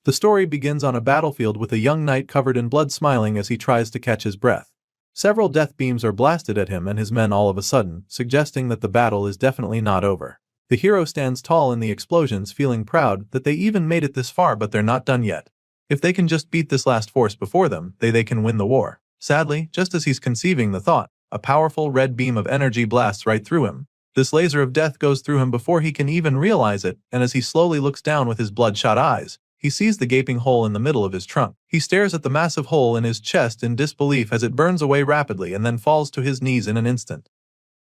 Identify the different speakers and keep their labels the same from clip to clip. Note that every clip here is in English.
Speaker 1: The story begins on a battlefield with a young knight covered in blood smiling as he tries to catch his breath. Several death beams are blasted at him and his men all of a sudden, suggesting that the battle is definitely not over. The hero stands tall in the explosions, feeling proud that they even made it this far, but they're not done yet. If they can just beat this last force before them, they can win the war. Sadly, just as he's conceiving the thought, a powerful red beam of energy blasts right through him. This laser of death goes through him before he can even realize it, and as he slowly looks down with his bloodshot eyes, he sees the gaping hole in the middle of his trunk. He stares at the massive hole in his chest in disbelief as it burns away rapidly and then falls to his knees in an instant.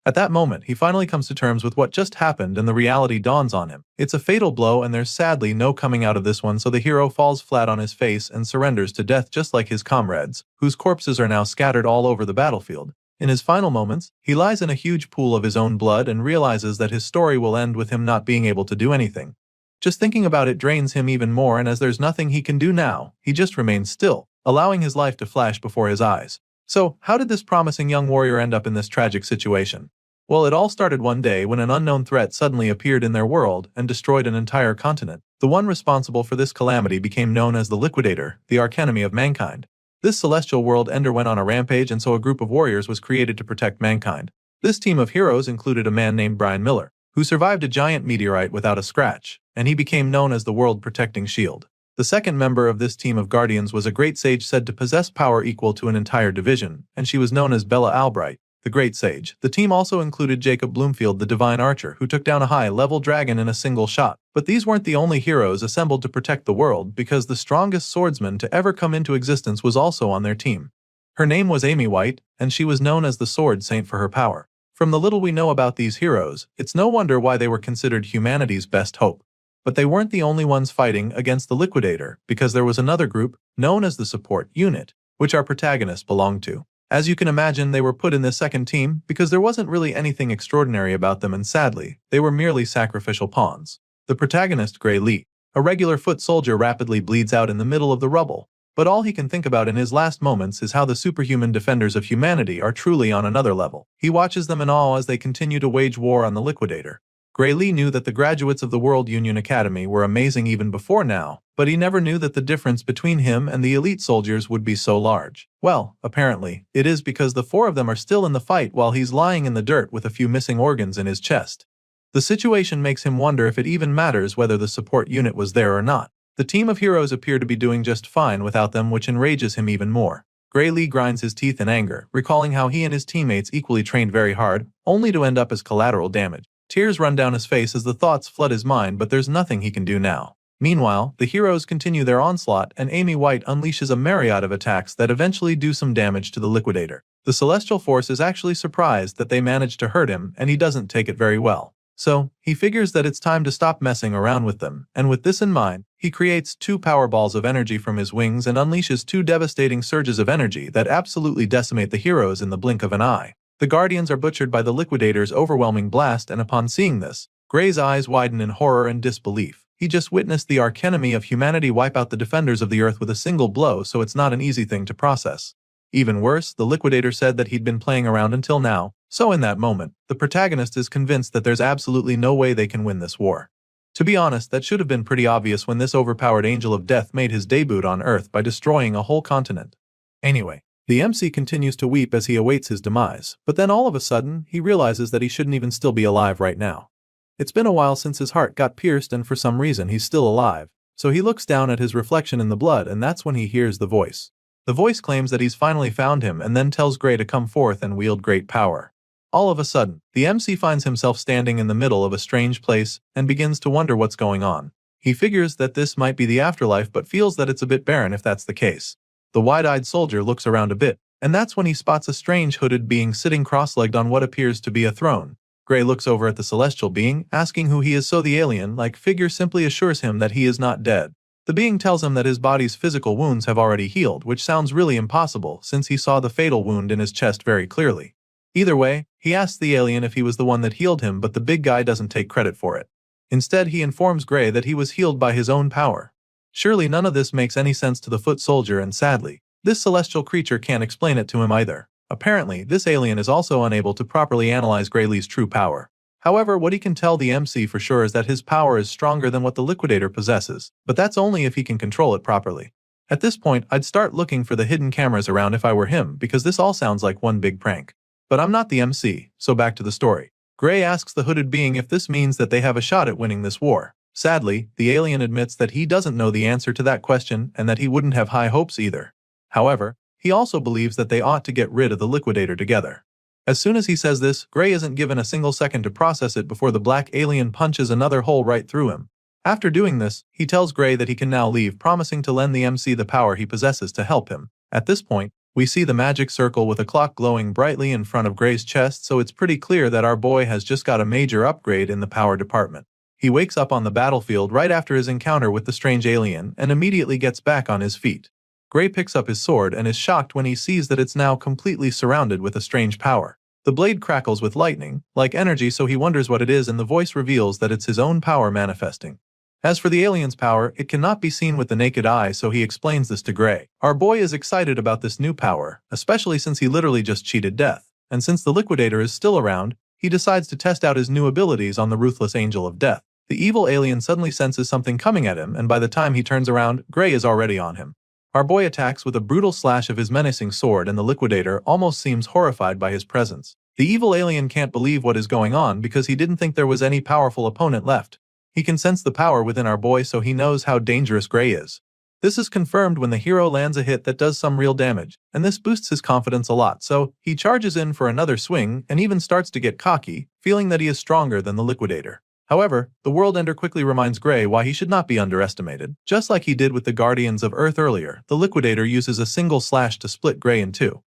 Speaker 1: At that moment, he finally comes to terms with what just happened and the reality dawns on him. It's a fatal blow and there's sadly no coming out of this one, so the hero falls flat on his face and surrenders to death just like his comrades, whose corpses are now scattered all over the battlefield. In his final moments, he lies in a huge pool of his own blood and realizes that his story will end with him not being able to do anything. Just thinking about it drains him even more, and as there's nothing he can do now, he just remains still, allowing his life to flash before his eyes. So, how did this promising young warrior end up in this tragic situation? Well, it all started one day when an unknown threat suddenly appeared in their world and destroyed an entire continent. The one responsible for this calamity became known as the Liquidator, the archenemy of mankind. This celestial world ender went on a rampage, and so a group of warriors was created to protect mankind. This team of heroes included a man named Brian Miller, who survived a giant meteorite without a scratch, and he became known as the World Protecting Shield. The second member of this team of guardians was a great sage said to possess power equal to an entire division, and she was known as Bella Albright, the Great Sage. The team also included Jacob Bloomfield, the Divine Archer, who took down a high-level dragon in a single shot. But these weren't the only heroes assembled to protect the world, because the strongest swordsman to ever come into existence was also on their team. Her name was Amy White, and she was known as the Sword Saint for her power. From the little we know about these heroes, it's no wonder why they were considered humanity's best hope. But they weren't the only ones fighting against the Liquidator, because there was another group, known as the Support Unit, which our protagonists belonged to. As you can imagine, they were put in this second team because there wasn't really anything extraordinary about them, and sadly, they were merely sacrificial pawns. The protagonist, Gray Lee, a regular foot soldier, rapidly bleeds out in the middle of the rubble, but all he can think about in his last moments is how the superhuman defenders of humanity are truly on another level. He watches them in awe as they continue to wage war on the Liquidator. Gray Lee knew that the graduates of the World Union Academy were amazing even before now, but he never knew that the difference between him and the elite soldiers would be so large. Well, apparently, it is because the four of them are still in the fight while he's lying in the dirt with a few missing organs in his chest. The situation makes him wonder if it even matters whether the support unit was there or not. The team of heroes appear to be doing just fine without them, which enrages him even more. Gray Lee grinds his teeth in anger, recalling how he and his teammates equally trained very hard, only to end up as collateral damage. Tears run down his face as the thoughts flood his mind, but there's nothing he can do now. Meanwhile, the heroes continue their onslaught, and Amy White unleashes a myriad of attacks that eventually do some damage to the Liquidator. The Celestial Force is actually surprised that they managed to hurt him, and he doesn't take it very well. So, he figures that it's time to stop messing around with them, and with this in mind, he creates 2 power balls of energy from his wings and unleashes 2 devastating surges of energy that absolutely decimate the heroes in the blink of an eye. The Guardians are butchered by the Liquidator's overwhelming blast, and upon seeing this, Gray's eyes widen in horror and disbelief. He just witnessed the archenemy of humanity wipe out the defenders of the Earth with a single blow, so it's not an easy thing to process. Even worse, the Liquidator said that he'd been playing around until now, so in that moment, the protagonist is convinced that there's absolutely no way they can win this war. To be honest, that should have been pretty obvious when this overpowered angel of death made his debut on Earth by destroying a whole continent. Anyway, the MC continues to weep as he awaits his demise, but then all of a sudden, he realizes that he shouldn't even still be alive right now. It's been a while since his heart got pierced, and for some reason he's still alive, so he looks down at his reflection in the blood, and that's when he hears the voice. The voice claims that he's finally found him and then tells Gray to come forth and wield great power. All of a sudden, the MC finds himself standing in the middle of a strange place and begins to wonder what's going on. He figures that this might be the afterlife, but feels that it's a bit barren if that's the case. The wide-eyed soldier looks around a bit, and that's when he spots a strange hooded being sitting cross-legged on what appears to be a throne. Gray looks over at the celestial being, asking who he is, so the alien-like figure simply assures him that he is not dead. The being tells him that his body's physical wounds have already healed, which sounds really impossible since he saw the fatal wound in his chest very clearly. Either way, he asks the alien if he was the one that healed him, but the big guy doesn't take credit for it. Instead, he informs Gray that he was healed by his own power. Surely none of this makes any sense to the foot soldier, and sadly, this celestial creature can't explain it to him either. Apparently, this alien is also unable to properly analyze Gray Lee's true power. However, what he can tell the MC for sure is that his power is stronger than what the Liquidator possesses, but that's only if he can control it properly. At this point, I'd start looking for the hidden cameras around if I were him, because this all sounds like one big prank. But I'm not the MC, so back to the story. Gray asks the hooded being if this means that they have a shot at winning this war. Sadly, the alien admits that he doesn't know the answer to that question and that he wouldn't have high hopes either. However, he also believes that they ought to get rid of the Liquidator together. As soon as he says this, Gray isn't given a single second to process it before the black alien punches another hole right through him. After doing this, he tells Gray that he can now leave, promising to lend the MC the power he possesses to help him. At this point, we see the magic circle with a clock glowing brightly in front of Gray's chest, so it's pretty clear that our boy has just got a major upgrade in the power department. He wakes up on the battlefield right after his encounter with the strange alien and immediately gets back on his feet. Gray picks up his sword and is shocked when he sees that it's now completely surrounded with a strange power. The blade crackles with lightning, like energy, so he wonders what it is, and the voice reveals that it's his own power manifesting. As for the alien's power, it cannot be seen with the naked eye, so he explains this to Gray. Our boy is excited about this new power, especially since he literally just cheated death, and since the Liquidator is still around, he decides to test out his new abilities on the ruthless angel of death. The evil alien suddenly senses something coming at him, and by the time he turns around, Gray is already on him. Our boy attacks with a brutal slash of his menacing sword, and the Liquidator almost seems horrified by his presence. The evil alien can't believe what is going on because he didn't think there was any powerful opponent left. He can sense the power within our boy, so he knows how dangerous Gray is. This is confirmed when the hero lands a hit that does some real damage, and this boosts his confidence a lot, so he charges in for another swing and even starts to get cocky, feeling that he is stronger than the Liquidator. However, the World Ender quickly reminds Gray why he should not be underestimated. Just like he did with the Guardians of Earth earlier, the Liquidator uses a single slash to split Gray in two.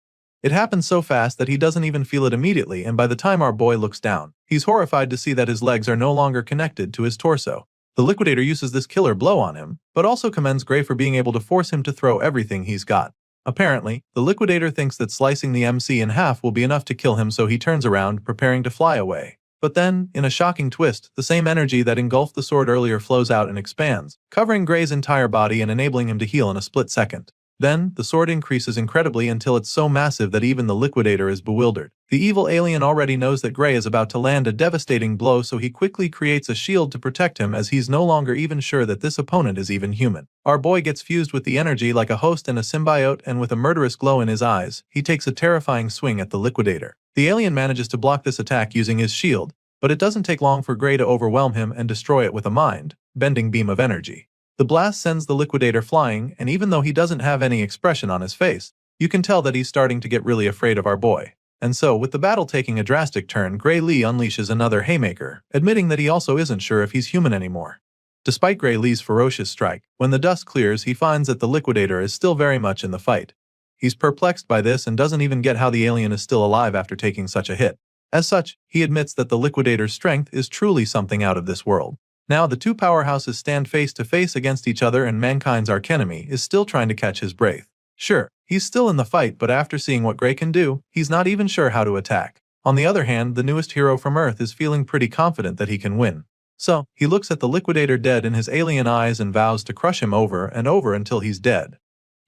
Speaker 1: It happens so fast that he doesn't even feel it immediately, and by the time our boy looks down, he's horrified to see that his legs are no longer connected to his torso. The Liquidator uses this killer blow on him, but also commends Gray for being able to force him to throw everything he's got. Apparently, the Liquidator thinks that slicing the MC in half will be enough to kill him, so he turns around, preparing to fly away. But then, in a shocking twist, the same energy that engulfed the sword earlier flows out and expands, covering Gray's entire body and enabling him to heal in a split second. Then, the sword increases incredibly until it's so massive that even the Liquidator is bewildered. The evil alien already knows that Gray is about to land a devastating blow, so he quickly creates a shield to protect him, as he's no longer even sure that this opponent is even human. Our boy gets fused with the energy like a host and a symbiote, and with a murderous glow in his eyes, he takes a terrifying swing at the Liquidator. The alien manages to block this attack using his shield, but it doesn't take long for Gray to overwhelm him and destroy it with a mind-bending beam of energy. The blast sends the Liquidator flying, and even though he doesn't have any expression on his face, you can tell that he's starting to get really afraid of our boy. And so, with the battle taking a drastic turn, Gray Lee unleashes another haymaker, admitting that he also isn't sure if he's human anymore. Despite Gray Lee's ferocious strike, when the dust clears, he finds that the Liquidator is still very much in the fight. He's perplexed by this and doesn't even get how the alien is still alive after taking such a hit. As such, he admits that the Liquidator's strength is truly something out of this world. Now the two powerhouses stand face to face against each other, and mankind's archenemy is still trying to catch his breath. Sure, he's still in the fight, but after seeing what Gray can do, he's not even sure how to attack. On the other hand, the newest hero from Earth is feeling pretty confident that he can win. So, he looks at the Liquidator dead in his alien eyes and vows to crush him over and over until he's dead.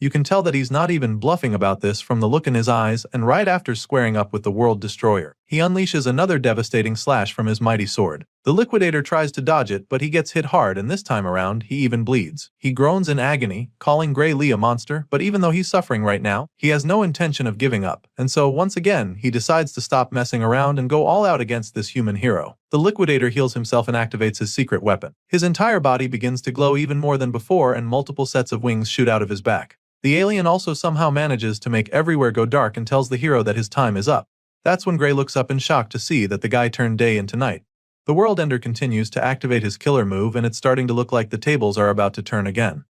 Speaker 1: You can tell that he's not even bluffing about this from the look in his eyes, and right after squaring up with the World Destroyer, he unleashes another devastating slash from his mighty sword. The Liquidator tries to dodge it, but he gets hit hard, and this time around, he even bleeds. He groans in agony, calling Gray Lee a monster, but even though he's suffering right now, he has no intention of giving up, and so once again, he decides to stop messing around and go all out against this human hero. The Liquidator heals himself and activates his secret weapon. His entire body begins to glow even more than before, and multiple sets of wings shoot out of his back. The alien also somehow manages to make everywhere go dark and tells the hero that his time is up. That's when Gray looks up in shock to see that the guy turned day into night. The World Ender continues to activate his killer move, and it's starting to look like the tables are about to turn again.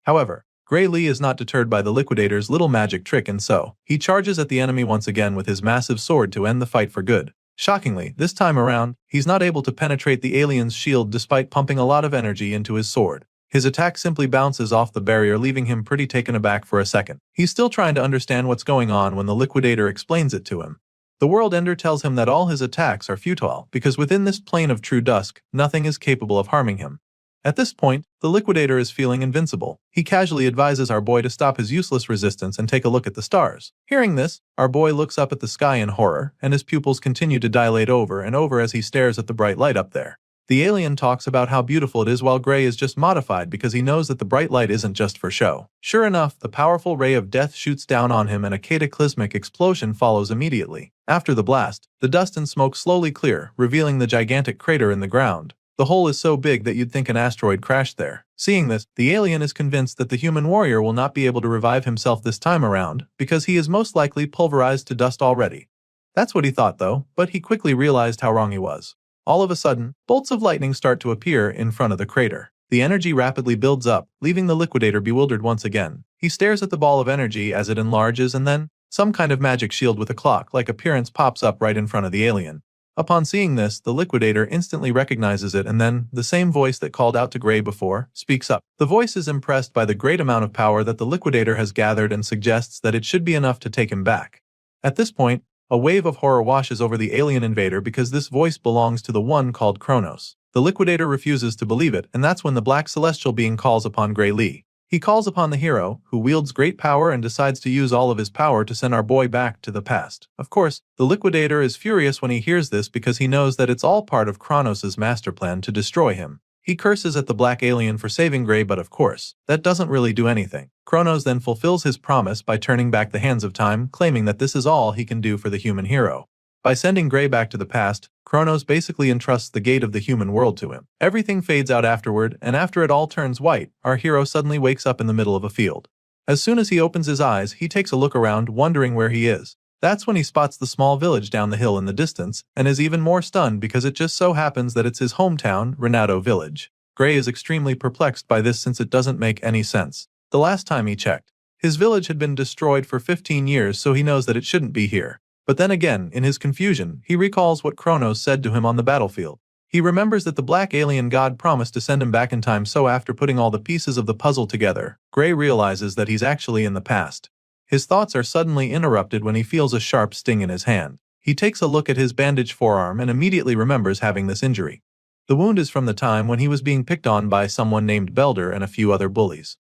Speaker 1: However, Gray Lee is not deterred by the Liquidator's little magic trick, and so he charges at the enemy once again with his massive sword to end the fight for good. Shockingly, this time around, he's not able to penetrate the alien's shield despite pumping a lot of energy into his sword. His attack simply bounces off the barrier, leaving him pretty taken aback for a second. He's still trying to understand what's going on when the Liquidator explains it to him. The World Ender tells him that all his attacks are futile because within this plane of true dusk, nothing is capable of harming him. At this point, the Liquidator is feeling invincible. He casually advises our boy to stop his useless resistance and take a look at the stars. Hearing this, our boy looks up at the sky in horror, and his pupils continue to dilate over and over as he stares at the bright light up there. The alien talks about how beautiful it is while Gray is just modified because he knows that the bright light isn't just for show. Sure enough, the powerful ray of death shoots down on him and a cataclysmic explosion follows immediately. After the blast, the dust and smoke slowly clear, revealing the gigantic crater in the ground. The hole is so big that you'd think an asteroid crashed there. Seeing this, the alien is convinced that the human warrior will not be able to revive himself this time around because he is most likely pulverized to dust already. That's what he thought though, but he quickly realized how wrong he was. All of a sudden, bolts of lightning start to appear in front of the crater. The energy rapidly builds up, leaving the Liquidator bewildered once again. He stares at the ball of energy as it enlarges and then, some kind of magic shield with a clock-like appearance pops up right in front of the alien. Upon seeing this, the Liquidator instantly recognizes it and then, the same voice that called out to Gray before, speaks up. The voice is impressed by the great amount of power that the Liquidator has gathered and suggests that it should be enough to take him back. At this point, a wave of horror washes over the alien invader because this voice belongs to the one called Kronos. The Liquidator refuses to believe it, and that's when the black celestial being calls upon Gray Lee. He calls upon the hero, who wields great power and decides to use all of his power to send our boy back to the past. Of course, the Liquidator is furious when he hears this because he knows that it's all part of Kronos' master plan to destroy him. He curses at the black alien for saving Gray, but of course, that doesn't really do anything. Kronos then fulfills his promise by turning back the hands of time, claiming that this is all he can do for the human hero. By sending Gray back to the past, Kronos basically entrusts the gate of the human world to him. Everything fades out afterward, and after it all turns white, our hero suddenly wakes up in the middle of a field. As soon as he opens his eyes, he takes a look around, wondering where he is. That's when he spots the small village down the hill in the distance, and is even more stunned because it just so happens that it's his hometown, Renato Village. Gray is extremely perplexed by this since it doesn't make any sense. The last time he checked, his village had been destroyed for 15 years, so he knows that it shouldn't be here. But then again, in his confusion, he recalls what Kronos said to him on the battlefield. He remembers that the black alien god promised to send him back in time, so after putting all the pieces of the puzzle together, Gray realizes that he's actually in the past. His thoughts are suddenly interrupted when he feels a sharp sting in his hand. He takes a look at his bandaged forearm and immediately remembers having this injury. The wound is from the time when he was being picked on by someone named Belder and a few other bullies.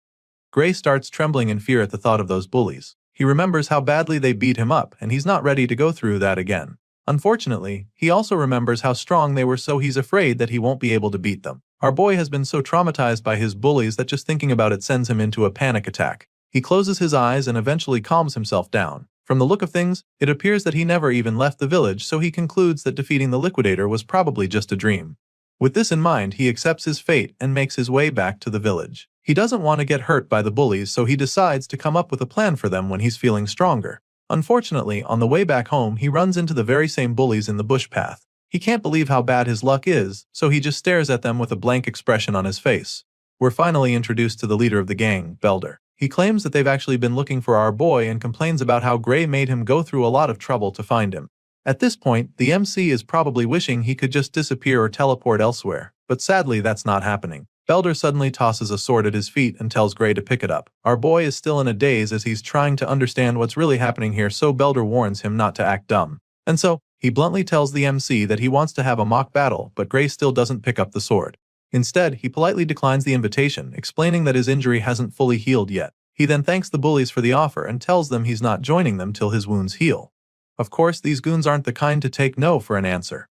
Speaker 1: Gray starts trembling in fear at the thought of those bullies. He remembers how badly they beat him up, and he's not ready to go through that again. Unfortunately, he also remembers how strong they were, so he's afraid that he won't be able to beat them. Our boy has been so traumatized by his bullies that just thinking about it sends him into a panic attack. He closes his eyes and eventually calms himself down. From the look of things, it appears that he never even left the village, so he concludes that defeating the Liquidator was probably just a dream. With this in mind, he accepts his fate and makes his way back to the village. He doesn't want to get hurt by the bullies, so he decides to come up with a plan for them when he's feeling stronger. Unfortunately, on the way back home, he runs into the very same bullies in the bush path. He can't believe how bad his luck is, so he just stares at them with a blank expression on his face. We're finally introduced to the leader of the gang, Belder. He claims that they've actually been looking for our boy and complains about how Gray made him go through a lot of trouble to find him. At this point, the MC is probably wishing he could just disappear or teleport elsewhere, but sadly that's not happening. Belder suddenly tosses a sword at his feet and tells Gray to pick it up. Our boy is still in a daze as he's trying to understand what's really happening here, so Belder warns him not to act dumb. And so, he bluntly tells the MC that he wants to have a mock battle, but Gray still doesn't pick up the sword. Instead, he politely declines the invitation, explaining that his injury hasn't fully healed yet. He then thanks the bullies for the offer and tells them he's not joining them till his wounds heal. Of course, these goons aren't the kind to take no for an answer.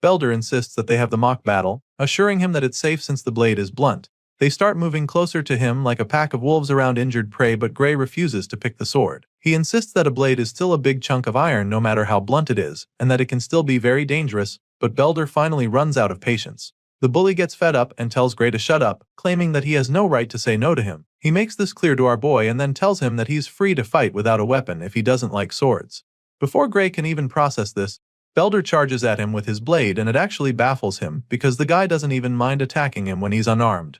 Speaker 1: Belder insists that they have the mock battle, assuring him that it's safe since the blade is blunt. They start moving closer to him like a pack of wolves around injured prey, but Gray refuses to pick the sword. He insists that a blade is still a big chunk of iron no matter how blunt it is, and that it can still be very dangerous, but Belder finally runs out of patience. The bully gets fed up and tells Gray to shut up, claiming that he has no right to say no to him. He makes this clear to our boy and then tells him that he's free to fight without a weapon if he doesn't like swords. Before Gray can even process this, Belder charges at him with his blade, and it actually baffles him because the guy doesn't even mind attacking him when he's unarmed.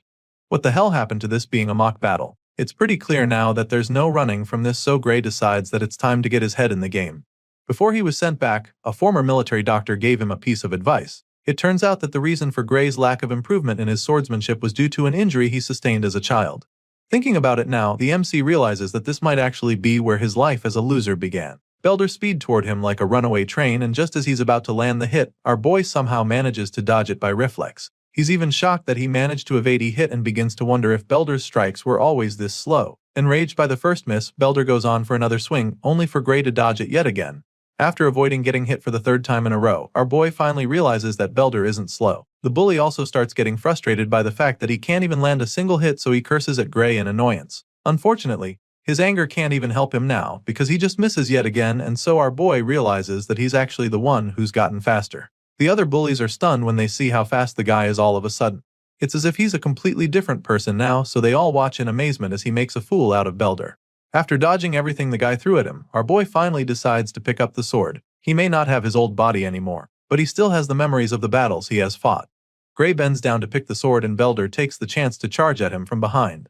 Speaker 1: What the hell happened to this being a mock battle? It's pretty clear now that there's no running from this, so Gray decides that it's time to get his head in the game. Before he was sent back, a former military doctor gave him a piece of advice. It turns out that the reason for Gray's lack of improvement in his swordsmanship was due to an injury he sustained as a child. Thinking about it now, the MC realizes that this might actually be where his life as a loser began. Belder speeds toward him like a runaway train, and just as he's about to land the hit, our boy somehow manages to dodge it by reflex. He's even shocked that he managed to evade a hit and begins to wonder if Belder's strikes were always this slow. Enraged by the first miss, Belder goes on for another swing, only for Gray to dodge it yet again. After avoiding getting hit for the third time in a row, our boy finally realizes that Belder isn't slow. The bully also starts getting frustrated by the fact that he can't even land a single hit, so he curses at Gray in annoyance. Unfortunately, his anger can't even help him now, because he just misses yet again, and so our boy realizes that he's actually the one who's gotten faster. The other bullies are stunned when they see how fast the guy is all of a sudden. It's as if he's a completely different person now, so they all watch in amazement as he makes a fool out of Belder. After dodging everything the guy threw at him, our boy finally decides to pick up the sword. He may not have his old body anymore, but he still has the memories of the battles he has fought. Gray bends down to pick the sword and Belder takes the chance to charge at him from behind.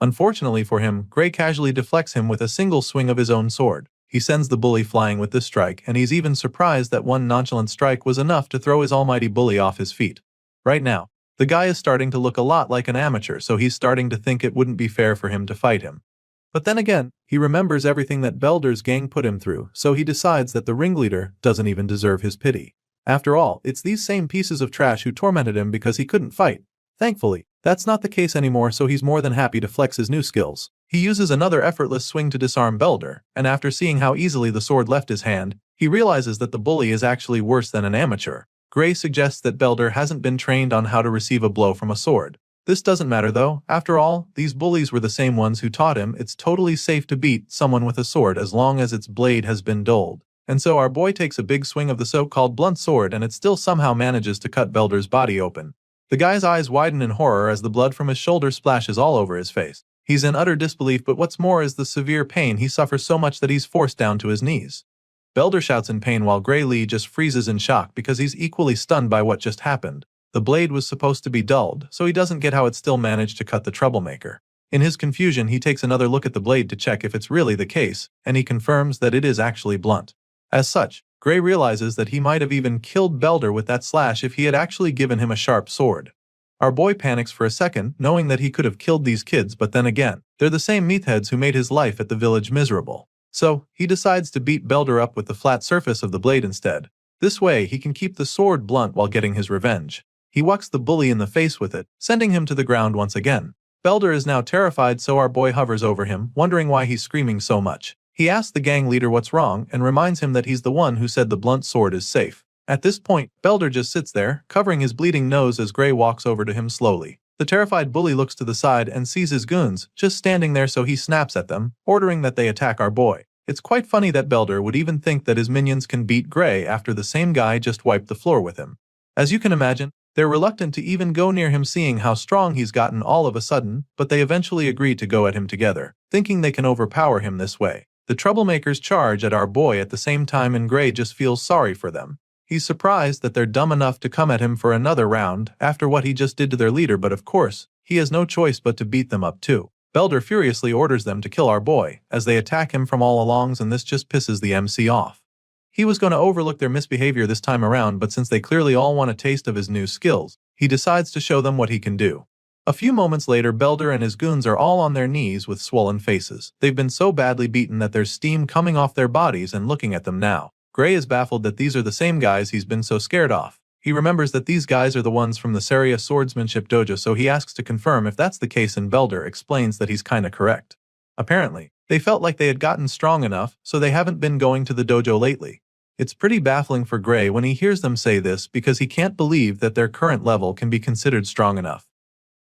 Speaker 1: Unfortunately for him, Gray casually deflects him with a single swing of his own sword. He sends the bully flying with this strike, and he's even surprised that one nonchalant strike was enough to throw his almighty bully off his feet. Right now, the guy is starting to look a lot like an amateur, so he's starting to think it wouldn't be fair for him to fight him. But then again, he remembers everything that Belder's gang put him through, so he decides that the ringleader doesn't even deserve his pity. After all, it's these same pieces of trash who tormented him because he couldn't fight. Thankfully, that's not the case anymore, so he's more than happy to flex his new skills. He uses another effortless swing to disarm Belder, and after seeing how easily the sword left his hand, he realizes that the bully is actually worse than an amateur. Gray suggests that Belder hasn't been trained on how to receive a blow from a sword. This doesn't matter though. After all, these bullies were the same ones who taught him it's totally safe to beat someone with a sword as long as its blade has been dulled. And so our boy takes a big swing of the so-called blunt sword, and it still somehow manages to cut Belder's body open. The guy's eyes widen in horror as the blood from his shoulder splashes all over his face. He's in utter disbelief, but what's more is the severe pain. He suffers so much that he's forced down to his knees. Belder shouts in pain while Gray Lee just freezes in shock because he's equally stunned by what just happened. The blade was supposed to be dulled, so he doesn't get how it still managed to cut the troublemaker. In his confusion, he takes another look at the blade to check if it's really the case, and he confirms that it is actually blunt. As such, Gray realizes that he might have even killed Belder with that slash if he had actually given him a sharp sword. Our boy panics for a second, knowing that he could have killed these kids, but then again, they're the same meatheads who made his life at the village miserable. So, he decides to beat Belder up with the flat surface of the blade instead. This way, he can keep the sword blunt while getting his revenge. He whacks the bully in the face with it, sending him to the ground once again. Belder is now terrified, so our boy hovers over him, wondering why he's screaming so much. He asks the gang leader what's wrong and reminds him that he's the one who said the blunt sword is safe. At this point, Belder just sits there, covering his bleeding nose as Gray walks over to him slowly. The terrified bully looks to the side and sees his goons just standing there, so he snaps at them, ordering that they attack our boy. It's quite funny that Belder would even think that his minions can beat Gray after the same guy just wiped the floor with him. As you can imagine, they're reluctant to even go near him, seeing how strong he's gotten all of a sudden, but they eventually agree to go at him together, thinking they can overpower him this way. The troublemakers charge at our boy at the same time, and Gray just feels sorry for them. He's surprised that they're dumb enough to come at him for another round after what he just did to their leader, but of course, he has no choice but to beat them up too. Belder furiously orders them to kill our boy, as they attack him from all alongs, and this just pisses the MC off. He was going to overlook their misbehavior this time around, but since they clearly all want a taste of his new skills, he decides to show them what he can do. A few moments later, Belder and his goons are all on their knees with swollen faces. They've been so badly beaten that there's steam coming off their bodies and looking at them now. Gray is baffled that these are the same guys he's been so scared of. He remembers that these guys are the ones from the Saria swordsmanship dojo, so he asks to confirm if that's the case, and Belder explains that he's kinda correct. Apparently, they felt like they had gotten strong enough, so they haven't been going to the dojo lately. It's pretty baffling for Gray when he hears them say this, because he can't believe that their current level can be considered strong enough.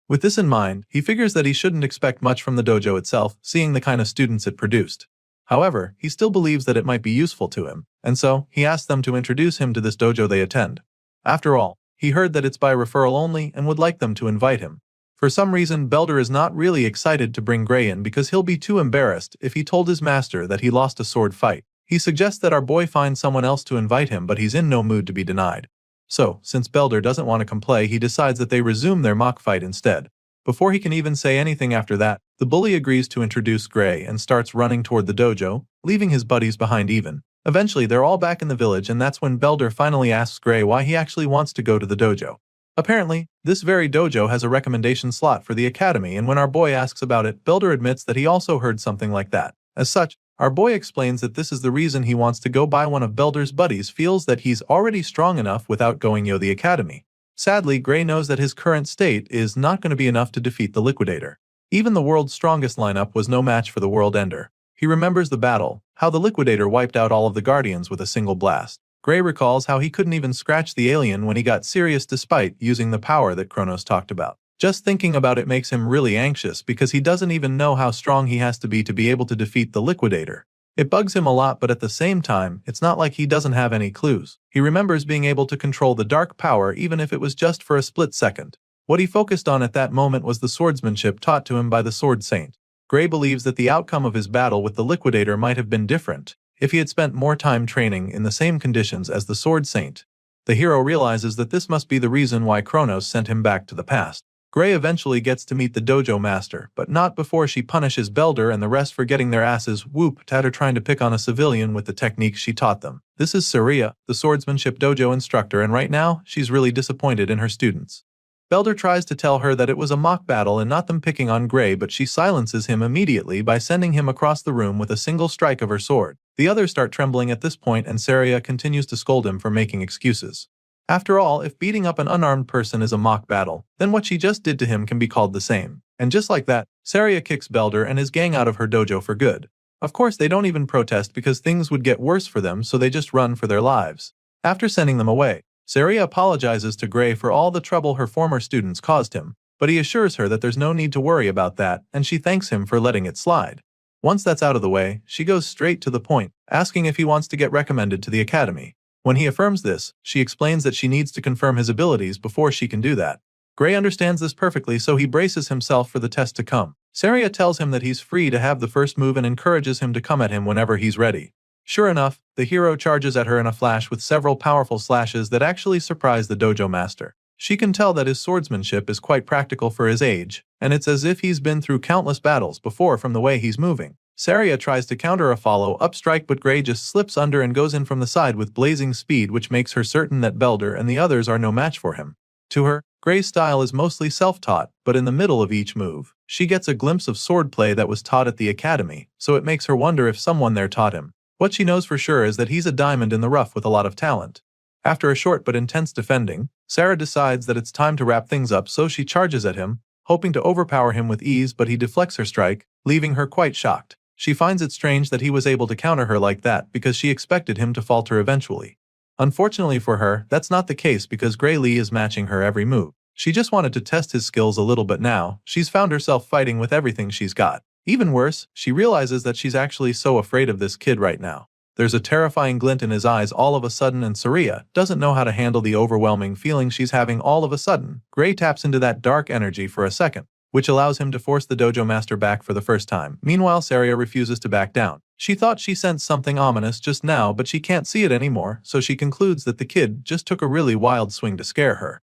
Speaker 1: With this in mind, he figures that he shouldn't expect much from the dojo itself, seeing the kind of students it produced. However, he still believes that it might be useful to him, and so he asks them to introduce him to this dojo they attend. After all, he heard that it's by referral only and would like them to invite him. For some reason, Belder is not really excited to bring Gray in because he'll be too embarrassed if he told his master that he lost a sword fight. He suggests that our boy find someone else to invite him, but he's in no mood to be denied. So, since Belder doesn't want to come play, he decides that they resume their mock fight instead. Before he can even say anything after that, the bully agrees to introduce Gray and starts running toward the dojo, leaving his buddies behind even. Eventually, they're all back in the village, and that's when Belder finally asks Gray why he actually wants to go to the dojo. Apparently, this very dojo has a recommendation slot for the academy, and when our boy asks about it, Belder admits that he also heard something like that. As such, our boy explains that this is the reason he wants to go, by one of Belder's buddies feels that he's already strong enough without going to the academy. Sadly, Gray knows that his current state is not going to be enough to defeat the Liquidator. Even the world's strongest lineup was no match for the World Ender. He remembers the battle, how the Liquidator wiped out all of the Guardians with a single blast. Gray recalls how he couldn't even scratch the alien when he got serious despite using the power that Kronos talked about. Just thinking about it makes him really anxious because he doesn't even know how strong he has to be able to defeat the Liquidator. It bugs him a lot, but at the same time, it's not like he doesn't have any clues. He remembers being able to control the dark power even if it was just for a split second. What he focused on at that moment was the swordsmanship taught to him by the Sword Saint. Gray believes that the outcome of his battle with the Liquidator might have been different if he had spent more time training in the same conditions as the Sword Saint. The hero realizes that this must be the reason why Kronos sent him back to the past. Gray eventually gets to meet the dojo master, but not before she punishes Belder and the rest for getting their asses whooped at her trying to pick on a civilian with the techniques she taught them. This is Saria, the swordsmanship dojo instructor, and right now, she's really disappointed in her students. Belder tries to tell her that it was a mock battle and not them picking on Gray, but she silences him immediately by sending him across the room with a single strike of her sword. The others start trembling at this point, and Saria continues to scold him for making excuses. After all, if beating up an unarmed person is a mock battle, then what she just did to him can be called the same. And just like that, Saria kicks Belder and his gang out of her dojo for good. Of course, they don't even protest because things would get worse for them, so they just run for their lives. After sending them away, Saria apologizes to Gray for all the trouble her former students caused him, but he assures her that there's no need to worry about that, and she thanks him for letting it slide. Once that's out of the way, she goes straight to the point, asking if he wants to get recommended to the academy. When he affirms this, she explains that she needs to confirm his abilities before she can do that. Gray understands this perfectly, so he braces himself for the test to come. Saria tells him that he's free to have the first move and encourages him to come at him whenever he's ready. Sure enough, the hero charges at her in a flash with several powerful slashes that actually surprise the dojo master. She can tell that his swordsmanship is quite practical for his age, and it's as if he's been through countless battles before from the way he's moving. Saria tries to counter a follow-up strike, but Gray just slips under and goes in from the side with blazing speed, which makes her certain that Belder and the others are no match for him. To her, Gray's style is mostly self-taught, but in the middle of each move, she gets a glimpse of swordplay that was taught at the academy, so it makes her wonder if someone there taught him. What she knows for sure is that he's a diamond in the rough with a lot of talent. After a short but intense defending, Sarah decides that it's time to wrap things up, so she charges at him, hoping to overpower him with ease, but he deflects her strike, leaving her quite shocked. She finds it strange that he was able to counter her like that because she expected him to falter eventually. Unfortunately for her, that's not the case because Gray Lee is matching her every move. She just wanted to test his skills a little, but now, she's found herself fighting with everything she's got. Even worse, she realizes that she's actually so afraid of this kid right now. There's a terrifying glint in his eyes all of a sudden, and Saria doesn't know how to handle the overwhelming feeling she's having all of a sudden. Gray taps into that dark energy for a second, which allows him to force the dojo master back for the first time. Meanwhile, Saria refuses to back down. She thought she sensed something ominous just now, but she can't see it anymore, so she concludes that the kid just took a really wild swing to scare her.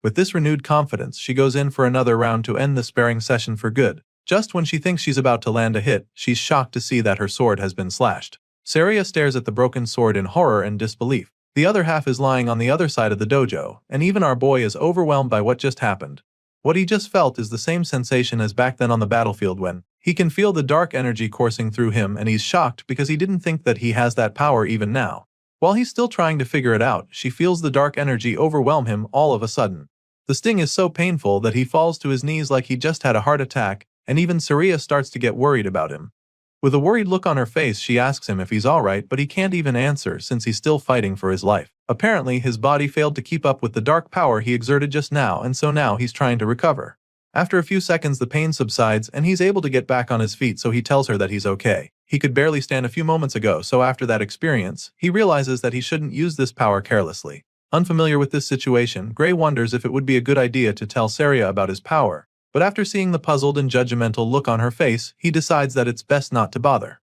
Speaker 1: With this renewed confidence, she goes in for another round to end the sparring session for good. Just when she thinks she's about to land a hit, she's shocked to see that her sword has been slashed. Saria stares at the broken sword in horror and disbelief. The other half is lying on the other side of the dojo, and even our boy is overwhelmed by what just happened. What he just felt is the same sensation as back then on the battlefield when he can feel the dark energy coursing through him, and he's shocked because he didn't think that he has that power even now. While he's still trying to figure it out, she feels the dark energy overwhelm him all of a sudden. The sting is so painful that he falls to his knees like he just had a heart attack, and even Saria starts to get worried about him. With a worried look on her face, she asks him if he's alright, but he can't even answer since he's still fighting for his life. Apparently, his body failed to keep up with the dark power he exerted just now, and so now he's trying to recover. After a few seconds, the pain subsides and he's able to get back on his feet, so he tells her that he's okay. He could barely stand a few moments ago, so after that experience, he realizes that he shouldn't use this power carelessly. Unfamiliar with this situation, Gray wonders if it would be a good idea to tell Saria about his power. But after seeing the puzzled and judgmental look on her face, he decides that it's best not to bother.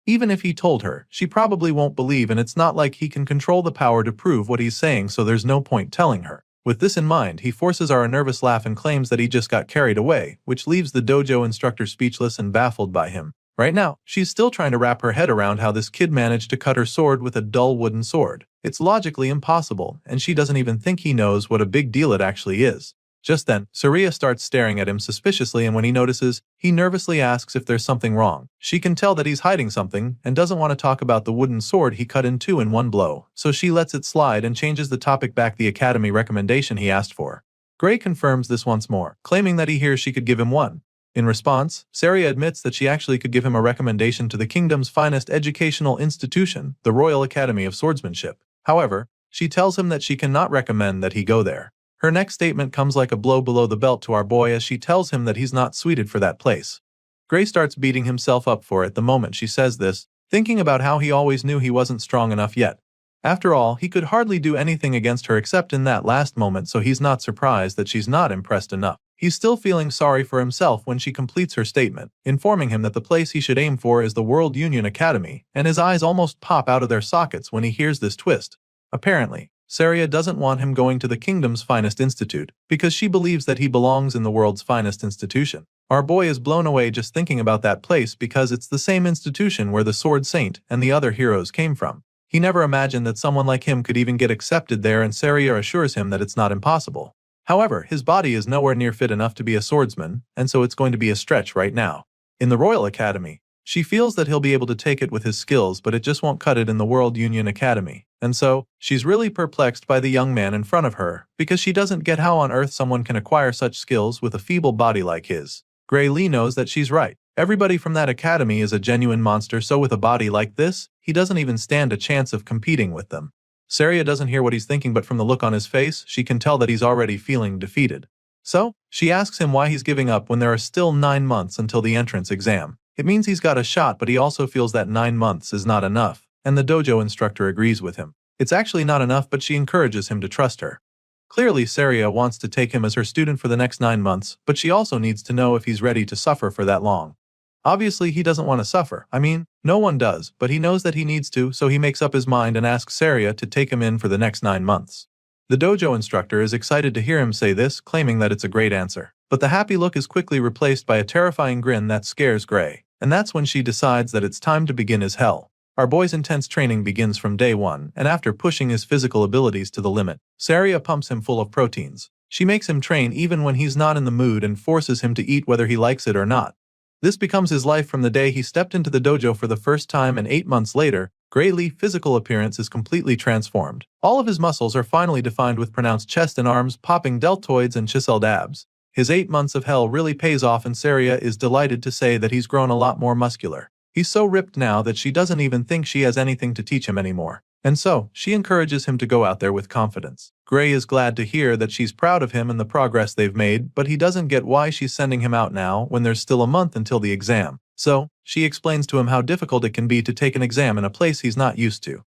Speaker 1: Even if he told her, she probably won't believe, and it's not like he can control the power to prove what he's saying, so there's no point telling her. With this in mind, he forces a nervous laugh and claims that he just got carried away, which leaves the dojo instructor speechless and baffled by him. Right now, she's still trying to wrap her head around how this kid managed to cut her sword with a dull wooden sword. It's logically impossible, and she doesn't even think he knows what a big deal it actually is. Just then, Saria starts staring at him suspiciously, and when he notices, he nervously asks if there's something wrong. She can tell that he's hiding something and doesn't want to talk about the wooden sword he cut in two in one blow, so she lets it slide and changes the topic back to the academy recommendation he asked for. Gray confirms this once more, claiming that he hears she could give him one. In response, Saria admits that she actually could give him a recommendation to the kingdom's finest educational institution, the Royal Academy of Swordsmanship. However, she tells him that she cannot recommend that he go there. Her next statement comes like a blow below the belt to our boy as she tells him that he's not suited for that place. Gray starts beating himself up for it the moment she says this, thinking about how he always knew he wasn't strong enough yet. After all, he could hardly do anything against her except in that last moment, so he's not surprised that she's not impressed enough. He's still feeling sorry for himself when she completes her statement, informing him that the place he should aim for is the World Union Academy, and his eyes almost pop out of their sockets when he hears this twist. Apparently, Saria doesn't want him going to the kingdom's finest institute, because she believes that he belongs in the world's finest institution. Our boy is blown away just thinking about that place because it's the same institution where the Sword Saint and the other heroes came from. He never imagined that someone like him could even get accepted there, and Saria assures him that it's not impossible. However, his body is nowhere near fit enough to be a swordsman, and so it's going to be a stretch right now. In the Royal Academy, she feels that he'll be able to take it with his skills, but it just won't cut it in the World Union Academy. And so, she's really perplexed by the young man in front of her, because she doesn't get how on earth someone can acquire such skills with a feeble body like his. Gray Lee knows that she's right. Everybody from that academy is a genuine monster, so with a body like this, he doesn't even stand a chance of competing with them. Saria doesn't hear what he's thinking, but from the look on his face, she can tell that he's already feeling defeated. So, she asks him why he's giving up when there are still 9 months until the entrance exam. It means he's got a shot, but he also feels that 9 months is not enough, and the dojo instructor agrees with him. It's actually not enough, but she encourages him to trust her. Clearly, Saria wants to take him as her student for the next 9 months, but she also needs to know if he's ready to suffer for that long. Obviously, he doesn't want to suffer. I mean, no one does, but he knows that he needs to, so he makes up his mind and asks Saria to take him in for the next 9 months. The dojo instructor is excited to hear him say this, claiming that it's a great answer. But the happy look is quickly replaced by a terrifying grin that scares Gray, and that's when she decides that it's time to begin his hell. Our boy's intense training begins from day one, and after pushing his physical abilities to the limit, Saria pumps him full of proteins. She makes him train even when he's not in the mood and forces him to eat whether he likes it or not. This becomes his life from the day he stepped into the dojo for the first time, and 8 months later, Gray Lee's physical appearance is completely transformed. All of his muscles are finally defined with pronounced chest and arms, popping deltoids and chiseled abs. His 8 months of hell really pays off, and Saria is delighted to say that he's grown a lot more muscular. He's so ripped now that she doesn't even think she has anything to teach him anymore. And so, she encourages him to go out there with confidence. Gray is glad to hear that she's proud of him and the progress they've made, but he doesn't get why she's sending him out now when there's still a month until the exam. So, she explains to him how difficult it can be to take an exam in a place he's not used to.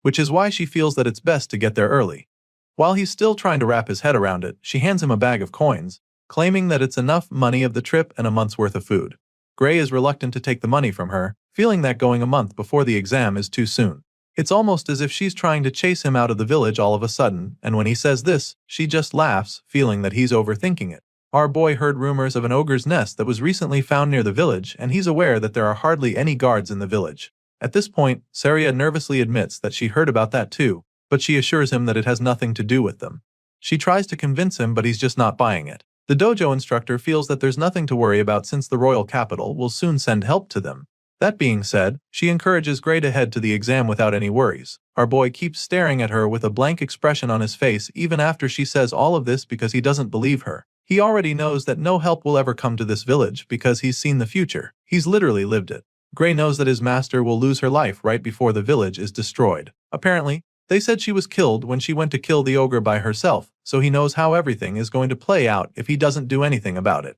Speaker 1: Which is why she feels that it's best to get there early. While he's still trying to wrap his head around it, she hands him a bag of coins, claiming that it's enough money of the trip and a month's worth of food. Gray is reluctant to take the money from her, feeling that going a month before the exam is too soon. It's almost as if she's trying to chase him out of the village all of a sudden, and when he says this, she just laughs, feeling that he's overthinking it. Our boy heard rumors of an ogre's nest that was recently found near the village, and he's aware that there are hardly any guards in the village. At this point, Saria nervously admits that she heard about that too, but she assures him that it has nothing to do with them. She tries to convince him, but he's just not buying it. The dojo instructor feels that there's nothing to worry about since the royal capital will soon send help to them. That being said, she encourages Gray to head to the exam without any worries. Our boy keeps staring at her with a blank expression on his face even after she says all of this because he doesn't believe her. He already knows that no help will ever come to this village because he's seen the future. He's literally lived it. Gray knows that his master will lose her life right before the village is destroyed. Apparently, they said she was killed when she went to kill the ogre by herself, so he knows how everything is going to play out if he doesn't do anything about it.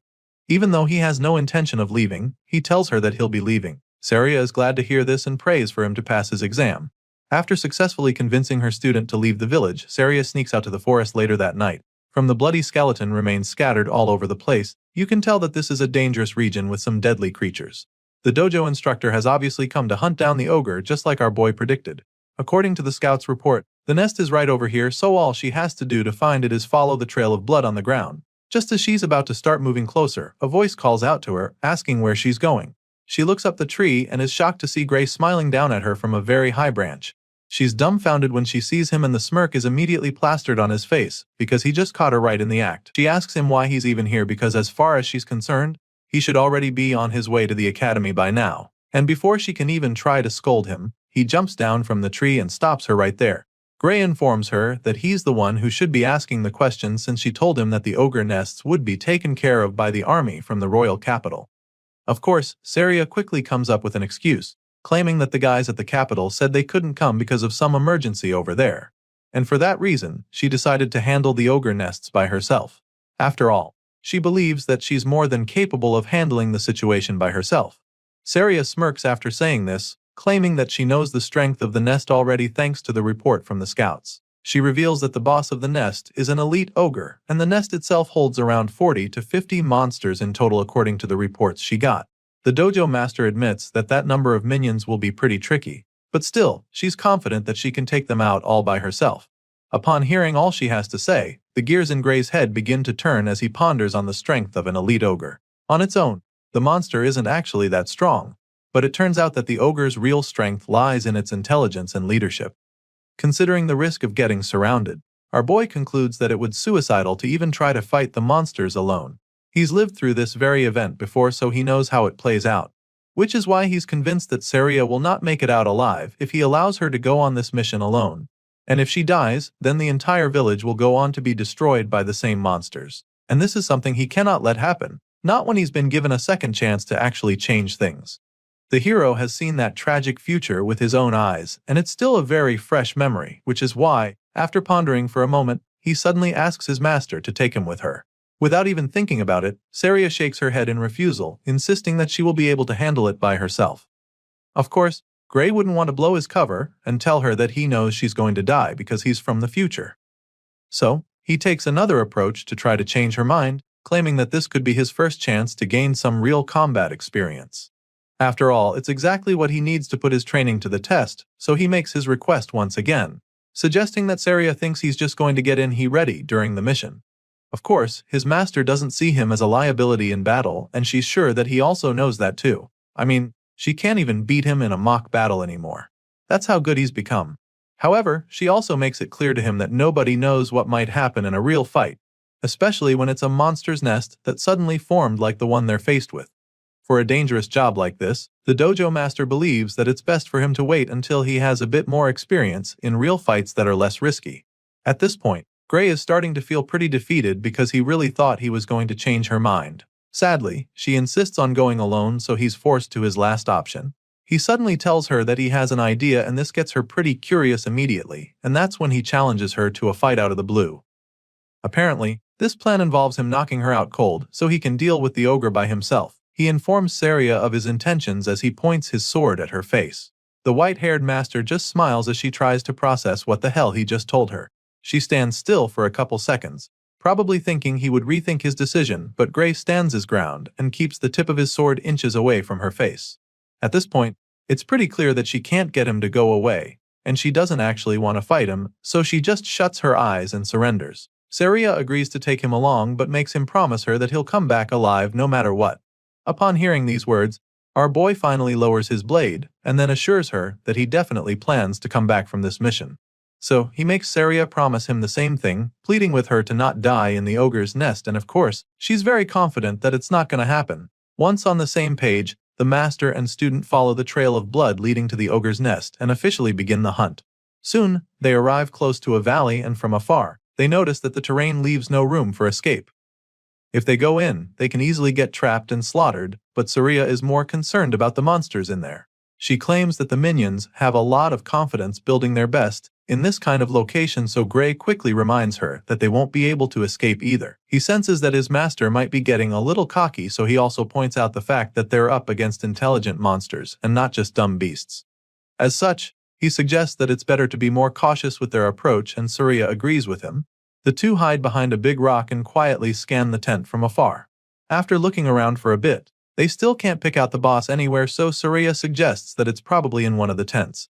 Speaker 1: Even though he has no intention of leaving, he tells her that he'll be leaving. Saria is glad to hear this and prays for him to pass his exam. After successfully convincing her student to leave the village, Saria sneaks out to the forest later that night. From the bloody skeleton remains scattered all over the place, you can tell that this is a dangerous region with some deadly creatures. The dojo instructor has obviously come to hunt down the ogre just like our boy predicted. According to the scout's report, the nest is right over here, so all she has to do to find it is follow the trail of blood on the ground. Just as she's about to start moving closer, a voice calls out to her, asking where she's going. She looks up the tree and is shocked to see Gray smiling down at her from a very high branch. She's dumbfounded when she sees him, and the smirk is immediately plastered on his face, because he just caught her right in the act. She asks him why he's even here because as far as she's concerned, he should already be on his way to the academy by now. And before she can even try to scold him, he jumps down from the tree and stops her right there. Gray informs her that he's the one who should be asking the questions since she told him that the ogre nests would be taken care of by the army from the royal capital. Of course, Saria quickly comes up with an excuse, claiming that the guys at the capital said they couldn't come because of some emergency over there. And for that reason, she decided to handle the ogre nests by herself. After all, she believes that she's more than capable of handling the situation by herself. Saria smirks after saying this, claiming that she knows the strength of the nest already thanks to the report from the scouts. She reveals that the boss of the nest is an elite ogre, and the nest itself holds around 40 to 50 monsters in total according to the reports she got. The dojo master admits that that number of minions will be pretty tricky, but still, she's confident that she can take them out all by herself. Upon hearing all she has to say, the gears in Gray's head begin to turn as he ponders on the strength of an elite ogre. On its own, the monster isn't actually that strong, but it turns out that the ogre's real strength lies in its intelligence and leadership. Considering the risk of getting surrounded, our boy concludes that it would be suicidal to even try to fight the monsters alone. He's lived through this very event before, so he knows how it plays out, which is why he's convinced that Saria will not make it out alive if he allows her to go on this mission alone. And if she dies, then the entire village will go on to be destroyed by the same monsters. And this is something he cannot let happen, not when he's been given a second chance to actually change things. The hero has seen that tragic future with his own eyes, and it's still a very fresh memory, which is why, after pondering for a moment, he suddenly asks his master to take him with her. Without even thinking about it, Saria shakes her head in refusal, insisting that she will be able to handle it by herself. Of course, Gray wouldn't want to blow his cover and tell her that he knows she's going to die because he's from the future. So, he takes another approach to try to change her mind, claiming that this could be his first chance to gain some real combat experience. After all, it's exactly what he needs to put his training to the test, so he makes his request once again, suggesting that Saria thinks he's just going to get in ready during the mission. Of course, his master doesn't see him as a liability in battle, and she's sure that he also knows that too. I mean, she can't even beat him in a mock battle anymore. That's how good he's become. However, she also makes it clear to him that nobody knows what might happen in a real fight, especially when it's a monster's nest that suddenly formed like the one they're faced with. For a dangerous job like this, the dojo master believes that it's best for him to wait until he has a bit more experience in real fights that are less risky. At this point, Gray is starting to feel pretty defeated because he really thought he was going to change her mind. Sadly, she insists on going alone, so he's forced to his last option. He suddenly tells her that he has an idea, and this gets her pretty curious immediately, and that's when he challenges her to a fight out of the blue. Apparently, this plan involves him knocking her out cold so he can deal with the ogre by himself. He informs Saria of his intentions as he points his sword at her face. The white-haired master just smiles as she tries to process what the hell he just told her. She stands still for a couple seconds, probably thinking he would rethink his decision, but Gray stands his ground and keeps the tip of his sword inches away from her face. At this point, it's pretty clear that she can't get him to go away, and she doesn't actually want to fight him, so she just shuts her eyes and surrenders. Saria agrees to take him along but makes him promise her that he'll come back alive no matter what. Upon hearing these words, our boy finally lowers his blade and then assures her that he definitely plans to come back from this mission. So, he makes Saria promise him the same thing, pleading with her to not die in the ogre's nest, and of course, she's very confident that it's not going to happen. Once on the same page, the master and student follow the trail of blood leading to the ogre's nest and officially begin the hunt. Soon, they arrive close to a valley, and from afar, they notice that the terrain leaves no room for escape. If they go in, they can easily get trapped and slaughtered, but Saria is more concerned about the monsters in there. She claims that the minions have a lot of confidence building their best in this kind of location, so Gray quickly reminds her that they won't be able to escape either. He senses that his master might be getting a little cocky, so he also points out the fact that they're up against intelligent monsters and not just dumb beasts. As such, he suggests that it's better to be more cautious with their approach, and Saria agrees with him. The two hide behind a big rock and quietly scan the tent from afar. After looking around for a bit, they still can't pick out the boss anywhere, so Saria suggests that it's probably in one of the tents.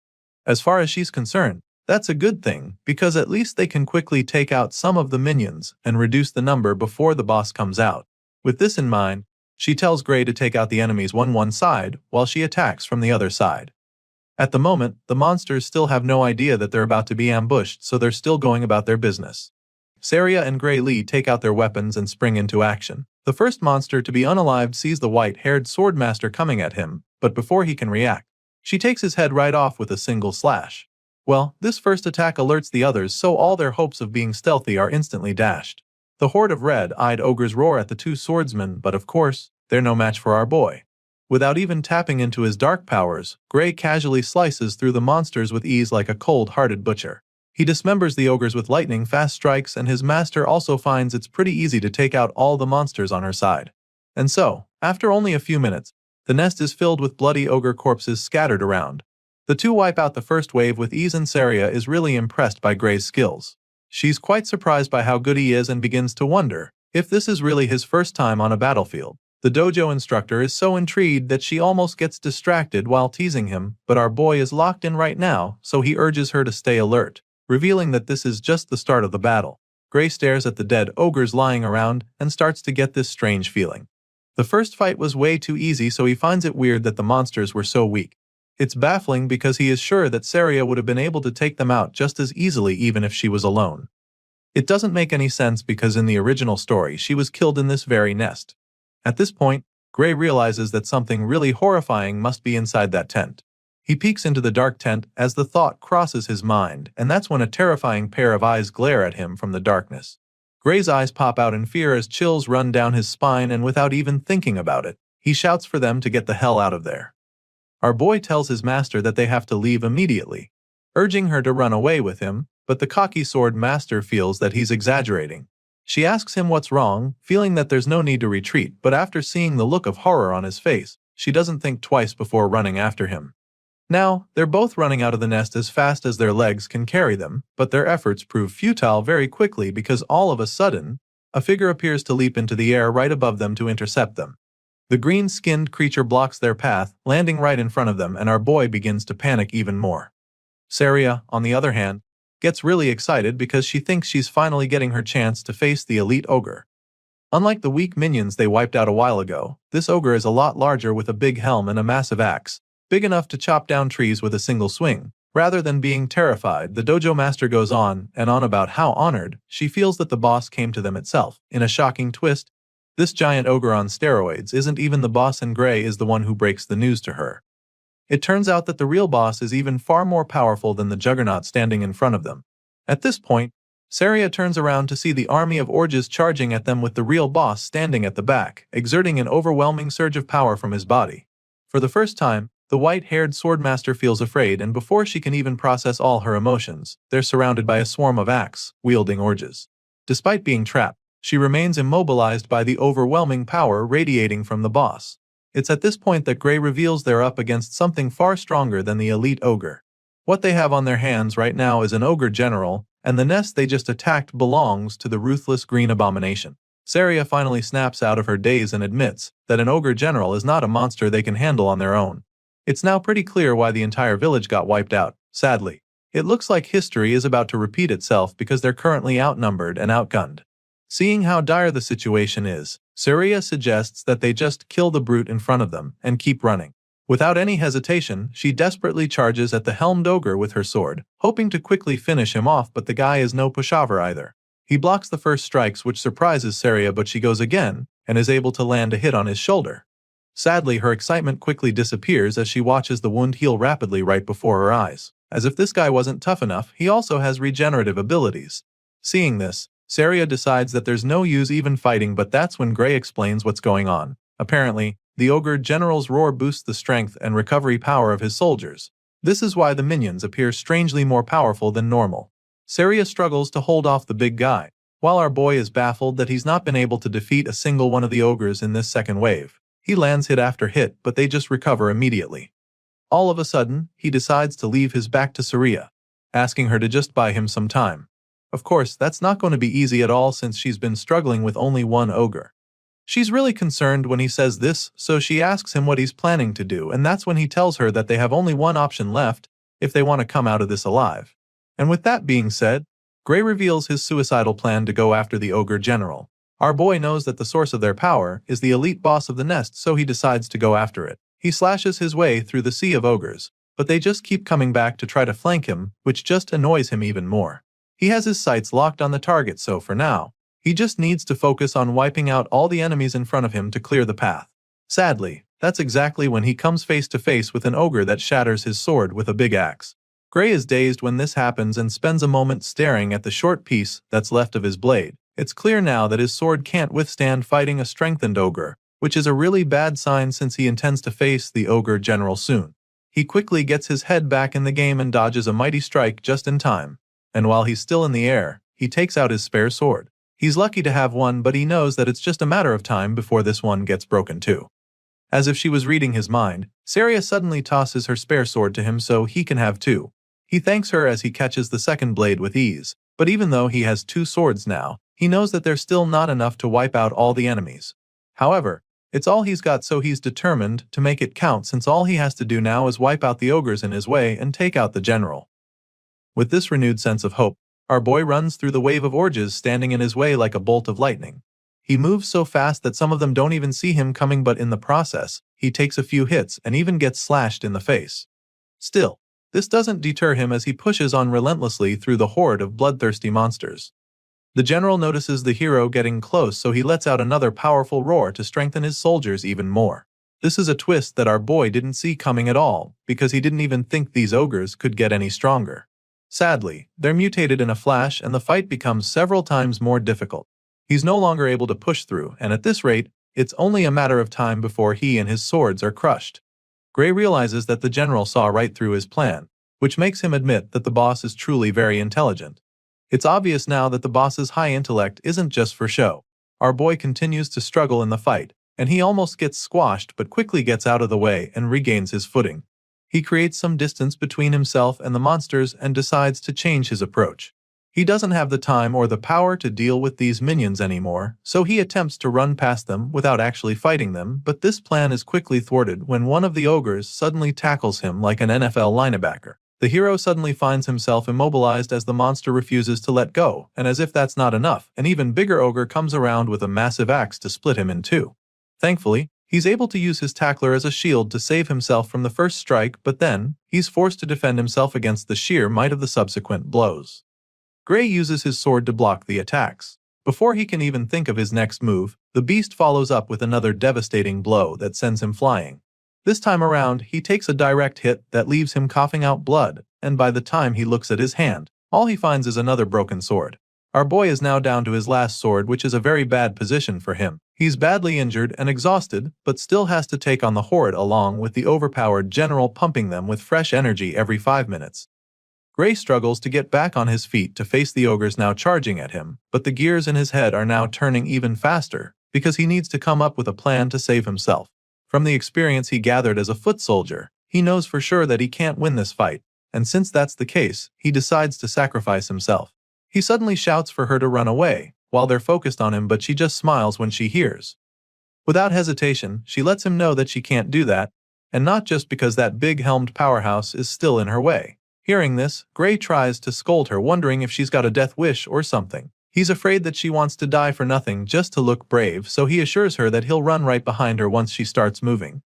Speaker 1: As far as she's concerned, that's a good thing, because at least they can quickly take out some of the minions and reduce the number before the boss comes out. With this in mind, she tells Gray to take out the enemies one side while she attacks from the other side. At the moment, the monsters still have no idea that they're about to be ambushed, so they're still going about their business. Saria and Gray Lee take out their weapons and spring into action. The first monster to be unalived sees the white-haired swordmaster coming at him, but before he can react, she takes his head right off with a single slash. Well, this first attack alerts the others, so all their hopes of being stealthy are instantly dashed. The horde of red-eyed ogres roar at the two swordsmen, but of course, they're no match for our boy. Without even tapping into his dark powers, Gray casually slices through the monsters with ease like a cold-hearted butcher. He dismembers the ogres with lightning-fast strikes, and his master also finds it's pretty easy to take out all the monsters on her side. And so, after only a few minutes, the nest is filled with bloody ogre corpses scattered around. The two wipe out the first wave with ease, and Saria is really impressed by Gray's skills. She's quite surprised by how good he is and begins to wonder if this is really his first time on a battlefield. The dojo instructor is so intrigued that she almost gets distracted while teasing him, but our boy is locked in right now, so he urges her to stay alert, revealing that this is just the start of the battle. Gray stares at the dead ogres lying around and starts to get this strange feeling. The first fight was way too easy, so he finds it weird that the monsters were so weak. It's baffling because he is sure that Saria would have been able to take them out just as easily even if she was alone. It doesn't make any sense because in the original story she was killed in this very nest. At this point, Gray realizes that something really horrifying must be inside that tent. He peeks into the dark tent as the thought crosses his mind, and that's when a terrifying pair of eyes glare at him from the darkness. Gray's eyes pop out in fear as chills run down his spine, and without even thinking about it, he shouts for them to get the hell out of there. Our boy tells his master that they have to leave immediately, urging her to run away with him, but the cocky sword master feels that he's exaggerating. She asks him what's wrong, feeling that there's no need to retreat, but after seeing the look of horror on his face, she doesn't think twice before running after him. Now, they're both running out of the nest as fast as their legs can carry them, but their efforts prove futile very quickly because all of a sudden, a figure appears to leap into the air right above them to intercept them. The green-skinned creature blocks their path, landing right in front of them, and our boy begins to panic even more. Saria, on the other hand, gets really excited because she thinks she's finally getting her chance to face the elite ogre. Unlike the weak minions they wiped out a while ago, this ogre is a lot larger with a big helm and a massive axe, big enough to chop down trees with a single swing. Rather than being terrified, the dojo master goes on and on about how honored she feels that the boss came to them itself. In a shocking twist, this giant ogre on steroids isn't even the boss, and Gray is the one who breaks the news to her. It turns out that the real boss is even far more powerful than the juggernaut standing in front of them. At this point, Saria turns around to see the army of orges charging at them with the real boss standing at the back, exerting an overwhelming surge of power from his body. For the first time, the white-haired swordmaster feels afraid, and before she can even process all her emotions, they're surrounded by a swarm of axe-wielding orges. Despite being trapped, she remains immobilized by the overwhelming power radiating from the boss. It's at this point that Gray reveals they're up against something far stronger than the elite ogre. What they have on their hands right now is an ogre general, and the nest they just attacked belongs to the ruthless green abomination. Saria finally snaps out of her daze and admits that an ogre general is not a monster they can handle on their own. It's now pretty clear why the entire village got wiped out, sadly. It looks like history is about to repeat itself because they're currently outnumbered and outgunned. Seeing how dire the situation is, Saria suggests that they just kill the brute in front of them and keep running. Without any hesitation, she desperately charges at the helmed ogre with her sword, hoping to quickly finish him off, but the guy is no pushover either. He blocks the first strikes, which surprises Saria, but she goes again and is able to land a hit on his shoulder. Sadly, her excitement quickly disappears as she watches the wound heal rapidly right before her eyes. As if this guy wasn't tough enough, he also has regenerative abilities. Seeing this, Saria decides that there's no use even fighting, but that's when Gray explains what's going on. Apparently, the ogre general's roar boosts the strength and recovery power of his soldiers. This is why the minions appear strangely more powerful than normal. Saria struggles to hold off the big guy, while our boy is baffled that he's not been able to defeat a single one of the ogres in this second wave. He lands hit after hit, but they just recover immediately. All of a sudden, he decides to leave his back to Saria, asking her to just buy him some time. Of course, that's not going to be easy at all since she's been struggling with only one ogre. She's really concerned when he says this, so she asks him what he's planning to do, and that's when he tells her that they have only one option left if they want to come out of this alive. And with that being said, Gray reveals his suicidal plan to go after the ogre general. Our boy knows that the source of their power is the elite boss of the nest, so he decides to go after it. He slashes his way through the sea of ogres, but they just keep coming back to try to flank him, which just annoys him even more. He has his sights locked on the target, so for now, he just needs to focus on wiping out all the enemies in front of him to clear the path. Sadly, that's exactly when he comes face to face with an ogre that shatters his sword with a big axe. Gray is dazed when this happens and spends a moment staring at the short piece that's left of his blade. It's clear now that his sword can't withstand fighting a strengthened ogre, which is a really bad sign since he intends to face the ogre general soon. He quickly gets his head back in the game and dodges a mighty strike just in time. And while he's still in the air, he takes out his spare sword. He's lucky to have one, but he knows that it's just a matter of time before this one gets broken too. As if she was reading his mind, Saria suddenly tosses her spare sword to him so he can have two. He thanks her as he catches the second blade with ease, but even though he has two swords now, he knows that they're still not enough to wipe out all the enemies. However, it's all he's got, so he's determined to make it count, since all he has to do now is wipe out the ogres in his way and take out the general. With this renewed sense of hope, our boy runs through the wave of orges standing in his way like a bolt of lightning. He moves so fast that some of them don't even see him coming, but in the process, he takes a few hits and even gets slashed in the face. Still, this doesn't deter him as he pushes on relentlessly through the horde of bloodthirsty monsters. The general notices the hero getting close, so he lets out another powerful roar to strengthen his soldiers even more. This is a twist that our boy didn't see coming at all, because he didn't even think these ogres could get any stronger. Sadly, they're mutated in a flash and the fight becomes several times more difficult. He's no longer able to push through, and at this rate, it's only a matter of time before he and his swords are crushed. Gray realizes that the general saw right through his plan, which makes him admit that the boss is truly very intelligent. It's obvious now that the boss's high intellect isn't just for show. Our boy continues to struggle in the fight, and he almost gets squashed but quickly gets out of the way and regains his footing. He creates some distance between himself and the monsters and decides to change his approach. He doesn't have the time or the power to deal with these minions anymore, so he attempts to run past them without actually fighting them, but this plan is quickly thwarted when one of the ogres suddenly tackles him like an NFL linebacker. The hero suddenly finds himself immobilized as the monster refuses to let go, and as if that's not enough, an even bigger ogre comes around with a massive axe to split him in two. Thankfully, he's able to use his tackler as a shield to save himself from the first strike, but then, he's forced to defend himself against the sheer might of the subsequent blows. Gray uses his sword to block the attacks. Before he can even think of his next move, the beast follows up with another devastating blow that sends him flying. This time around, he takes a direct hit that leaves him coughing out blood, and by the time he looks at his hand, all he finds is another broken sword. Our boy is now down to his last sword, which is a very bad position for him. He's badly injured and exhausted, but still has to take on the horde along with the overpowered general pumping them with fresh energy every 5 minutes. Gray struggles to get back on his feet to face the ogres now charging at him, but the gears in his head are now turning even faster, because he needs to come up with a plan to save himself. From the experience he gathered as a foot soldier, he knows for sure that he can't win this fight, and since that's the case, he decides to sacrifice himself. He suddenly shouts for her to run away, while they're focused on him, but she just smiles when she hears. Without hesitation, she lets him know that she can't do that, and not just because that big-helmed powerhouse is still in her way. Hearing this, Gray tries to scold her, wondering if she's got a death wish or something. He's afraid that she wants to die for nothing just to look brave, so he assures her that he'll run right behind her once she starts moving.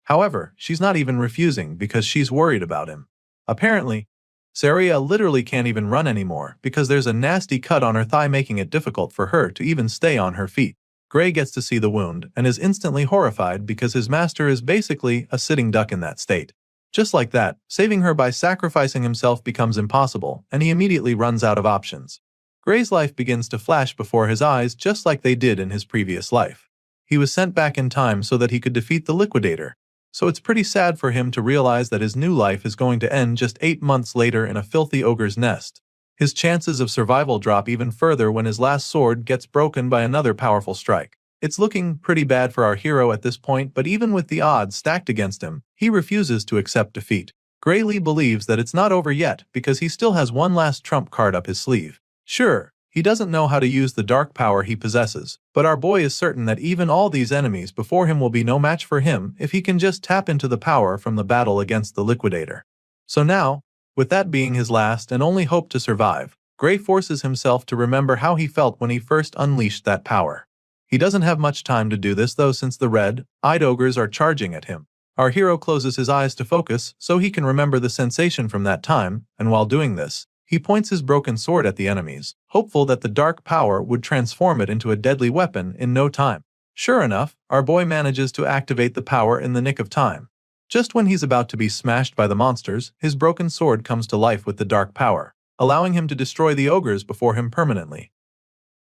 Speaker 1: However, she's not even refusing because she's worried about him. Apparently, Saria literally can't even run anymore because there's a nasty cut on her thigh, making it difficult for her to even stay on her feet. Gray gets to see the wound and is instantly horrified because his master is basically a sitting duck in that state. Just like that, saving her by sacrificing himself becomes impossible, and he immediately runs out of options. Gray's life begins to flash before his eyes just like they did in his previous life. He was sent back in time so that he could defeat the Liquidator, so it's pretty sad for him to realize that his new life is going to end just 8 months later in a filthy ogre's nest. His chances of survival drop even further when his last sword gets broken by another powerful strike. It's looking pretty bad for our hero at this point, but even with the odds stacked against him, he refuses to accept defeat. Gray Lee believes that it's not over yet because he still has one last trump card up his sleeve. Sure, he doesn't know how to use the dark power he possesses, but our boy is certain that even all these enemies before him will be no match for him if he can just tap into the power from the battle against the Liquidator. So now, with that being his last and only hope to survive, Gray forces himself to remember how he felt when he first unleashed that power. He doesn't have much time to do this though, since the red-eyed ogres are charging at him. Our hero closes his eyes to focus so he can remember the sensation from that time, and while doing this, he points his broken sword at the enemies, hopeful that the dark power would transform it into a deadly weapon in no time. Sure enough, our boy manages to activate the power in the nick of time. Just when he's about to be smashed by the monsters, his broken sword comes to life with the dark power, allowing him to destroy the ogres before him permanently.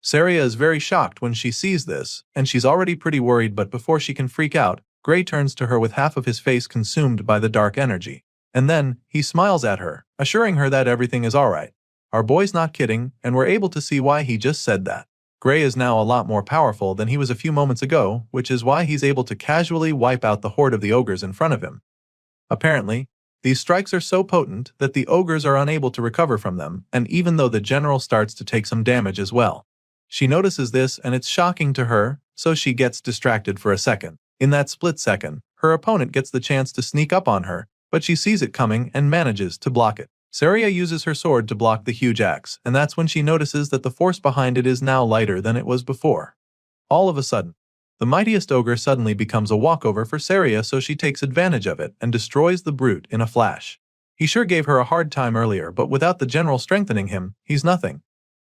Speaker 1: Saria is very shocked when she sees this, and she's already pretty worried, but before she can freak out, Gray turns to her with half of his face consumed by the dark energy. And then, he smiles at her, assuring her that everything is alright. Our boy's not kidding, and we're able to see why he just said that. Gray is now a lot more powerful than he was a few moments ago, which is why he's able to casually wipe out the horde of the ogres in front of him. Apparently, these strikes are so potent that the ogres are unable to recover from them, and even though the general starts to take some damage as well. She notices this and it's shocking to her, so she gets distracted for a second. In that split second, her opponent gets the chance to sneak up on her, but she sees it coming and manages to block it. Saria uses her sword to block the huge axe, and that's when she notices that the force behind it is now lighter than it was before. All of a sudden, the mightiest ogre suddenly becomes a walkover for Saria, so she takes advantage of it and destroys the brute in a flash. He sure gave her a hard time earlier, but without the general strengthening him, he's nothing.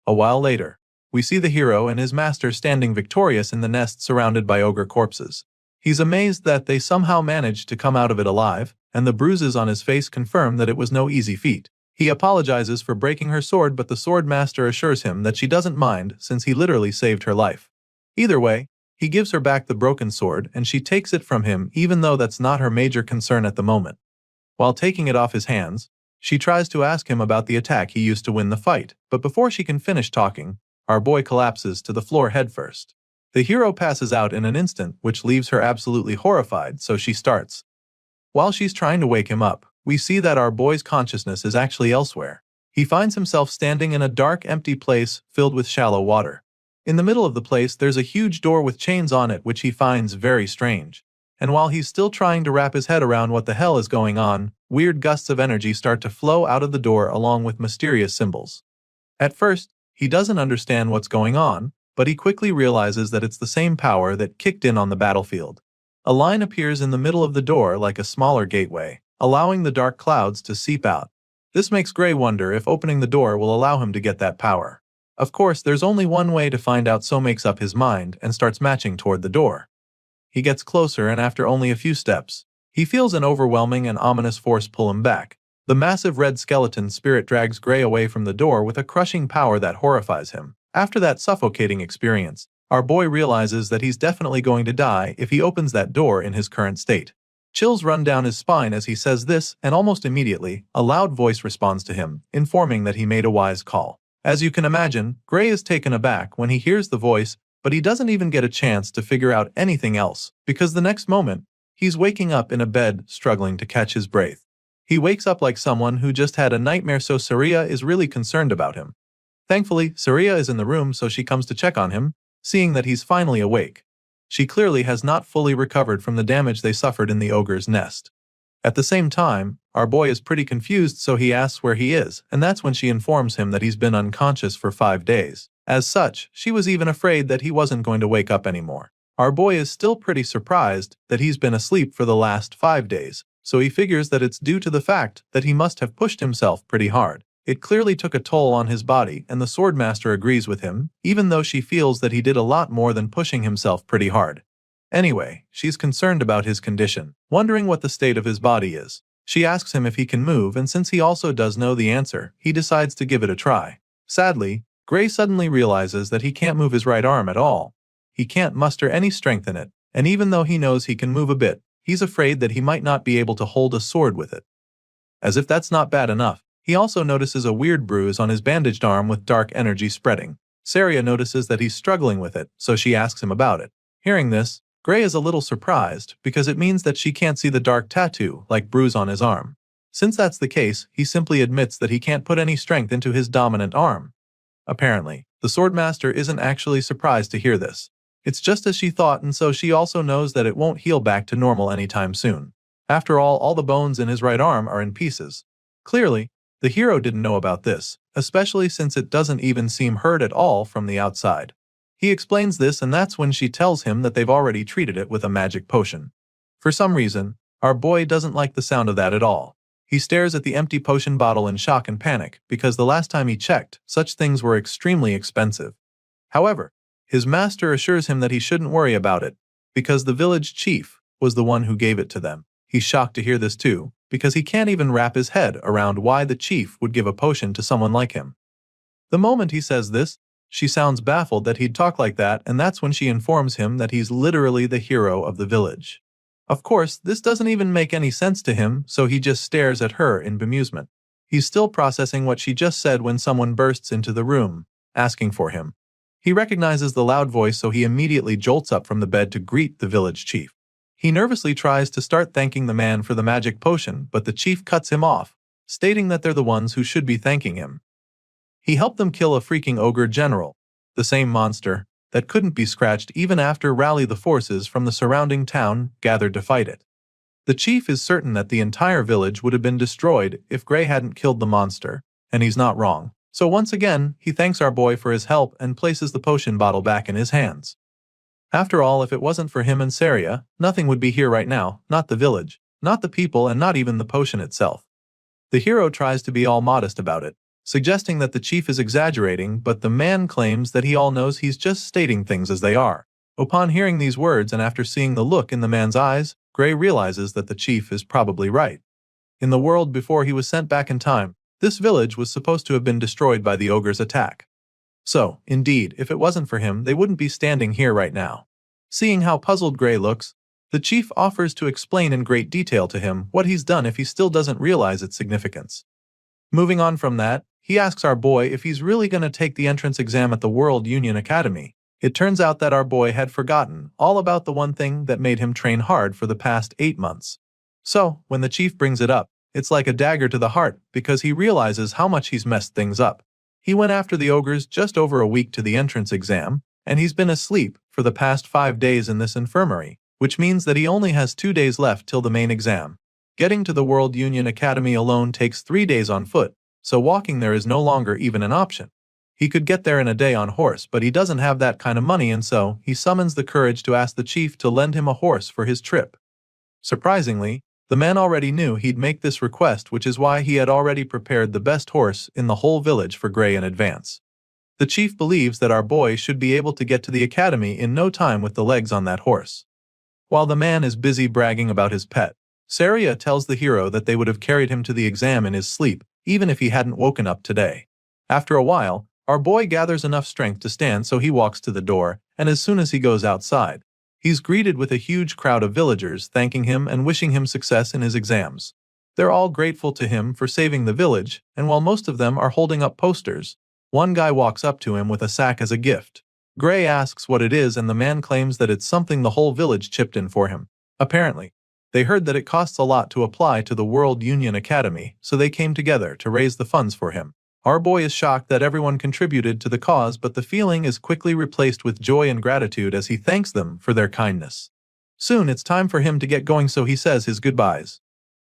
Speaker 1: A while later, we see the hero and his master standing victorious in the nest surrounded by ogre corpses. He's amazed that they somehow managed to come out of it alive, and the bruises on his face confirm that it was no easy feat. He apologizes for breaking her sword, but the sword master assures him that she doesn't mind since he literally saved her life. Either way, he gives her back the broken sword and she takes it from him, even though that's not her major concern at the moment. While taking it off his hands, she tries to ask him about the attack he used to win the fight, but before she can finish talking, our boy collapses to the floor headfirst. The hero passes out in an instant, which leaves her absolutely horrified, so she starts. While she's trying to wake him up, we see that our boy's consciousness is actually elsewhere. He finds himself standing in a dark, empty place filled with shallow water. In the middle of the place, there's a huge door with chains on it, which he finds very strange. And while he's still trying to wrap his head around what the hell is going on, weird gusts of energy start to flow out of the door along with mysterious symbols. At first, he doesn't understand what's going on, but he quickly realizes that it's the same power that kicked in on the battlefield. A line appears in the middle of the door like a smaller gateway, allowing the dark clouds to seep out. This makes Gray wonder if opening the door will allow him to get that power. Of course, there's only one way to find out, so makes up his mind and starts marching toward the door. He gets closer, and after only a few steps, he feels an overwhelming and ominous force pull him back. The massive red skeleton spirit drags Gray away from the door with a crushing power that horrifies him. After that suffocating experience, our boy realizes that he's definitely going to die if he opens that door in his current state. Chills run down his spine as he says this, and almost immediately, a loud voice responds to him, informing that he made a wise call. As you can imagine, Gray is taken aback when he hears the voice, but he doesn't even get a chance to figure out anything else, because the next moment, he's waking up in a bed struggling to catch his breath. He wakes up like someone who just had a nightmare, so Saria is really concerned about him. Thankfully, Saria is in the room, so she comes to check on him, seeing that he's finally awake. She clearly has not fully recovered from the damage they suffered in the ogre's nest. At the same time, our boy is pretty confused, so he asks where he is, and that's when she informs him that he's been unconscious for 5 days. As such, she was even afraid that he wasn't going to wake up anymore. Our boy is still pretty surprised that he's been asleep for the last 5 days, so he figures that it's due to the fact that he must have pushed himself pretty hard. It clearly took a toll on his body, and the Swordmaster agrees with him, even though she feels that he did a lot more than pushing himself pretty hard. Anyway, she's concerned about his condition, wondering what the state of his body is. She asks him if he can move, and since he also does know the answer, he decides to give it a try. Sadly, Gray suddenly realizes that he can't move his right arm at all. He can't muster any strength in it, and even though he knows he can move a bit, he's afraid that he might not be able to hold a sword with it. As if that's not bad enough, he also notices a weird bruise on his bandaged arm with dark energy spreading. Saria notices that he's struggling with it, so she asks him about it. Hearing this, Gray is a little surprised because it means that she can't see the dark tattoo like bruise on his arm. Since that's the case, he simply admits that he can't put any strength into his dominant arm. Apparently, the Swordmaster isn't actually surprised to hear this. It's just as she thought, and so she also knows that it won't heal back to normal anytime soon. After all the bones in his right arm are in pieces. Clearly, the hero didn't know about this, especially since it doesn't even seem hurt at all from the outside. He explains this, and that's when she tells him that they've already treated it with a magic potion. For some reason, our boy doesn't like the sound of that at all. He stares at the empty potion bottle in shock and panic, because the last time he checked, such things were extremely expensive. However, his master assures him that he shouldn't worry about it, because the village chief was the one who gave it to them. He's shocked to hear this too, because he can't even wrap his head around why the chief would give a potion to someone like him. The moment he says this, she sounds baffled that he'd talk like that, and that's when she informs him that he's literally the hero of the village. Of course, this doesn't even make any sense to him, so he just stares at her in bemusement. He's still processing what she just said when someone bursts into the room, asking for him. He recognizes the loud voice, so he immediately jolts up from the bed to greet the village chief. He nervously tries to start thanking the man for the magic potion, but the chief cuts him off, stating that they're the ones who should be thanking him. He helped them kill a freaking ogre general, the same monster that couldn't be scratched even after rally the forces from the surrounding town gathered to fight it. The chief is certain that the entire village would have been destroyed if Gray hadn't killed the monster, and he's not wrong. So once again, he thanks our boy for his help and places the potion bottle back in his hands. After all, if it wasn't for him and Saria, nothing would be here right now, not the village, not the people, and not even the potion itself. The hero tries to be all modest about it, suggesting that the chief is exaggerating, but the man claims that he all knows he's just stating things as they are. Upon hearing these words and after seeing the look in the man's eyes, Gray realizes that the chief is probably right. In the world before he was sent back in time, this village was supposed to have been destroyed by the ogre's attack. So, indeed, if it wasn't for him, they wouldn't be standing here right now. Seeing how puzzled Gray looks, the chief offers to explain in great detail to him what he's done if he still doesn't realize its significance. Moving on from that, he asks our boy if he's really going to take the entrance exam at the World Union Academy. It turns out that our boy had forgotten all about the one thing that made him train hard for the past 8 months. So, when the chief brings it up, it's like a dagger to the heart because he realizes how much he's messed things up. He went after the ogres just over a week to the entrance exam, and he's been asleep for the past 5 days in this infirmary, which means that he only has 2 days left till the main exam. Getting to the World Union Academy alone takes 3 days on foot, so walking there is no longer even an option. He could get there in a day on horse, but he doesn't have that kind of money, and so he summons the courage to ask the chief to lend him a horse for his trip. Surprisingly, the man already knew he'd make this request, which is why he had already prepared the best horse in the whole village for Gray in advance. The chief believes that our boy should be able to get to the academy in no time with the legs on that horse. While the man is busy bragging about his pet, Saria tells the hero that they would have carried him to the exam in his sleep, even if he hadn't woken up today. After a while, our boy gathers enough strength to stand, so he walks to the door, and as soon as he goes outside, he's greeted with a huge crowd of villagers thanking him and wishing him success in his exams. They're all grateful to him for saving the village, and while most of them are holding up posters, one guy walks up to him with a sack as a gift. Gray asks what it is, and the man claims that it's something the whole village chipped in for him. Apparently, they heard that it costs a lot to apply to the World Union Academy, so they came together to raise the funds for him. Our boy is shocked that everyone contributed to the cause, but the feeling is quickly replaced with joy and gratitude as he thanks them for their kindness. Soon it's time for him to get going, so he says his goodbyes.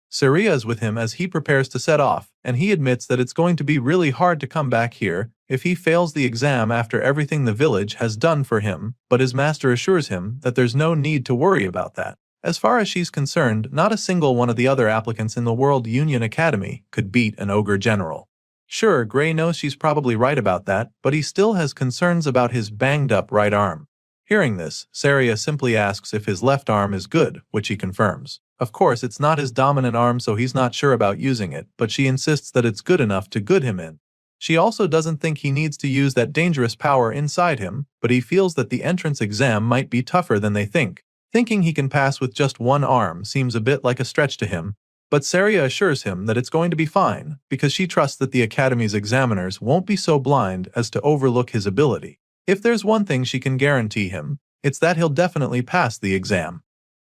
Speaker 1: Saria is with him as he prepares to set off, and he admits that it's going to be really hard to come back here if he fails the exam after everything the village has done for him, but his master assures him that there's no need to worry about that. As far as she's concerned, not a single one of the other applicants in the World Union Academy could beat an ogre general. Sure, Gray knows she's probably right about that, but he still has concerns about his banged-up right arm. Hearing this, Saria simply asks if his left arm is good, which he confirms. Of course, it's not his dominant arm, so he's not sure about using it, but she insists that it's good enough to good him in. She also doesn't think he needs to use that dangerous power inside him, but he feels that the entrance exam might be tougher than they think. Thinking he can pass with just one arm seems a bit like a stretch to him, but Saria assures him that it's going to be fine because she trusts that the Academy's examiners won't be so blind as to overlook his ability. If there's one thing she can guarantee him, it's that he'll definitely pass the exam.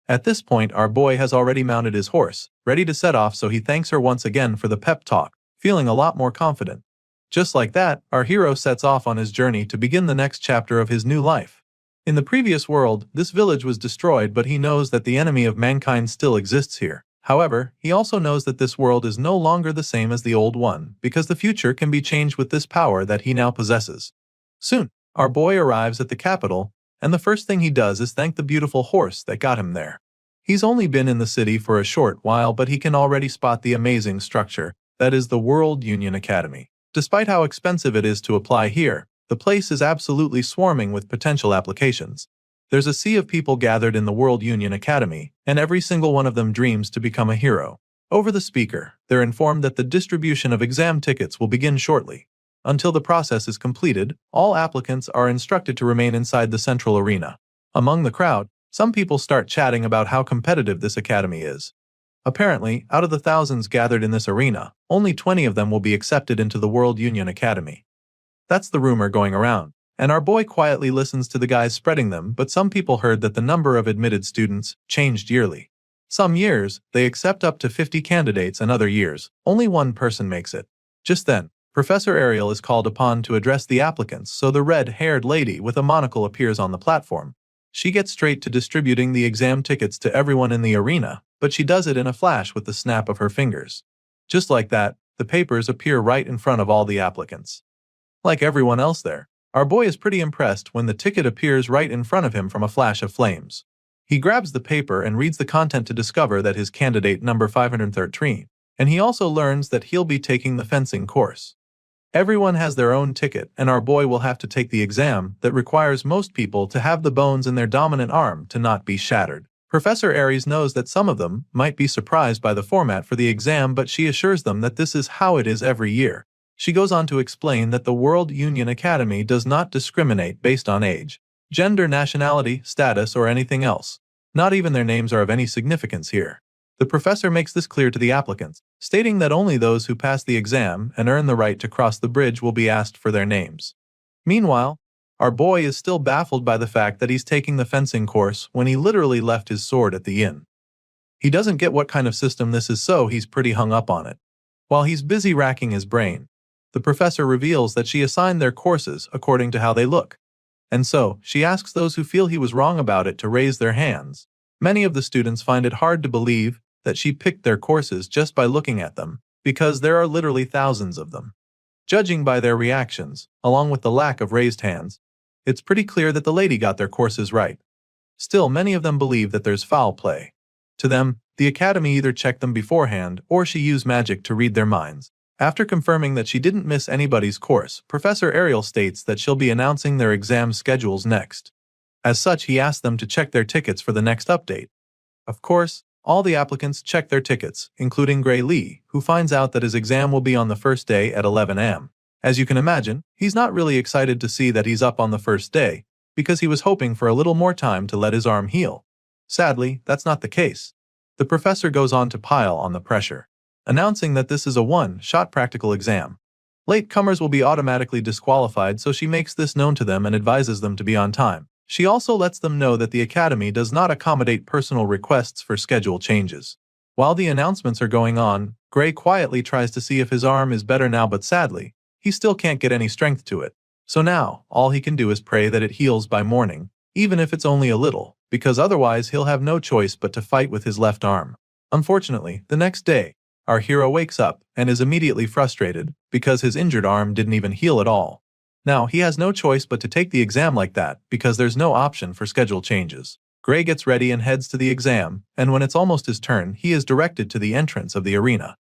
Speaker 1: At this point, our boy has already mounted his horse, ready to set off, so he thanks her once again for the pep talk, feeling a lot more confident. Just like that, our hero sets off on his journey to begin the next chapter of his new life. In the previous world, this village was destroyed, but he knows that the enemy of mankind still exists here. However, he also knows that this world is no longer the same as the old one, because the future can be changed with this power that he now possesses. Soon, our boy arrives at the capital, and the first thing he does is thank the beautiful horse that got him there. He's only been in the city for a short while, but he can already spot the amazing structure that is the World Union Academy. Despite how expensive it is to apply here, the place is absolutely swarming with potential applications. There's a sea of people gathered in the World Union Academy, and every single one of them dreams to become a hero. Over the speaker, they're informed that the distribution of exam tickets will begin shortly. Until the process is completed, all applicants are instructed to remain inside the central arena. Among the crowd, some people start chatting about how competitive this academy is. Apparently, out of the thousands gathered in this arena, only 20 of them will be accepted into the World Union Academy. That's the rumor going around, and our boy quietly listens to the guys spreading them, but some people heard that the number of admitted students changed yearly. Some years, they accept up to 50 candidates, and other years, only one person makes it. Just then, Professor Ariel is called upon to address the applicants, so the red-haired lady with a monocle appears on the platform. She gets straight to distributing the exam tickets to everyone in the arena, but she does it in a flash with the snap of her fingers. Just like that, the papers appear right in front of all the applicants. Like everyone else there, our boy is pretty impressed when the ticket appears right in front of him from a flash of flames. He grabs the paper and reads the content to discover that his candidate number 513, and he also learns that he'll be taking the fencing course. Everyone has their own ticket, and our boy will have to take the exam that requires most people to have the bones in their dominant arm to not be shattered. Professor Aries knows that some of them might be surprised by the format for the exam, but she assures them that this is how it is every year. She goes on to explain that the World Union Academy does not discriminate based on age, gender, nationality, status, or anything else. Not even their names are of any significance here. The professor makes this clear to the applicants, stating that only those who pass the exam and earn the right to cross the bridge will be asked for their names. Meanwhile, our boy is still baffled by the fact that he's taking the fencing course when he literally left his sword at the inn. He doesn't get what kind of system this is, so he's pretty hung up on it. While he's busy racking his brain, the professor reveals that she assigned their courses according to how they look. And so, she asks those who feel he was wrong about it to raise their hands. Many of the students find it hard to believe that she picked their courses just by looking at them, because there are literally thousands of them. Judging by their reactions, along with the lack of raised hands, it's pretty clear that the lady got their courses right. Still, many of them believe that there's foul play. To them, the academy either checked them beforehand or she used magic to read their minds. After confirming that she didn't miss anybody's course, Professor Ariel states that she'll be announcing their exam schedules next. As such, he asks them to check their tickets for the next update. Of course, all the applicants check their tickets, including Gray Lee, who finds out that his exam will be on the first day at 11 a.m. As you can imagine, he's not really excited to see that he's up on the first day, because he was hoping for a little more time to let his arm heal. Sadly, that's not the case. The professor goes on to pile on the pressure, announcing that this is a one-shot practical exam. Latecomers will be automatically disqualified, so she makes this known to them and advises them to be on time. She also lets them know that the academy does not accommodate personal requests for schedule changes. While the announcements are going on, Gray quietly tries to see if his arm is better now, but sadly, he still can't get any strength to it. So now, all he can do is pray that it heals by morning, even if it's only a little, because otherwise he'll have no choice but to fight with his left arm. Unfortunately, the next day, our hero wakes up and is immediately frustrated because his injured arm didn't even heal at all. Now, he has no choice but to take the exam like that because there's no option for schedule changes. Gray gets ready and heads to the exam, and when it's almost his turn, he is directed to the entrance of the arena.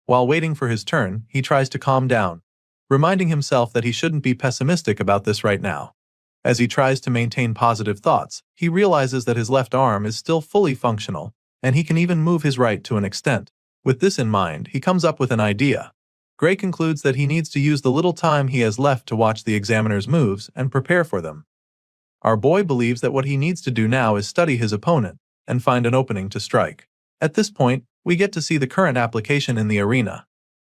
Speaker 1: While waiting for his turn, he tries to calm down, reminding himself that he shouldn't be pessimistic about this right now. As he tries to maintain positive thoughts, he realizes that his left arm is still fully functional, and he can even move his right to an extent. With this in mind, he comes up with an idea. Gray concludes that he needs to use the little time he has left to watch the examiner's moves and prepare for them. Our boy believes that what he needs to do now is study his opponent and find an opening to strike. At this point, we get to see the current application in the arena.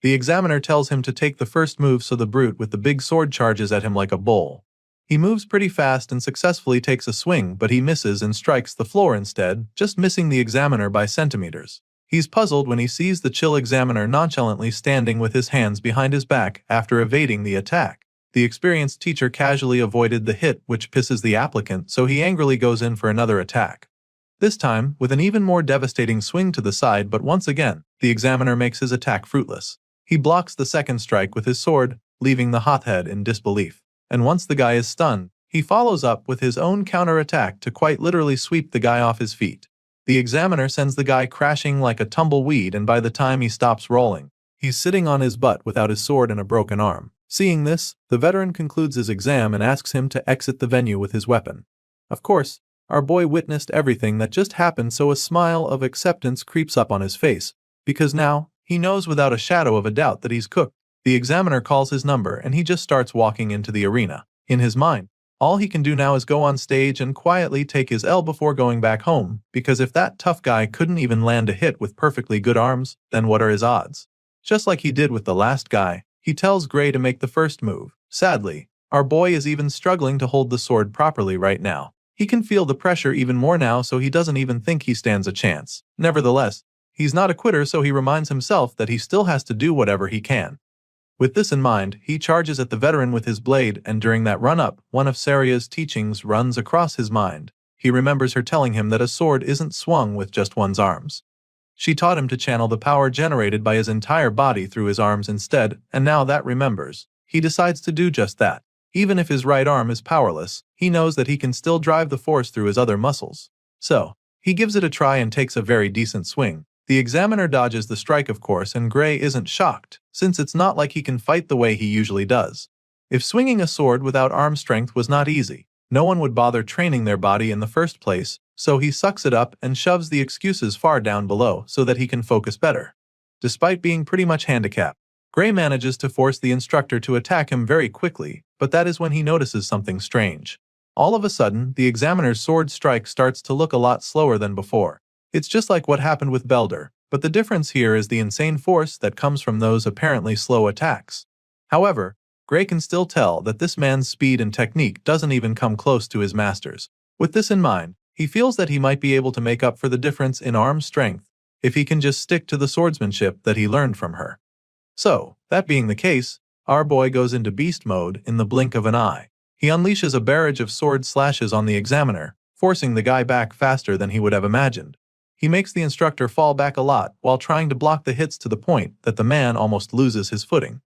Speaker 1: The examiner tells him to take the first move, so the brute with the big sword charges at him like a bull. He moves pretty fast and successfully takes a swing, but he misses and strikes the floor instead, just missing the examiner by centimeters. He's puzzled when he sees the chill examiner nonchalantly standing with his hands behind his back after evading the attack. The experienced teacher casually avoided the hit, which pisses the applicant, so he angrily goes in for another attack. This time, with an even more devastating swing to the side, but once again, the examiner makes his attack fruitless. He blocks the second strike with his sword, leaving the hothead in disbelief. And once the guy is stunned, he follows up with his own counterattack to quite literally sweep the guy off his feet. The examiner sends the guy crashing like a tumbleweed, and by the time he stops rolling, he's sitting on his butt without his sword and a broken arm. Seeing this, the veteran concludes his exam and asks him to exit the venue with his weapon. Of course, Our boy witnessed everything that just happened, so a smile of acceptance creeps up on his face, because now, he knows without a shadow of a doubt that he's cooked. The examiner calls his number and he just starts walking into the arena. In his mind, all he can do now is go on stage and quietly take his L before going back home, because if that tough guy couldn't even land a hit with perfectly good arms, then what are his odds? Just like he did with the last guy, he tells Gray to make the first move. Sadly, our boy is even struggling to hold the sword properly right now. He can feel the pressure even more now, so he doesn't even think he stands a chance. Nevertheless, he's not a quitter, so he reminds himself that he still has to do whatever he can. With this in mind, he charges at the veteran with his blade, and during that run-up, one of Saria's teachings runs across his mind. He remembers her telling him that a sword isn't swung with just one's arms. She taught him to channel the power generated by his entire body through his arms instead, and now that remembers, he decides to do just that. Even if his right arm is powerless, he knows that he can still drive the force through his other muscles. So, he gives it a try and takes a very decent swing. The examiner dodges the strike, of course, and Gray isn't shocked, since it's not like he can fight the way he usually does. If swinging a sword without arm strength was not easy, no one would bother training their body in the first place, so he sucks it up and shoves the excuses far down below so that he can focus better. Despite being pretty much handicapped, Gray manages to force the instructor to attack him very quickly, but that is when he notices something strange. All of a sudden, the examiner's sword strike starts to look a lot slower than before. It's just like what happened with Belder, but the difference here is the insane force that comes from those apparently slow attacks. However, Gray can still tell that this man's speed and technique doesn't even come close to his master's. With this in mind, he feels that he might be able to make up for the difference in arm strength if he can just stick to the swordsmanship that he learned from her. So, that being the case, our boy goes into beast mode in the blink of an eye. He unleashes a barrage of sword slashes on the examiner, forcing the guy back faster than he would have imagined. He makes the instructor fall back a lot while trying to block the hits to the point that the man almost loses his footing.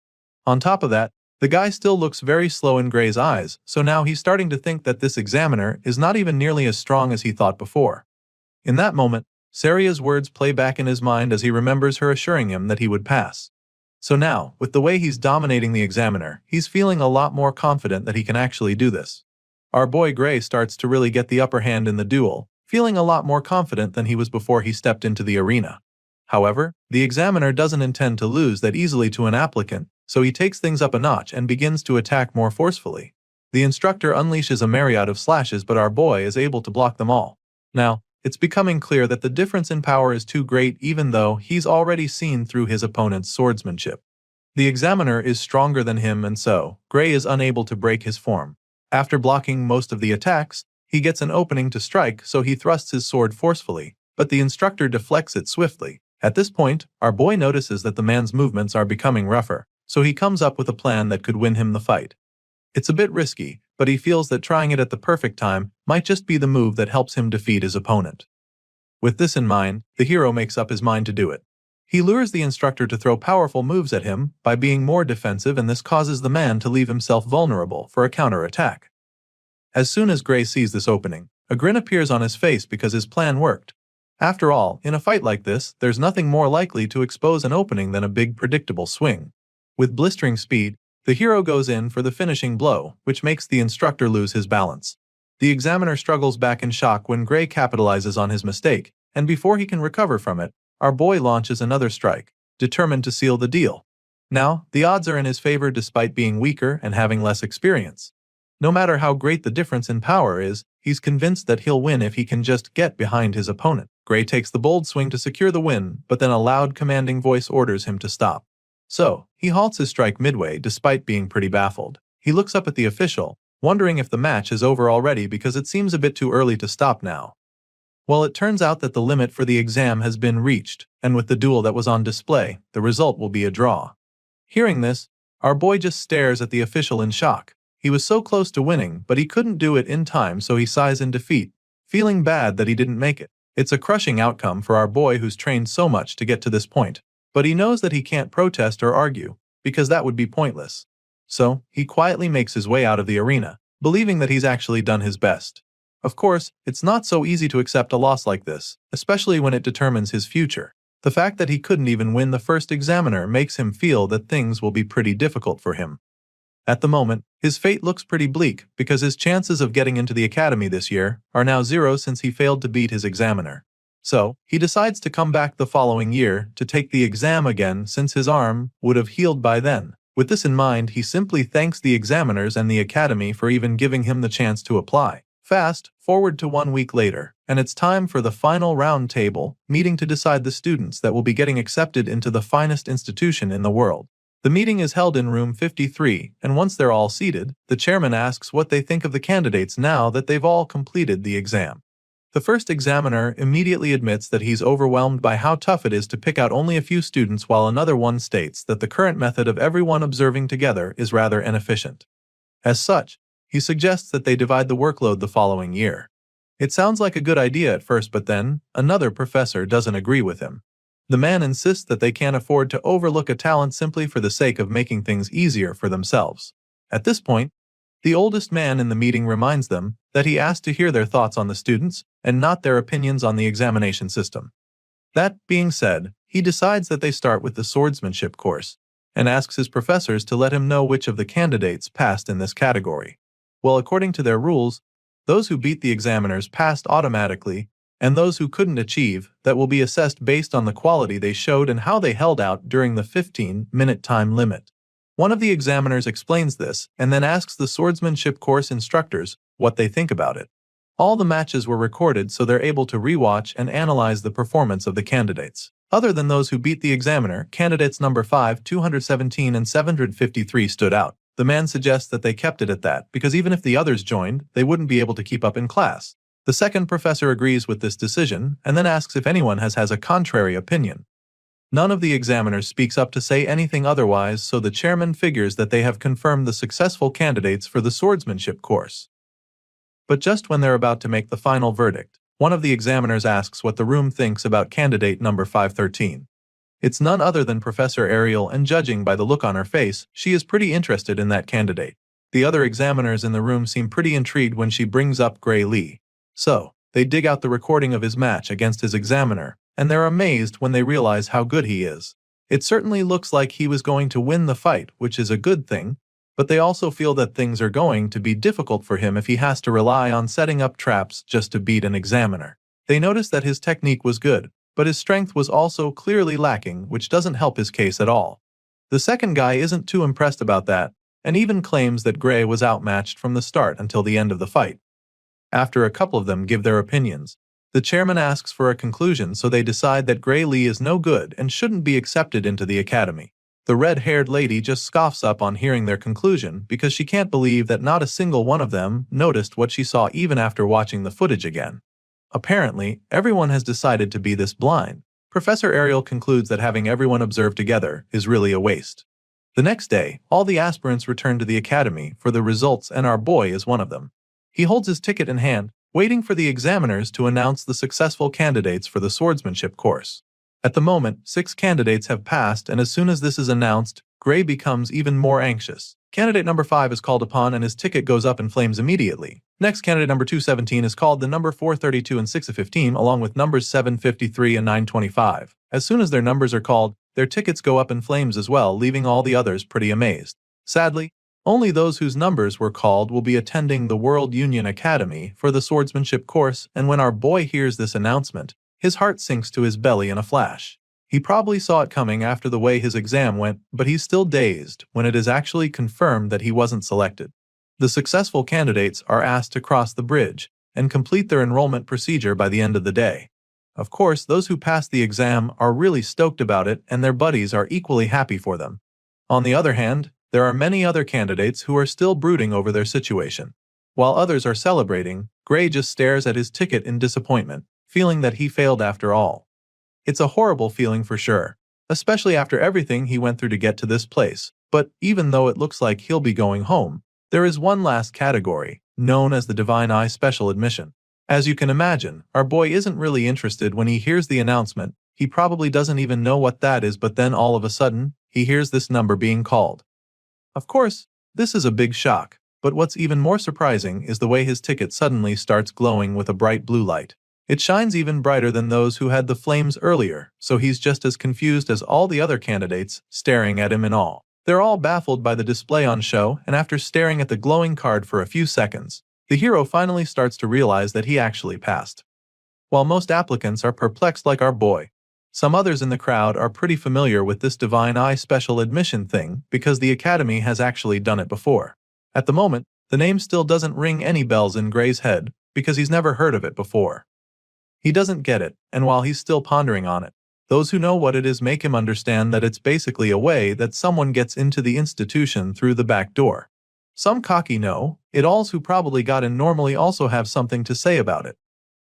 Speaker 1: On top of that, the guy still looks very slow in Gray's eyes, so now he's starting to think that this examiner is not even nearly as strong as he thought before. In that moment, Saria's words play back in his mind as he remembers her assuring him that he would pass. So now, with the way he's dominating the examiner, he's feeling a lot more confident that he can actually do this. Our boy Gray starts to really get the upper hand in the duel, feeling a lot more confident than he was before he stepped into the arena. However, the examiner doesn't intend to lose that easily to an applicant, so he takes things up a notch and begins to attack more forcefully. The instructor unleashes a myriad of slashes, but our boy is able to block them all. Now, it's becoming clear that the difference in power is too great, even though he's already seen through his opponent's swordsmanship. The examiner is stronger than him, and so, Gray is unable to break his form. After blocking most of the attacks, he gets an opening to strike, so he thrusts his sword forcefully, but the instructor deflects it swiftly. At this point, our boy notices that the man's movements are becoming rougher, so he comes up with a plan that could win him the fight. It's a bit risky, but he feels that trying it at the perfect time might just be the move that helps him defeat his opponent. With this in mind, the hero makes up his mind to do it. He lures the instructor to throw powerful moves at him by being more defensive, and this causes the man to leave himself vulnerable for a counter-attack. As soon as Gray sees this opening, a grin appears on his face because his plan worked. After all, in a fight like this, there's nothing more likely to expose an opening than a big predictable swing. With blistering speed, the hero goes in for the finishing blow, which makes the instructor lose his balance. The examiner struggles back in shock when Gray capitalizes on his mistake, and before he can recover from it, our boy launches another strike, determined to seal the deal. Now, the odds are in his favor despite being weaker and having less experience. No matter how great the difference in power is, he's convinced that he'll win if he can just get behind his opponent. Gray takes the bold swing to secure the win, but then a loud commanding voice orders him to stop. So, he halts his strike midway despite being pretty baffled. He looks up at the official, wondering if the match is over already because it seems a bit too early to stop now. Well, it turns out that the limit for the exam has been reached, and with the duel that was on display, the result will be a draw. Hearing this, our boy just stares at the official in shock. He was so close to winning, but he couldn't do it in time, so he sighs in defeat, feeling bad that he didn't make it. It's a crushing outcome for our boy who's trained so much to get to this point. But he knows that he can't protest or argue, because that would be pointless. So, he quietly makes his way out of the arena, believing that he's actually done his best. Of course, it's not so easy to accept a loss like this, especially when it determines his future. The fact that he couldn't even win the first examiner makes him feel that things will be pretty difficult for him. At the moment, his fate looks pretty bleak because his chances of getting into the academy this year are now 0 since he failed to beat his examiner. So, he decides to come back the following year to take the exam again since his arm would have healed by then. With this in mind, he simply thanks the examiners and the academy for even giving him the chance to apply. Fast forward to 1 week later, and it's time for the final round table meeting to decide the students that will be getting accepted into the finest institution in the world. The meeting is held in room 53, and once they're all seated, the chairman asks what they think of the candidates now that they've all completed the exam. The first examiner immediately admits that he's overwhelmed by how tough it is to pick out only a few students, while another one states that the current method of everyone observing together is rather inefficient. As such, he suggests that they divide the workload the following year. It sounds like a good idea at first, but then, another professor doesn't agree with him. The man insists that they can't afford to overlook a talent simply for the sake of making things easier for themselves. At this point, the oldest man in the meeting reminds them that he asked to hear their thoughts on the students and not their opinions on the examination system. That being said, he decides that they start with the swordsmanship course and asks his professors to let him know which of the candidates passed in this category. Well, according to their rules, those who beat the examiners passed automatically, and those who couldn't achieve that will be assessed based on the quality they showed and how they held out during the 15-minute time limit. One of the examiners explains this and then asks the swordsmanship course instructors what they think about it. All the matches were recorded so they're able to rewatch and analyze the performance of the candidates. Other than those who beat the examiner, candidates number 5, 217 and 753 stood out. The man suggests that they kept it at that because even if the others joined, they wouldn't be able to keep up in class. The second professor agrees with this decision and then asks if anyone has a contrary opinion. None of the examiners speaks up to say anything otherwise, so the chairman figures that they have confirmed the successful candidates for the swordsmanship course. But just when they're about to make the final verdict, one of the examiners asks what the room thinks about candidate number 513. It's none other than Professor Ariel, and judging by the look on her face, she is pretty interested in that candidate. The other examiners in the room seem pretty intrigued when she brings up Gray Lee. So, they dig out the recording of his match against his examiner, and they're amazed when they realize how good he is. It certainly looks like he was going to win the fight, which is a good thing, but they also feel that things are going to be difficult for him if he has to rely on setting up traps just to beat an examiner. They notice that his technique was good, but his strength was also clearly lacking, which doesn't help his case at all. The second guy isn't too impressed about that, and even claims that Gray was outmatched from the start until the end of the fight. After a couple of them give their opinions, the chairman asks for a conclusion, so they decide that Gray Lee is no good and shouldn't be accepted into the academy. The red-haired lady just scoffs up on hearing their conclusion because she can't believe that not a single one of them noticed what she saw even after watching the footage again. Apparently, everyone has decided to be this blind. Professor Ariel concludes that having everyone observe together is really a waste. The next day, all the aspirants return to the academy for the results, and our boy is one of them. He holds his ticket in hand, waiting for the examiners to announce the successful candidates for the swordsmanship course. At the moment, 6 candidates have passed, and as soon as this is announced, Gray becomes even more anxious. Candidate number 5 is called upon and his ticket goes up in flames immediately. Next, candidate number 217 is called, the number 432 and 615 along with numbers 753 and 925. As soon as their numbers are called, their tickets go up in flames as well, leaving all the others pretty amazed. Sadly, only those whose numbers were called will be attending the World Union Academy for the swordsmanship course, and when our boy hears this announcement, his heart sinks to his belly in a flash. He probably saw it coming after the way his exam went, but he's still dazed when it is actually confirmed that he wasn't selected. The successful candidates are asked to cross the bridge and complete their enrollment procedure by the end of the day. Of course, those who passed the exam are really stoked about it, and their buddies are equally happy for them. On the other hand, there are many other candidates who are still brooding over their situation. While others are celebrating, Gray just stares at his ticket in disappointment, feeling that he failed after all. It's a horrible feeling for sure, especially after everything he went through to get to this place, but even though it looks like he'll be going home, there is one last category, known as the Divine Eye Special Admission. As you can imagine, our boy isn't really interested when he hears the announcement. He probably doesn't even know what that is, but then all of a sudden, he hears this number being called. Of course, this is a big shock, but what's even more surprising is the way his ticket suddenly starts glowing with a bright blue light. It shines even brighter than those who had the flames earlier, so he's just as confused as all the other candidates, staring at him in awe. They're all baffled by the display on show, and after staring at the glowing card for a few seconds, the hero finally starts to realize that he actually passed. While most applicants are perplexed like our boy, some others in the crowd are pretty familiar with this divine eye special admission thing because the academy has actually done it before. At the moment, the name still doesn't ring any bells in Gray's head because he's never heard of it before. He doesn't get it, and while he's still pondering on it, those who know what it is make him understand that it's basically a way that someone gets into the institution through the back door. Some cocky know-it-alls who probably got in normally also have something to say about it.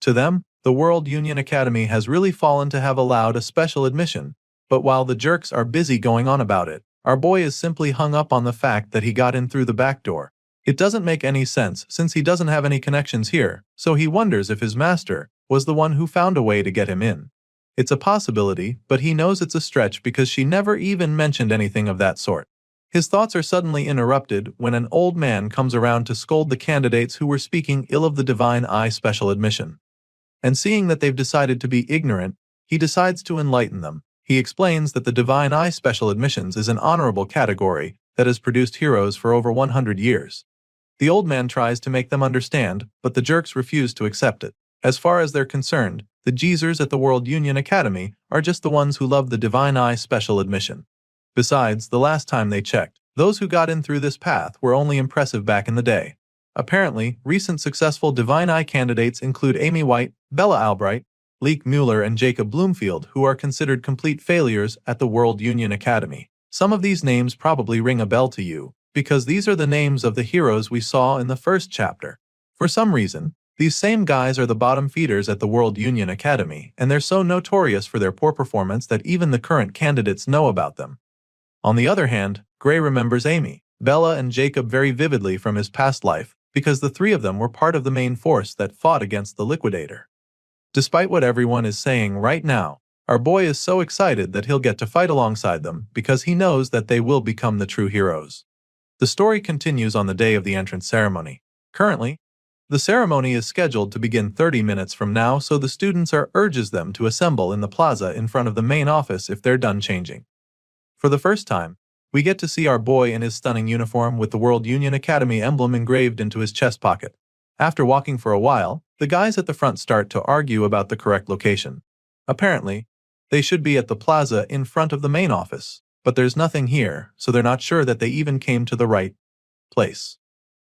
Speaker 1: To them, the World Union Academy has really fallen to have allowed a special admission, but while the jerks are busy going on about it, our boy is simply hung up on the fact that he got in through the back door. It doesn't make any sense since he doesn't have any connections here, so he wonders if his master was the one who found a way to get him in. It's a possibility, but he knows it's a stretch because she never even mentioned anything of that sort. His thoughts are suddenly interrupted when an old man comes around to scold the candidates who were speaking ill of the Divine Eye special admission. And seeing that they've decided to be ignorant, he decides to enlighten them. He explains that the Divine Eye special admissions is an honorable category that has produced heroes for over 100 years. The old man tries to make them understand, but the jerks refuse to accept it. As far as they're concerned, the geezers at the World Union Academy are just the ones who love the Divine Eye special admission. Besides, the last time they checked, those who got in through this path were only impressive back in the day. Apparently, recent successful Divine Eye candidates include Amy White, Bella Albright, Leek Mueller and Jacob Bloomfield, who are considered complete failures at the World Union Academy. Some of these names probably ring a bell to you, because these are the names of the heroes we saw in the first chapter. For some reason, these same guys are the bottom feeders at the World Union Academy, and they're so notorious for their poor performance that even the current candidates know about them. On the other hand, Gray remembers Amy, Bella and Jacob very vividly from his past life, because the three of them were part of the main force that fought against the Liquidator. Despite what everyone is saying right now, our boy is so excited that he'll get to fight alongside them because he knows that they will become the true heroes. The story continues on the day of the entrance ceremony. Currently, the ceremony is scheduled to begin 30 minutes from now, so the students urges them to assemble in the plaza in front of the main office if they're done changing. For the first time, we get to see our boy in his stunning uniform with the World Union Academy emblem engraved into his chest pocket. After walking for a while, the guys at the front start to argue about the correct location. Apparently, they should be at the plaza in front of the main office, but there's nothing here, so they're not sure that they even came to the right place.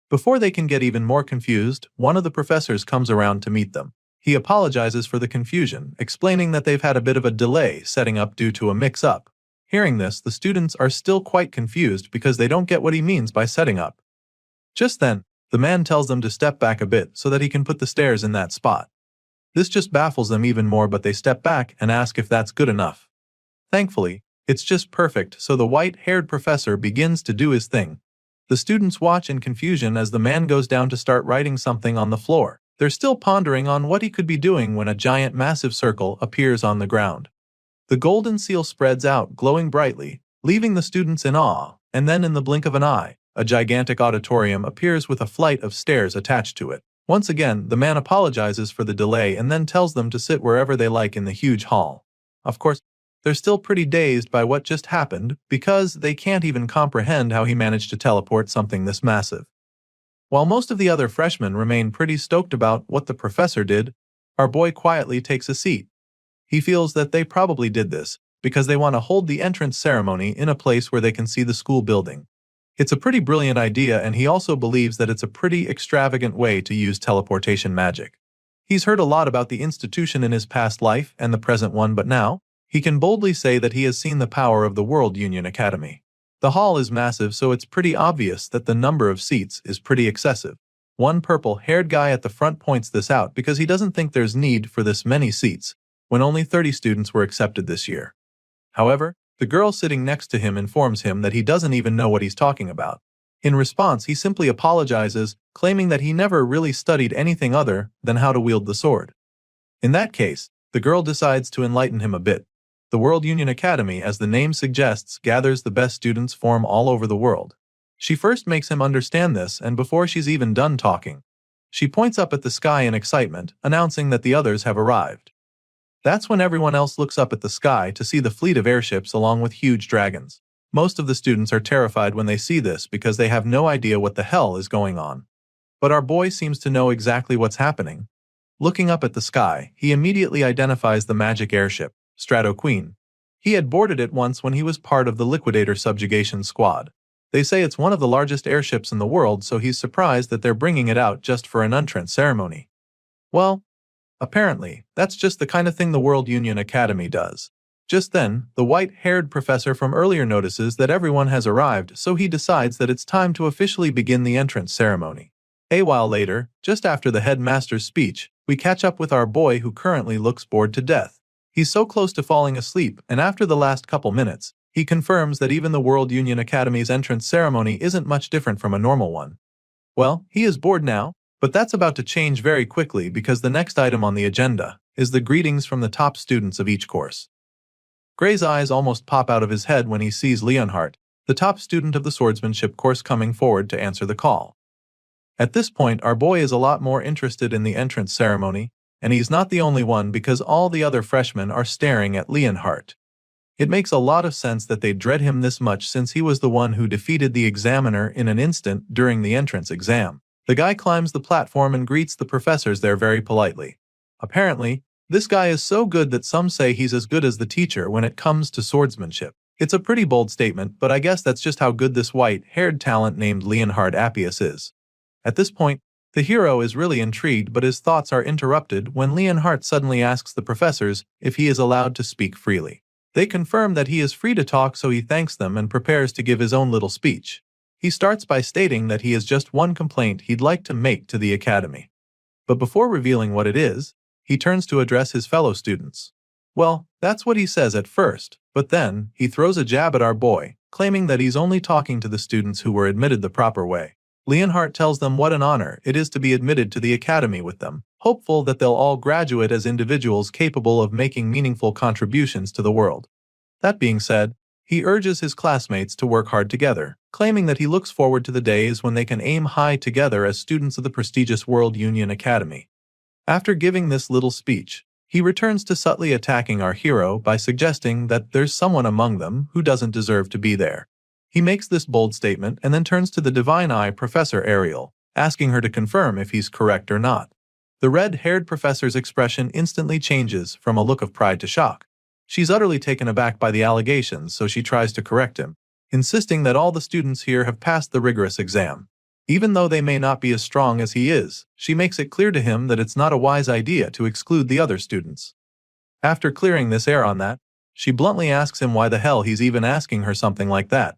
Speaker 1: Before they can get even more confused, one of the professors comes around to meet them. He apologizes for the confusion, explaining that they've had a bit of a delay setting up due to a mix-up. Hearing this, the students are still quite confused because they don't get what he means by setting up. Just then, the man tells them to step back a bit so that he can put the stairs in that spot. This just baffles them even more, but they step back and ask if that's good enough. Thankfully, it's just perfect, so the white-haired professor begins to do his thing. The students watch in confusion as the man goes down to start writing something on the floor. They're still pondering on what he could be doing when a giant massive circle appears on the ground. The golden seal spreads out, glowing brightly, leaving the students in awe, and then in the blink of an eye, a gigantic auditorium appears with a flight of stairs attached to it. Once again, the man apologizes for the delay and then tells them to sit wherever they like in the huge hall. Of course, they're still pretty dazed by what just happened because they can't even comprehend how he managed to teleport something this massive. While most of the other freshmen remain pretty stoked about what the professor did, our boy quietly takes a seat. He feels that they probably did this because they want to hold the entrance ceremony in a place where they can see the school building. It's a pretty brilliant idea, and he also believes that it's a pretty extravagant way to use teleportation magic. He's heard a lot about the institution in his past life and the present one, but now, he can boldly say that he has seen the power of the World Union Academy. The hall is massive, so it's pretty obvious that the number of seats is pretty excessive. One purple-haired guy at the front points this out because he doesn't think there's need for this many seats, when only 30 students were accepted this year. However, the girl sitting next to him informs him that he doesn't even know what he's talking about. In response, he simply apologizes, claiming that he never really studied anything other than how to wield the sword. In that case, the girl decides to enlighten him a bit. The World Union Academy, as the name suggests, gathers the best students from all over the world. She first makes him understand this, and before she's even done talking, she points up at the sky in excitement, announcing that the others have arrived. That's when everyone else looks up at the sky to see the fleet of airships along with huge dragons. Most of the students are terrified when they see this because they have no idea what the hell is going on. But our boy seems to know exactly what's happening. Looking up at the sky, he immediately identifies the magic airship, Strato Queen. He had boarded it once when he was part of the Liquidator subjugation squad. They say it's one of the largest airships in the world, so he's surprised that they're bringing it out just for an entrance ceremony. Well, apparently, that's just the kind of thing the World Union Academy does. Just then, the white-haired professor from earlier notices that everyone has arrived, so he decides that it's time to officially begin the entrance ceremony. A while later, just after the headmaster's speech, we catch up with our boy who currently looks bored to death. He's so close to falling asleep, and after the last couple minutes, he confirms that even the World Union Academy's entrance ceremony isn't much different from a normal one. Well, he is bored now, but that's about to change very quickly because the next item on the agenda is the greetings from the top students of each course. Gray's eyes almost pop out of his head when he sees Leonhardt, the top student of the swordsmanship course, coming forward to answer the call. At this point, our boy is a lot more interested in the entrance ceremony, and he's not the only one because all the other freshmen are staring at Leonhardt. It makes a lot of sense that they dread him this much since he was the one who defeated the examiner in an instant during the entrance exam. The guy climbs the platform and greets the professors there very politely. Apparently, this guy is so good that some say he's as good as the teacher when it comes to swordsmanship. It's a pretty bold statement, but I guess that's just how good this white-haired talent named Leonhard Appius is. At this point, the hero is really intrigued, but his thoughts are interrupted when Leonhardt suddenly asks the professors if he is allowed to speak freely. They confirm that he is free to talk, so he thanks them and prepares to give his own little speech. He starts by stating that he has just one complaint he'd like to make to the academy. But before revealing what it is, he turns to address his fellow students. Well, that's what he says at first, but then he throws a jab at our boy, claiming that he's only talking to the students who were admitted the proper way. Leonhardt tells them what an honor it is to be admitted to the academy with them, hopeful that they'll all graduate as individuals capable of making meaningful contributions to the world. That being said, he urges his classmates to work hard together, claiming that he looks forward to the days when they can aim high together as students of the prestigious World Union Academy. After giving this little speech, he returns to subtly attacking our hero by suggesting that there's someone among them who doesn't deserve to be there. He makes this bold statement and then turns to the divine eye Professor Ariel, asking her to confirm if he's correct or not. The red-haired professor's expression instantly changes from a look of pride to shock. She's utterly taken aback by the allegations, so she tries to correct him, insisting that all the students here have passed the rigorous exam. Even though they may not be as strong as he is, she makes it clear to him that it's not a wise idea to exclude the other students. After clearing this air on that, she bluntly asks him why the hell he's even asking her something like that.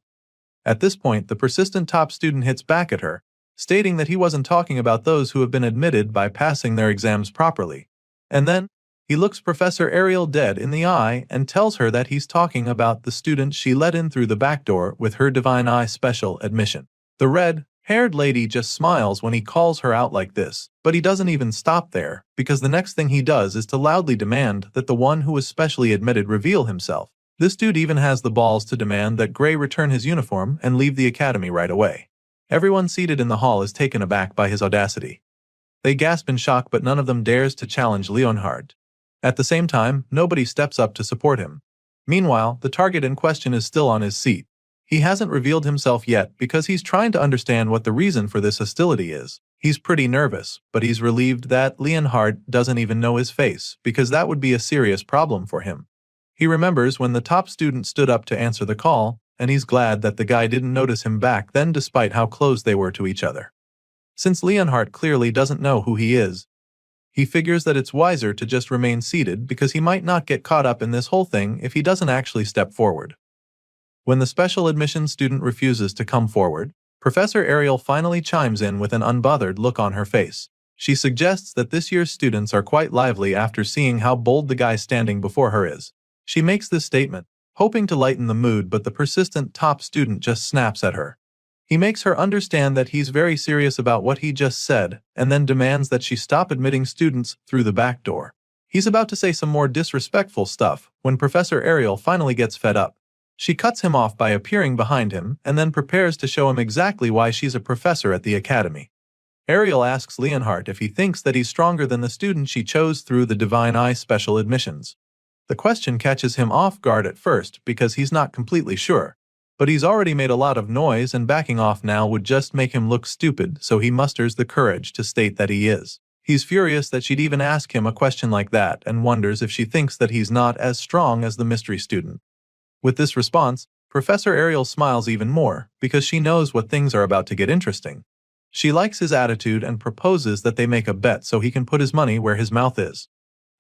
Speaker 1: At this point, the persistent top student hits back at her, stating that he wasn't talking about those who have been admitted by passing their exams properly. And then, he looks Professor Ariel dead in the eye and tells her that he's talking about the student she let in through the back door with her divine eye special admission. The red-haired lady just smiles when he calls her out like this, but he doesn't even stop there, because the next thing he does is to loudly demand that the one who was specially admitted reveal himself. This dude even has the balls to demand that Gray return his uniform and leave the academy right away. Everyone seated in the hall is taken aback by his audacity. They gasp in shock, but none of them dares to challenge Leonhardt. At the same time, nobody steps up to support him. Meanwhile, the target in question is still on his seat. He hasn't revealed himself yet because he's trying to understand what the reason for this hostility is. He's pretty nervous, but he's relieved that Leonhardt doesn't even know his face, because that would be a serious problem for him. He remembers when the top student stood up to answer the call, and he's glad that the guy didn't notice him back then despite how close they were to each other. Since Leonhardt clearly doesn't know who he is, he figures that it's wiser to just remain seated because he might not get caught up in this whole thing if he doesn't actually step forward. When the special admissions student refuses to come forward, Professor Ariel finally chimes in with an unbothered look on her face. She suggests that this year's students are quite lively after seeing how bold the guy standing before her is. She makes this statement, hoping to lighten the mood, but the persistent top student just snaps at her. He makes her understand that he's very serious about what he just said, and then demands that she stop admitting students through the back door. He's about to say some more disrespectful stuff when Professor Ariel finally gets fed up. She cuts him off by appearing behind him and then prepares to show him exactly why she's a professor at the academy. Ariel asks Leonhardt if he thinks that he's stronger than the student she chose through the Divine Eye special admissions. The question catches him off guard at first because he's not completely sure. But he's already made a lot of noise and backing off now would just make him look stupid, so he musters the courage to state that he is. He's furious that she'd even ask him a question like that and wonders if she thinks that he's not as strong as the mystery student. With this response, Professor Ariel smiles even more because she knows what things are about to get interesting. She likes his attitude and proposes that they make a bet so he can put his money where his mouth is.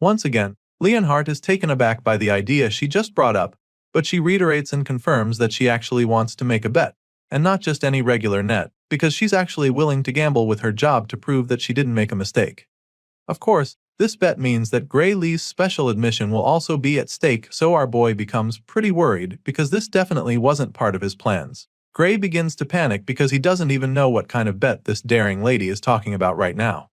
Speaker 1: Once again, Leonhardt is taken aback by the idea she just brought up, but she reiterates and confirms that she actually wants to make a bet, and not just any regular net, because she's actually willing to gamble with her job to prove that she didn't make a mistake. Of course, this bet means that Gray Lee's special admission will also be at stake, so our boy becomes pretty worried because this definitely wasn't part of his plans. Gray begins to panic because he doesn't even know what kind of bet this daring lady is talking about right now.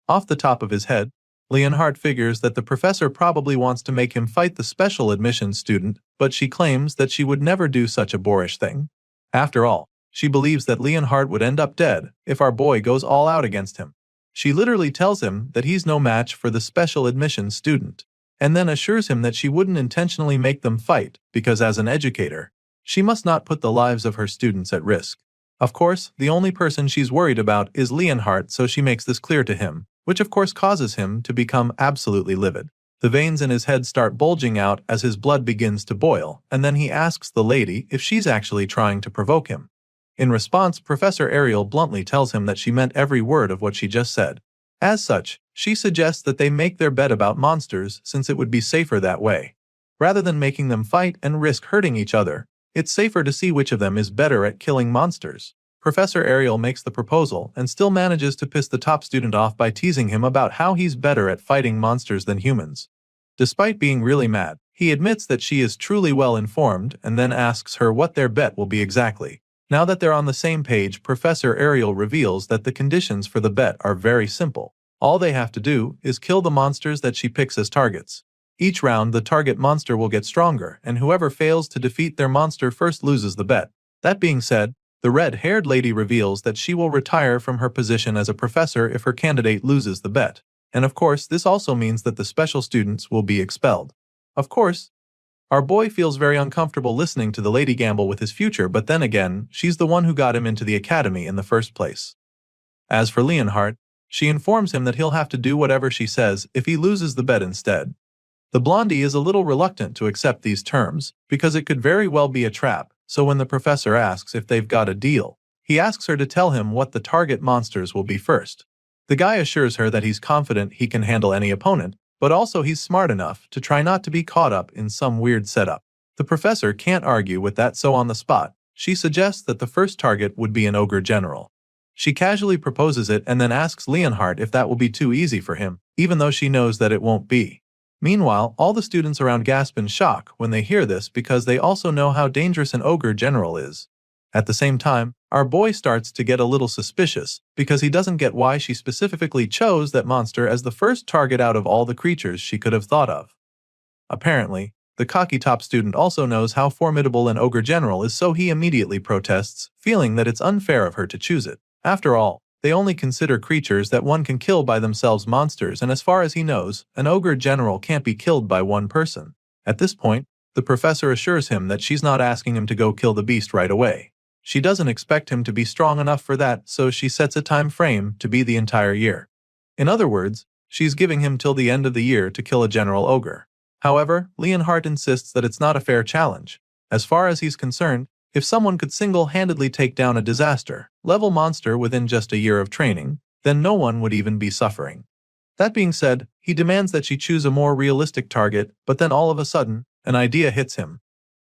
Speaker 1: Off the top of his head, Leonhardt figures that the professor probably wants to make him fight the special admission student, but she claims that she would never do such a boorish thing. After all, she believes that Leonhardt would end up dead if our boy goes all out against him. She literally tells him that he's no match for the special admissions student, and then assures him that she wouldn't intentionally make them fight because as an educator, she must not put the lives of her students at risk. Of course, the only person she's worried about is Leonhardt, so she makes this clear to him, which of course causes him to become absolutely livid. The veins in his head start bulging out as his blood begins to boil, and then he asks the lady if she's actually trying to provoke him. In response, Professor Ariel bluntly tells him that she meant every word of what she just said. As such, she suggests that they make their bet about monsters since it would be safer that way. Rather than making them fight and risk hurting each other, it's safer to see which of them is better at killing monsters. Professor Ariel makes the proposal and still manages to piss the top student off by teasing him about how he's better at fighting monsters than humans. Despite being really mad, he admits that she is truly well informed and then asks her what their bet will be exactly. Now that they're on the same page, Professor Ariel reveals that the conditions for the bet are very simple. All they have to do is kill the monsters that she picks as targets. Each round, the target monster will get stronger, and whoever fails to defeat their monster first loses the bet. That being said, the red-haired lady reveals that she will retire from her position as a professor if her candidate loses the bet. And of course, this also means that the special students will be expelled. Of course, our boy feels very uncomfortable listening to the lady gamble with his future, but then again, she's the one who got him into the academy in the first place. As for Leonhardt, she informs him that he'll have to do whatever she says if he loses the bet instead. The blondie is a little reluctant to accept these terms, because it could very well be a trap, so when the professor asks if they've got a deal, he asks her to tell him what the target monsters will be first. The guy assures her that he's confident he can handle any opponent, but also he's smart enough to try not to be caught up in some weird setup. The professor can't argue with that, so on the spot, she suggests that the first target would be an ogre general. She casually proposes it and then asks Leonhardt if that will be too easy for him, even though she knows that it won't be. Meanwhile, all the students around gasp in shock when they hear this because they also know how dangerous an ogre general is. At the same time, our boy starts to get a little suspicious because he doesn't get why she specifically chose that monster as the first target out of all the creatures she could have thought of. Apparently, the cocky top student also knows how formidable an ogre general is, so he immediately protests, feeling that it's unfair of her to choose it. After all, they only consider creatures that one can kill by themselves monsters, and as far as he knows, an ogre general can't be killed by one person. At this point, the professor assures him that she's not asking him to go kill the beast right away. She doesn't expect him to be strong enough for that, so she sets a time frame to be the entire year. In other words, she's giving him till the end of the year to kill a general ogre. However, Leonhardt insists that it's not a fair challenge. As far as he's concerned, if someone could single-handedly take down a disaster-level monster within just a year of training, then no one would even be suffering. That being said, he demands that she choose a more realistic target, but then all of a sudden, an idea hits him.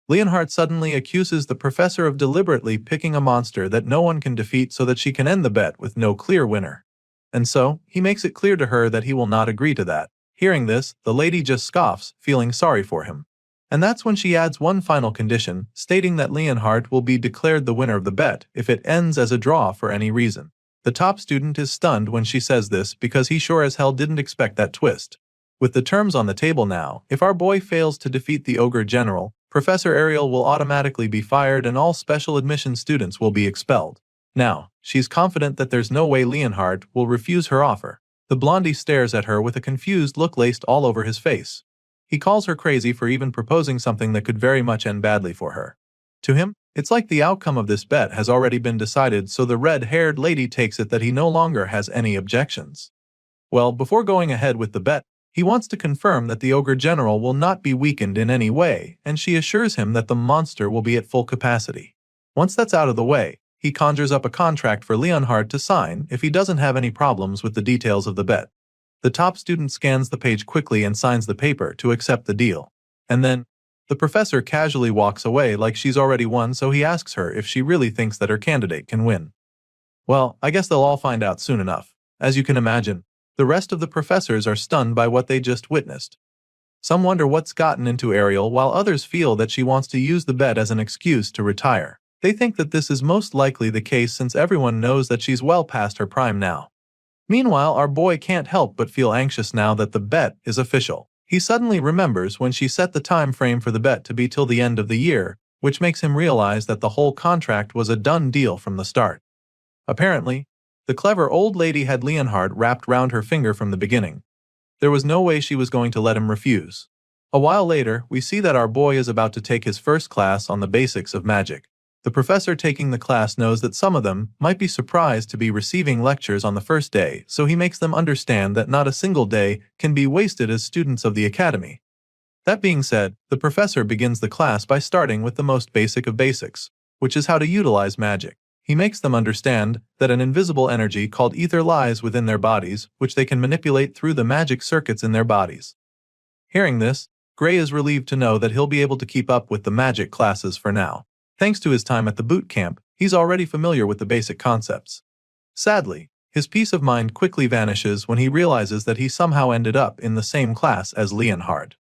Speaker 1: Leonhardt suddenly accuses the professor of deliberately picking a monster that no one can defeat so that she can end the bet with no clear winner. And so, he makes it clear to her that he will not agree to that. Hearing this, the lady just scoffs, feeling sorry for him. And that's when she adds one final condition, stating that Leonhardt will be declared the winner of the bet if it ends as a draw for any reason. The top student is stunned when she says this because he sure as hell didn't expect that twist. With the terms on the table now, if our boy fails to defeat the ogre general, Professor Ariel will automatically be fired and all special admission students will be expelled. Now, she's confident that there's no way Leonhardt will refuse her offer. The blondie stares at her with a confused look laced all over his face. He calls her crazy for even proposing something that could very much end badly for her. To him, It's like the outcome of this bet has already been decided, so the red-haired lady takes it that he no longer has any objections. Well, before going ahead with the bet, he wants to confirm that the ogre general will not be weakened in any way, and she assures him that the monster will be at full capacity. Once that's out of the way, he conjures up a contract for Leonhard to sign if he doesn't have any problems with the details of the bet. The top student scans the page quickly and signs the paper to accept the deal. And then, the professor casually walks away like she's already won, so he asks her if she really thinks that her candidate can win. Well, I guess they'll all find out soon enough. As you can imagine, the rest of the professors are stunned by what they just witnessed. Some wonder what's gotten into Ariel, while others feel that she wants to use the bet as an excuse to retire. They think that this is most likely the case since everyone knows that she's well past her prime now. Meanwhile, our boy can't help but feel anxious now that the bet is official. He suddenly remembers when she set the time frame for the bet to be till the end of the year, which makes him realize that the whole contract was a done deal from the start. Apparently, the clever old lady had Leonhard wrapped round her finger from the beginning. There was no way she was going to let him refuse. A while later, we see that our boy is about to take his first class on the basics of magic. The professor taking the class knows that some of them might be surprised to be receiving lectures on the first day, so he makes them understand that not a single day can be wasted as students of the academy. That being said, the professor begins the class by starting with the most basic of basics, which is how to utilize magic. He makes them understand that an invisible energy called ether lies within their bodies, which they can manipulate through the magic circuits in their bodies. Hearing this, Gray is relieved to know that he'll be able to keep up with the magic classes for now. Thanks to his time at the boot camp, he's already familiar with the basic concepts. Sadly, his peace of mind quickly vanishes when he realizes that he somehow ended up in the same class as Leonhard.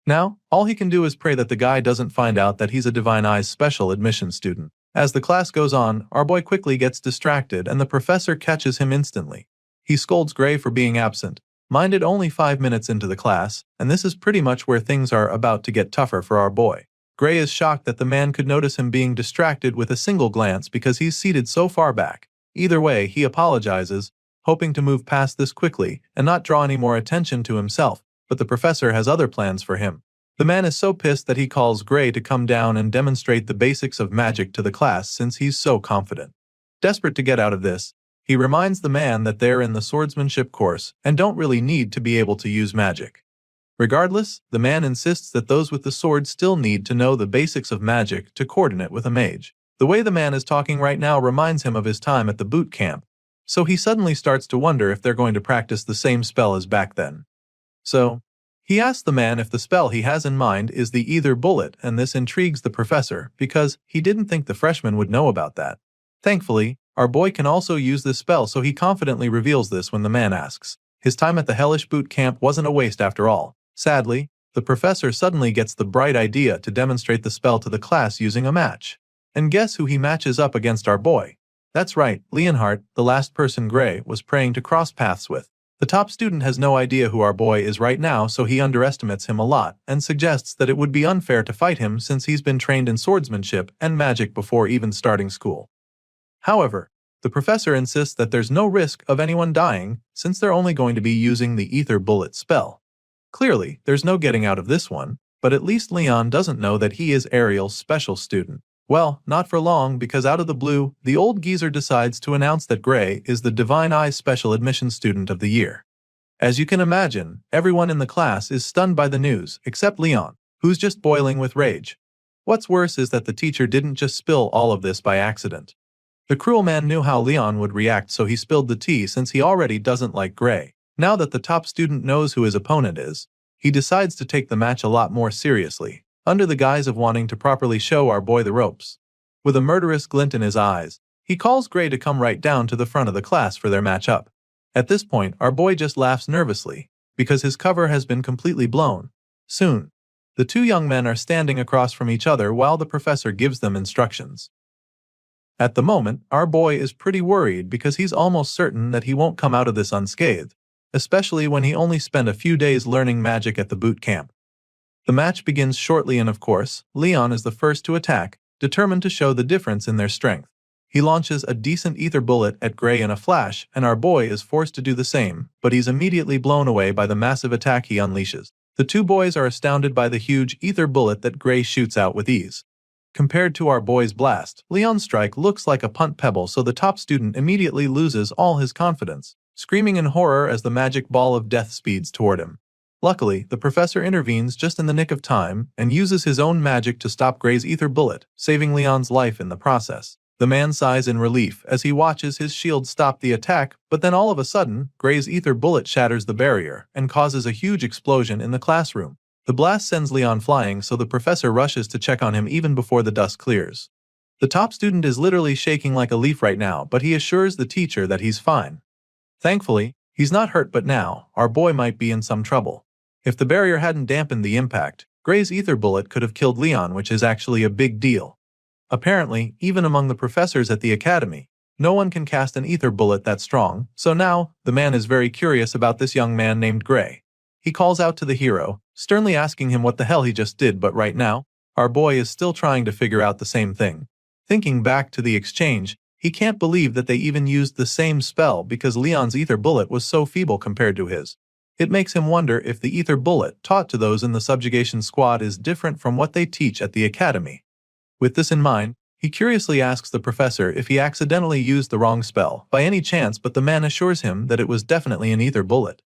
Speaker 1: Now, all he can do is pray that the guy doesn't find out that he's a Divine Eyes special admission student. As the class goes on, our boy quickly gets distracted and the professor catches him instantly. He scolds Gray for being absent, minded only 5 minutes into the class, and this is pretty much where things are about to get tougher for our boy. Gray is shocked that the man could notice him being distracted with a single glance because he's seated so far back. Either way, he apologizes, hoping to move past this quickly and not draw any more attention to himself, but the professor has other plans for him. The man is so pissed that he calls Gray to come down and demonstrate the basics of magic to the class since he's so confident. Desperate to get out of this, he reminds the man that they're in the swordsmanship course and don't really need to be able to use magic. Regardless, the man insists that those with the sword still need to know the basics of magic to coordinate with a mage. The way the man is talking right now reminds him of his time at the boot camp, so he suddenly starts to wonder if they're going to practice the same spell as back then. So, he asks the man if the spell he has in mind is the ether bullet, and this intrigues the professor because he didn't think the freshman would know about that. Thankfully, our boy can also use this spell, so he confidently reveals this when the man asks. His time at the hellish boot camp wasn't a waste after all. Sadly, the professor suddenly gets the bright idea to demonstrate the spell to the class using a match. And guess who he matches up against our boy? That's right, Leonhard, the last person Gray was praying to cross paths with. The top student has no idea who our boy is right now, so he underestimates him a lot and suggests that it would be unfair to fight him since he's been trained in swordsmanship and magic before even starting school. However, the professor insists that there's no risk of anyone dying since they're only going to be using the ether bullet spell. Clearly, there's no getting out of this one, but at least Leon doesn't know that he is Ariel's special student. Well, not for long, because out of the blue, the old geezer decides to announce that Gray is the Divine Eyes Special Admission Student of the Year. As you can imagine, everyone in the class is stunned by the news, except Leon, who's just boiling with rage. What's worse is that the teacher didn't just spill all of this by accident. The cruel man knew how Leon would react, so he spilled the tea since he already doesn't like Gray. Now that the top student knows who his opponent is, he decides to take the match a lot more seriously, under the guise of wanting to properly show our boy the ropes. With a murderous glint in his eyes, he calls Gray to come right down to the front of the class for their matchup. At this point, our boy just laughs nervously, because his cover has been completely blown. Soon, the two young men are standing across from each other while the professor gives them instructions. At the moment, our boy is pretty worried because he's almost certain that he won't come out of this unscathed, especially when he only spent a few days learning magic at the boot camp. The match begins shortly and of course, Leon is the first to attack, determined to show the difference in their strength. He launches a decent ether bullet at Gray in a flash, and our boy is forced to do the same, but he's immediately blown away by the massive attack he unleashes. The two boys are astounded by the huge ether bullet that Gray shoots out with ease. Compared to our boy's blast, Leon's strike looks like a punt pebble, so the top student immediately loses all his confidence, screaming in horror as the magic ball of death speeds toward him. Luckily, the professor intervenes just in the nick of time and uses his own magic to stop Gray's ether bullet, saving Leon's life in the process. The man sighs in relief as he watches his shield stop the attack, but then all of a sudden, Gray's ether bullet shatters the barrier and causes a huge explosion in the classroom. The blast sends Leon flying, so the professor rushes to check on him even before the dust clears. The top student is literally shaking like a leaf right now, but he assures the teacher that he's fine. Thankfully, he's not hurt, but now, our boy might be in some trouble. If the barrier hadn't dampened the impact, Gray's ether bullet could have killed Leon, which is actually a big deal. Apparently, even among the professors at the academy, no one can cast an ether bullet that strong, so now, the man is very curious about this young man named Gray. He calls out to the hero, sternly asking him what the hell he just did, but right now, our boy is still trying to figure out the same thing. Thinking back to the exchange, he can't believe that they even used the same spell because Leon's ether bullet was so feeble compared to his. It makes him wonder if the ether bullet taught to those in the subjugation squad is different from what they teach at the academy. With this in mind, he curiously asks the professor if he accidentally used the wrong spell by any chance, but the man assures him that it was definitely an ether bullet.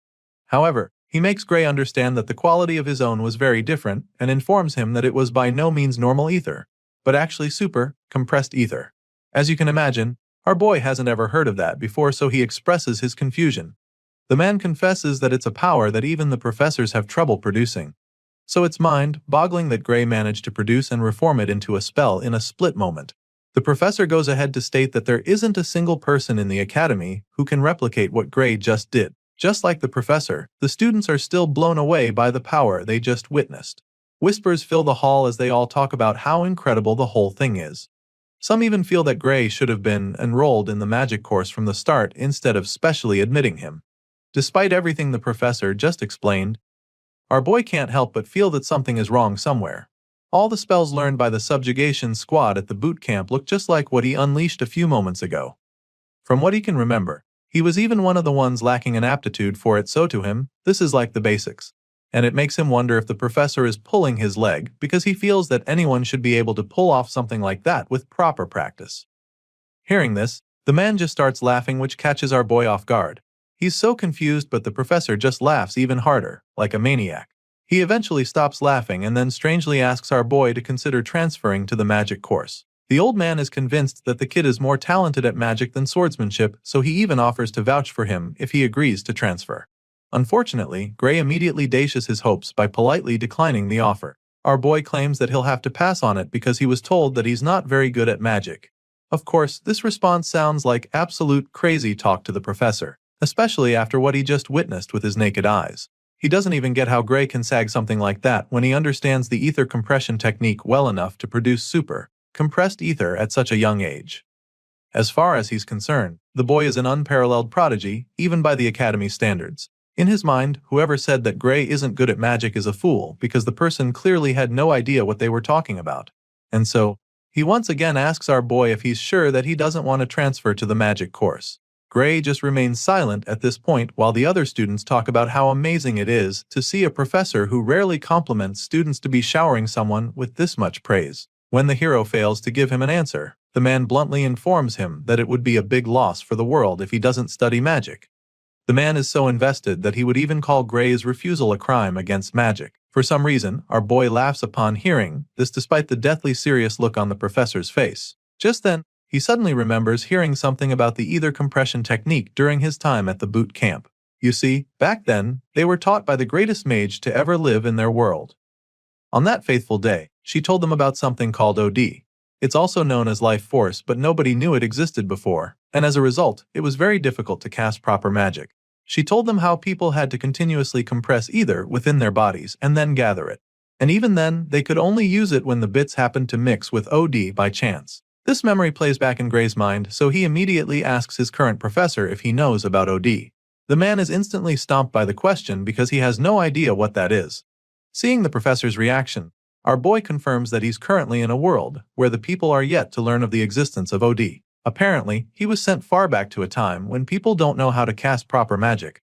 Speaker 1: However, he makes Gray understand that the quality of his own was very different and informs him that it was by no means normal ether, but actually super, compressed ether. As you can imagine, our boy hasn't ever heard of that before, so he expresses his confusion. The man confesses that it's a power that even the professors have trouble producing. So it's mind-boggling that Gray managed to produce and reform it into a spell in a split moment. The professor goes ahead to state that there isn't a single person in the academy who can replicate what Gray just did. Just like the professor, the students are still blown away by the power they just witnessed. Whispers fill the hall as they all talk about how incredible the whole thing is. Some even feel that Gray should have been enrolled in the magic course from the start instead of specially admitting him. Despite everything the professor just explained, our boy can't help but feel that something is wrong somewhere. All the spells learned by the subjugation squad at the boot camp look just like what he unleashed a few moments ago. From what he can remember, he was even one of the ones lacking an aptitude for it, so to him, this is like the basics. And it makes him wonder if the professor is pulling his leg because he feels that anyone should be able to pull off something like that with proper practice. Hearing this, the man just starts laughing, which catches our boy off guard. He's so confused, but the professor just laughs even harder, like a maniac. He eventually stops laughing and then strangely asks our boy to consider transferring to the magic course. The old man is convinced that the kid is more talented at magic than swordsmanship, so he even offers to vouch for him if he agrees to transfer. Unfortunately, Gray immediately dashes his hopes by politely declining the offer. Our boy claims that he'll have to pass on it because he was told that he's not very good at magic. Of course, this response sounds like absolute crazy talk to the professor, especially after what he just witnessed with his naked eyes. He doesn't even get how Gray can sag something like that when he understands the ether compression technique well enough to produce super, compressed ether at such a young age. As far as he's concerned, the boy is an unparalleled prodigy, even by the academy standards. In his mind, whoever said that Gray isn't good at magic is a fool because the person clearly had no idea what they were talking about. And so, he once again asks our boy if he's sure that he doesn't want to transfer to the magic course. Gray just remains silent at this point while the other students talk about how amazing it is to see a professor who rarely compliments students to be showering someone with this much praise. When the hero fails to give him an answer, the man bluntly informs him that it would be a big loss for the world if he doesn't study magic. The man is so invested that he would even call Gray's refusal a crime against magic. For some reason, our boy laughs upon hearing this despite the deathly serious look on the professor's face. Just then, he suddenly remembers hearing something about the ether compression technique during his time at the boot camp. You see, back then, they were taught by the greatest mage to ever live in their world. On that faithful day, she told them about something called OD. It's also known as life force, but nobody knew it existed before, and as a result, it was very difficult to cast proper magic. She told them how people had to continuously compress ether within their bodies and then gather it. And even then, they could only use it when the bits happened to mix with OD by chance. This memory plays back in Gray's mind, so he immediately asks his current professor if he knows about OD. The man is instantly stumped by the question because he has no idea what that is. Seeing the professor's reaction, our boy confirms that he's currently in a world where the people are yet to learn of the existence of OD. Apparently, he was sent far back to a time when people don't know how to cast proper magic.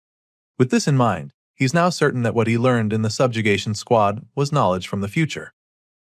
Speaker 1: With this in mind, he's now certain that what he learned in the subjugation squad was knowledge from the future.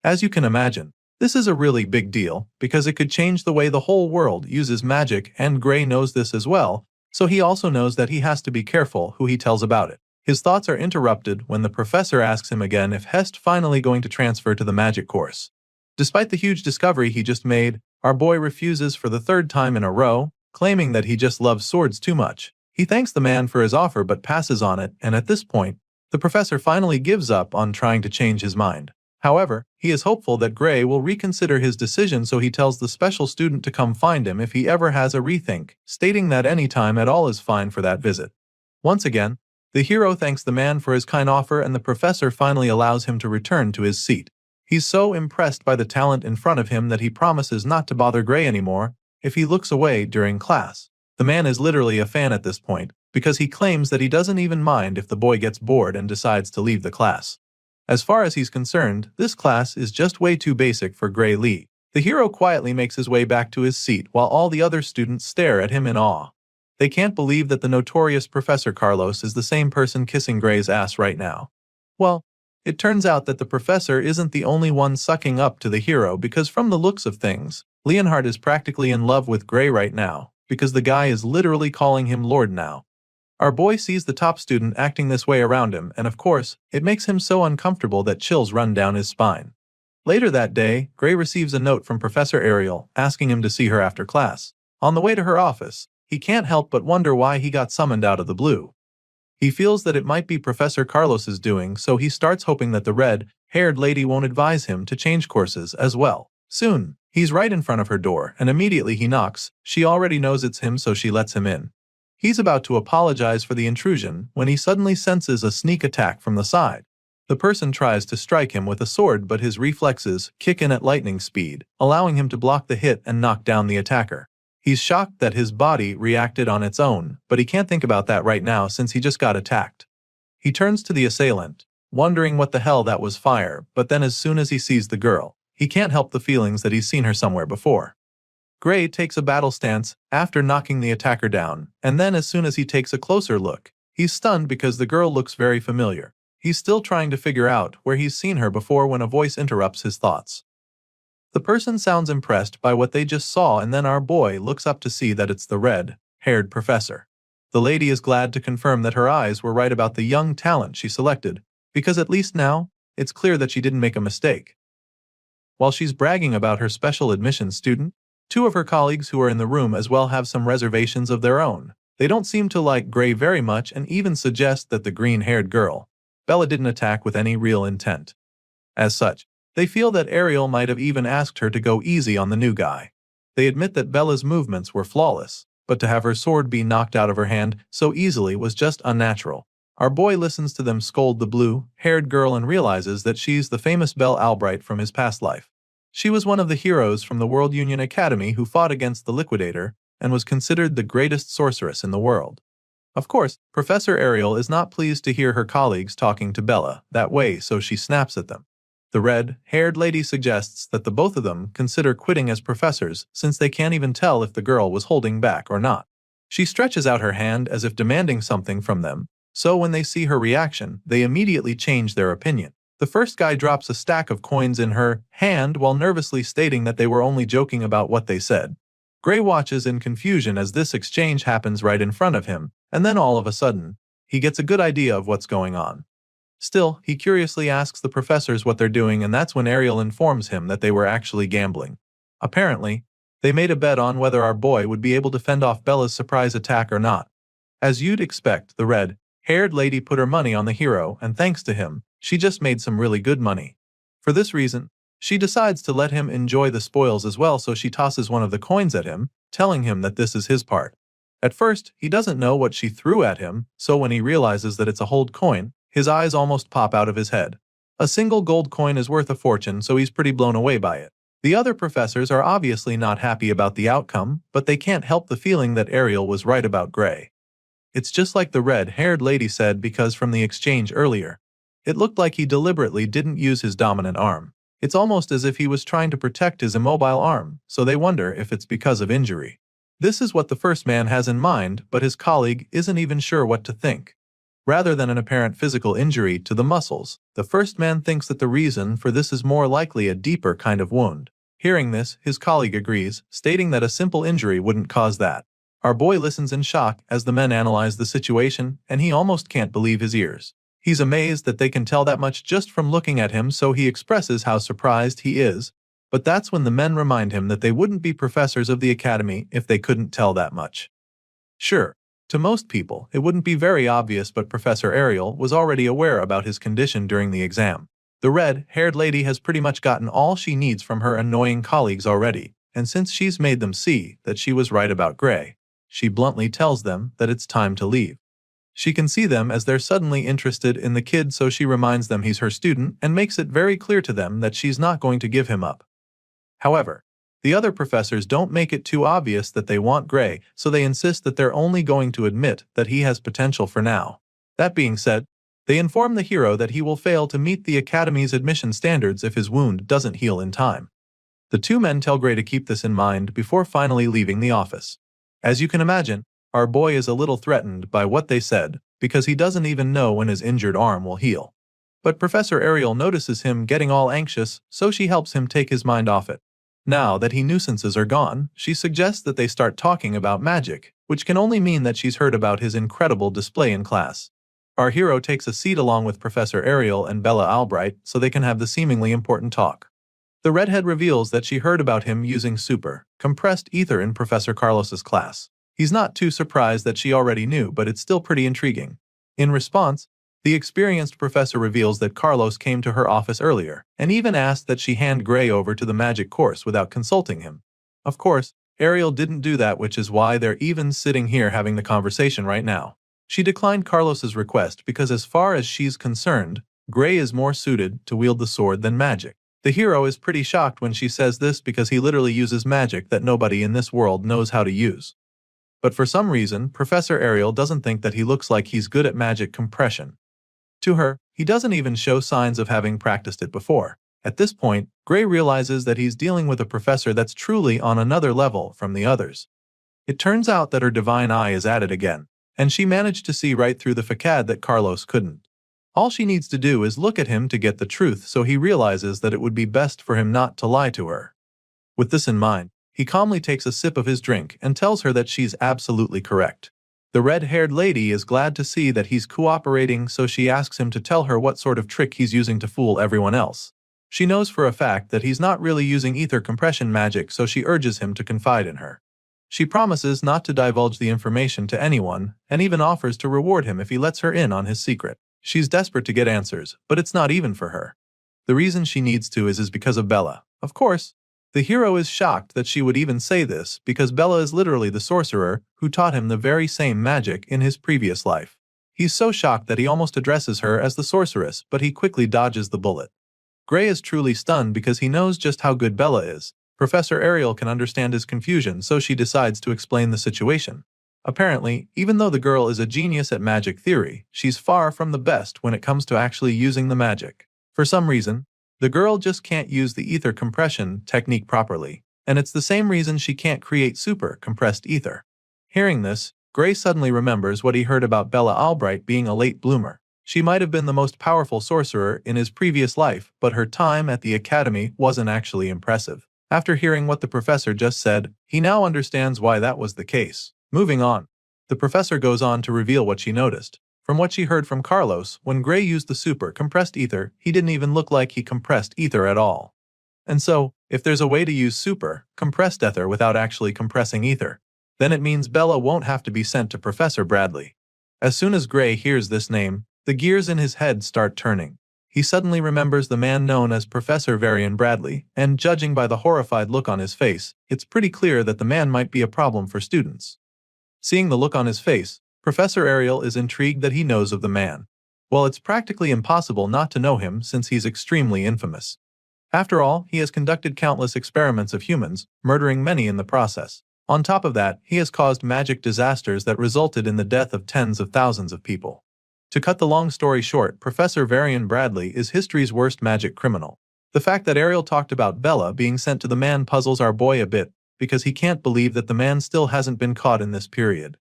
Speaker 1: As you can imagine, This is a really big deal, because it could change the way the whole world uses magic, and Gray knows this as well, so he also knows that he has to be careful who he tells about it. His thoughts are interrupted when the professor asks him again if Hest finally going to transfer to the magic course. Despite the huge discovery he just made, our boy refuses for the third time in a row, claiming that he just loves swords too much. He thanks the man for his offer but passes on it, and at this point, the professor finally gives up on trying to change his mind. However, he is hopeful that Gray will reconsider his decision, so he tells the special student to come find him if he ever has a rethink, stating that any time at all is fine for that visit. Once again, the hero thanks the man for his kind offer, and the professor finally allows him to return to his seat. He's so impressed by the talent in front of him that he promises not to bother Gray anymore if he looks away during class. The man is literally a fan at this point, because he claims that he doesn't even mind if the boy gets bored and decides to leave the class. As far as he's concerned, this class is just way too basic for Gray Lee. The hero quietly makes his way back to his seat while all the other students stare at him in awe. They can't believe that the notorious Professor Carlos is the same person kissing Gray's ass right now. Well, it turns out that the professor isn't the only one sucking up to the hero, because from the looks of things, Leonhard is practically in love with Gray right now, because the guy is literally calling him Lord now. Our boy sees the top student acting this way around him, and of course, it makes him so uncomfortable that chills run down his spine. Later that day, Gray receives a note from Professor Ariel asking him to see her after class. On the way to her office, he can't help but wonder why he got summoned out of the blue. He feels that it might be Professor Carlos's doing, so he starts hoping that the red-haired lady won't advise him to change courses as well. Soon, he's right in front of her door, and immediately he knocks. She already knows it's him, so she lets him in. He's about to apologize for the intrusion when he suddenly senses a sneak attack from the side. The person tries to strike him with a sword, but his reflexes kick in at lightning speed, allowing him to block the hit and knock down the attacker. He's shocked that his body reacted on its own, but he can't think about that right now since he just got attacked. He turns to the assailant, wondering what the hell that was fire, but then as soon as he sees the girl, he can't help the feelings that he's seen her somewhere before. Gray takes a battle stance after knocking the attacker down, and then as soon as he takes a closer look, he's stunned because the girl looks very familiar. He's still trying to figure out where he's seen her before when a voice interrupts his thoughts. The person sounds impressed by what they just saw, and then our boy looks up to see that it's the red-haired professor. The lady is glad to confirm that her eyes were right about the young talent she selected, because at least now, it's clear that she didn't make a mistake. While she's bragging about her special admission student, two of her colleagues who are in the room as well have some reservations of their own. They don't seem to like Gray very much and even suggest that the green-haired girl, Bella, didn't attack with any real intent. As such, they feel that Ariel might have even asked her to go easy on the new guy. They admit that Bella's movements were flawless, but to have her sword be knocked out of her hand so easily was just unnatural. Our boy listens to them scold the blue-haired girl and realizes that she's the famous Belle Albright from his past life. She was one of the heroes from the World Union Academy who fought against the Liquidator and was considered the greatest sorceress in the world. Of course, Professor Ariel is not pleased to hear her colleagues talking to Bella that way, so she snaps at them. The red-haired lady suggests that the both of them consider quitting as professors since they can't even tell if the girl was holding back or not. She stretches out her hand as if demanding something from them, so when they see her reaction, they immediately change their opinion. The first guy drops a stack of coins in her hand while nervously stating that they were only joking about what they said. Gray watches in confusion as this exchange happens right in front of him, and then all of a sudden, he gets a good idea of what's going on. Still, he curiously asks the professors what they're doing, and that's when Ariel informs him that they were actually gambling. Apparently, they made a bet on whether our boy would be able to fend off Bella's surprise attack or not. As you'd expect, the red-haired lady put her money on the hero, and thanks to him, she just made some really good money. For this reason, she decides to let him enjoy the spoils as well, so she tosses one of the coins at him, telling him that this is his part. At first, he doesn't know what she threw at him, so when he realizes that it's a hold coin, his eyes almost pop out of his head. A single gold coin is worth a fortune, so he's pretty blown away by it. The other professors are obviously not happy about the outcome, but they can't help the feeling that Ariel was right about Gray. It's just like the red-haired lady said, because from the exchange earlier, it looked like he deliberately didn't use his dominant arm. It's almost as if he was trying to protect his immobile arm, so they wonder if it's because of injury. This is what the first man has in mind, but his colleague isn't even sure what to think. rather than an apparent physical injury to the muscles. The first man thinks that the reason for this is more likely a deeper kind of wound. Hearing this, his colleague agrees, stating that a simple injury wouldn't cause that. Our boy listens in shock as the men analyze the situation, and he almost can't believe his ears. He's amazed that they can tell that much just from looking at him, so he expresses how surprised he is. But that's when the men remind him that they wouldn't be professors of the academy if they couldn't tell that much. Sure, to most people, it wouldn't be very obvious, but Professor Ariel was already aware about his condition during the exam. The red-haired lady has pretty much gotten all she needs from her annoying colleagues already, and since she's made them see that she was right about Gray, she bluntly tells them that it's time to leave. She can see them as they're suddenly interested in the kid, so she reminds them he's her student and makes it very clear to them that she's not going to give him up. However, the other professors don't make it too obvious that they want Gray, so they insist that they're only going to admit that he has potential for now. That being said, they inform the hero that he will fail to meet the Academy's admission standards if his wound doesn't heal in time. The two men tell Gray to keep this in mind before finally leaving the office. As you can imagine, our boy is a little threatened by what they said, because he doesn't even know when his injured arm will heal. But Professor Ariel notices him getting all anxious, so she helps him take his mind off it. Now that nuisances are gone, she suggests that they start talking about magic, which can only mean that she's heard about his incredible display in class. Our hero takes a seat along with Professor Ariel and Bella Albright so they can have the seemingly important talk. The redhead reveals that she heard about him using compressed ether in Professor Carlos's class. He's not too surprised that she already knew, but it's still pretty intriguing. In response, the experienced professor reveals that Carlos came to her office earlier, and even asked that she hand Gray over to the magic course without consulting him. Of course, Ariel didn't do that, which is why they're even sitting here having the conversation right now. She declined Carlos's request because as far as she's concerned, Gray is more suited to wield the sword than magic. The hero is pretty shocked when she says this because he literally uses magic that nobody in this world knows how to use. But for some reason, Professor Ariel doesn't think that he looks like he's good at magic compression. To her, he doesn't even show signs of having practiced it before. At this point, Gray realizes that he's dealing with a professor that's truly on another level from the others. It turns out that her divine eye is at it again, and she managed to see right through the facade that Carlos couldn't. All she needs to do is look at him to get the truth, so he realizes that it would be best for him not to lie to her. With this in mind, he calmly takes a sip of his drink and tells her that she's absolutely correct. The red-haired lady is glad to see that he's cooperating, so she asks him to tell her what sort of trick he's using to fool everyone else. She knows for a fact that he's not really using ether compression magic, so she urges him to confide in her. She promises not to divulge the information to anyone, and even offers to reward him if he lets her in on his secret. She's desperate to get answers, but it's not even for her. The reason she needs to is because of Bella. Of course, the hero is shocked that she would even say this because Bella is literally the sorcerer who taught him the very same magic in his previous life. He's so shocked that he almost addresses her as the sorceress, but he quickly dodges the bullet. Gray is truly stunned because he knows just how good Bella is. Professor Ariel can understand his confusion, so she decides to explain the situation. Apparently, even though the girl is a genius at magic theory, she's far from the best when it comes to actually using the magic. For some reason, the girl just can't use the ether compression technique properly, and it's the same reason she can't create super compressed ether. Hearing this, Gray suddenly remembers what he heard about Bella Albright being a late bloomer. She might have been the most powerful sorcerer in his previous life, but her time at the academy wasn't actually impressive. After hearing what the professor just said, he now understands why that was the case. Moving on, the professor goes on to reveal what she noticed. From what she heard from Carlos, when Gray used the super compressed ether, he didn't even look like he compressed ether at all. And so, if there's a way to use super compressed ether without actually compressing ether, then it means Bella won't have to be sent to Professor Bradley. As soon as Gray hears this name, the gears in his head start turning. He suddenly remembers the man known as Professor Varian Bradley, and judging by the horrified look on his face, it's pretty clear that the man might be a problem for students. Seeing the look on his face, Professor Ariel is intrigued that he knows of the man. Well, it's practically impossible not to know him since he's extremely infamous. After all, he has conducted countless experiments of humans, murdering many in the process. On top of that, he has caused magic disasters that resulted in the death of tens of thousands of people. To cut the long story short, Professor Varian Bradley is history's worst magic criminal. The fact that Ariel talked about Bella being sent to the man puzzles our boy a bit, because he can't believe that the man still hasn't been caught in this period.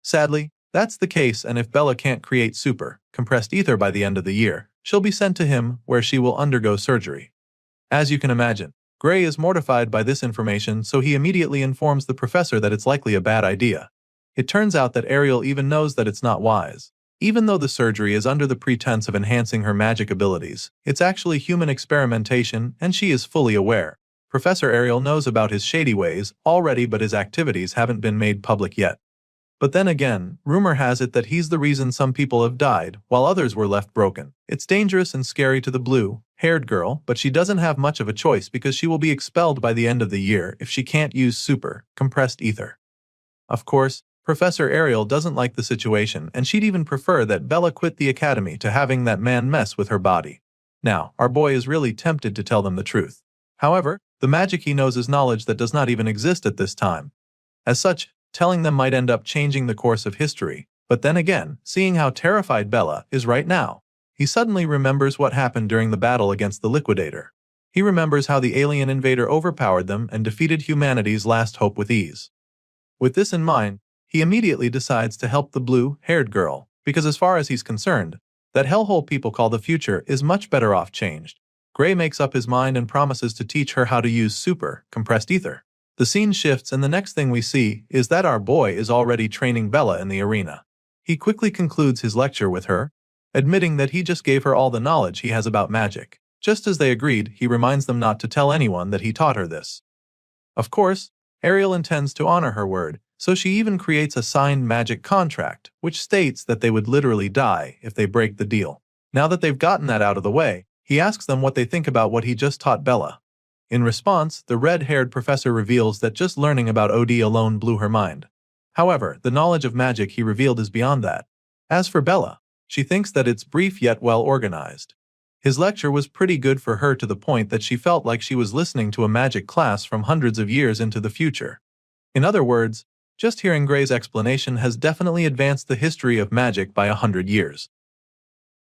Speaker 1: Sadly, That's the case, and if Bella can't create super, compressed ether by the end of the year, she'll be sent to him where she will undergo surgery. As you can imagine, Gray is mortified by this information, so he immediately informs the professor that it's likely a bad idea. It turns out that Ariel even knows that it's not wise. Even though the surgery is under the pretense of enhancing her magic abilities, it's actually human experimentation, and she is fully aware. Professor Ariel knows about his shady ways already, but his activities haven't been made public yet. But then again, rumor has it that he's the reason some people have died, while others were left broken. It's dangerous and scary to the blue-haired girl, but she doesn't have much of a choice because she will be expelled by the end of the year if she can't use super, compressed ether. Of course, Professor Ariel doesn't like the situation, and she'd even prefer that Bella quit the academy to having that man mess with her body. Now, our boy is really tempted to tell them the truth. However, the magic he knows is knowledge that does not even exist at this time. As such, telling them might end up changing the course of history. But then again, seeing how terrified Bella is right now, he suddenly remembers what happened during the battle against the Liquidator. He remembers how the alien invader overpowered them and defeated humanity's last hope with ease. With this in mind, he immediately decides to help the blue-haired girl, because as far as he's concerned, that hellhole people call the future is much better off changed. Gray makes up his mind and promises to teach her how to use super, compressed ether. The scene shifts, and the next thing we see is that our boy is already training Bella in the arena. He quickly concludes his lecture with her, admitting that he just gave her all the knowledge he has about magic. Just as they agreed, he reminds them not to tell anyone that he taught her this. Of course, Ariel intends to honor her word, so she even creates a signed magic contract, which states that they would literally die if they break the deal. Now that they've gotten that out of the way, he asks them what they think about what he just taught Bella. In response, the red-haired professor reveals that just learning about OD alone blew her mind. However, the knowledge of magic he revealed is beyond that. As for Bella, she thinks that it's brief yet well organized. His lecture was pretty good for her, to the point that she felt like she was listening to a magic class from hundreds of years into the future. In other words, just hearing Gray's explanation has definitely advanced the history of magic by 100 years.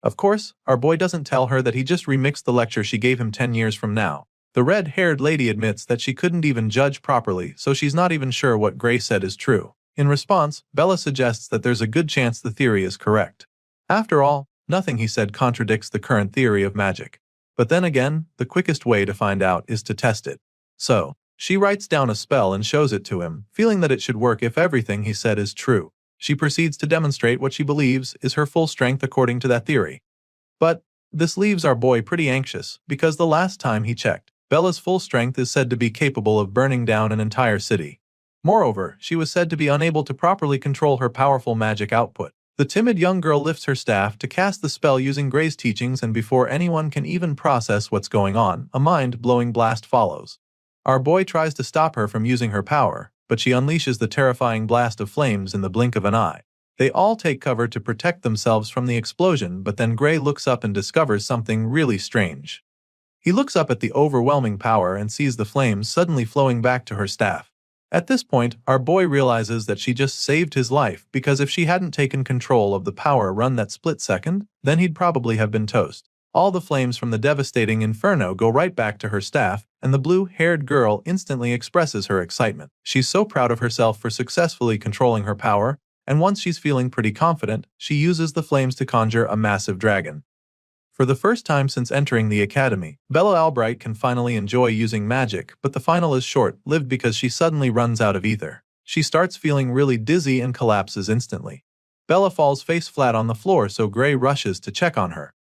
Speaker 1: Of course, our boy doesn't tell her that he just remixed the lecture she gave him 10 years from now. The red-haired lady admits that she couldn't even judge properly, so she's not even sure what Gray said is true. In response, Bella suggests that there's a good chance the theory is correct. After all, nothing he said contradicts the current theory of magic. But then again, the quickest way to find out is to test it. So, she writes down a spell and shows it to him, feeling that it should work if everything he said is true. She proceeds to demonstrate what she believes is her full strength according to that theory. But this leaves our boy pretty anxious, because the last time he checked, Bella's full strength is said to be capable of burning down an entire city. Moreover, she was said to be unable to properly control her powerful magic output. The timid young girl lifts her staff to cast the spell using Gray's teachings, and before anyone can even process what's going on, a mind-blowing blast follows. Our boy tries to stop her from using her power, but she unleashes the terrifying blast of flames in the blink of an eye. They all take cover to protect themselves from the explosion, but then Gray looks up and discovers something really strange. He looks up at the overwhelming power and sees the flames suddenly flowing back to her staff. At this point, our boy realizes that she just saved his life, because if she hadn't taken control of the power run that split second, then he'd probably have been toast. All the flames from the devastating inferno go right back to her staff, and the blue-haired girl instantly expresses her excitement. She's so proud of herself for successfully controlling her power, and once she's feeling pretty confident, she uses the flames to conjure a massive dragon. For the first time since entering the academy, Bella Albright can finally enjoy using magic, but the final is short-lived because she suddenly runs out of ether. She starts feeling really dizzy and collapses instantly. Bella falls face flat on the floor, so Gray rushes to check on her.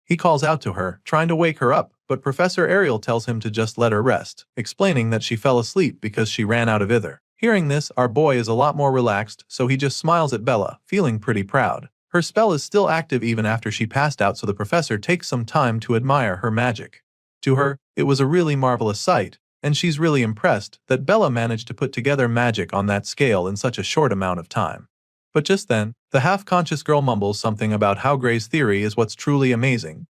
Speaker 1: He calls out to her, trying to wake her up, but Professor Ariel tells him to just let her rest, explaining that she fell asleep because she ran out of ether. Hearing this, our boy is a lot more relaxed, so he just smiles at Bella, feeling pretty proud. Her spell is still active even after she passed out, so the professor takes some time to admire her magic. To her, it was a really marvelous sight, and she's really impressed that Bella managed to put together magic on that scale in such a short amount of time. But just then, the half-conscious girl mumbles something about how Gray's theory is what's truly amazing.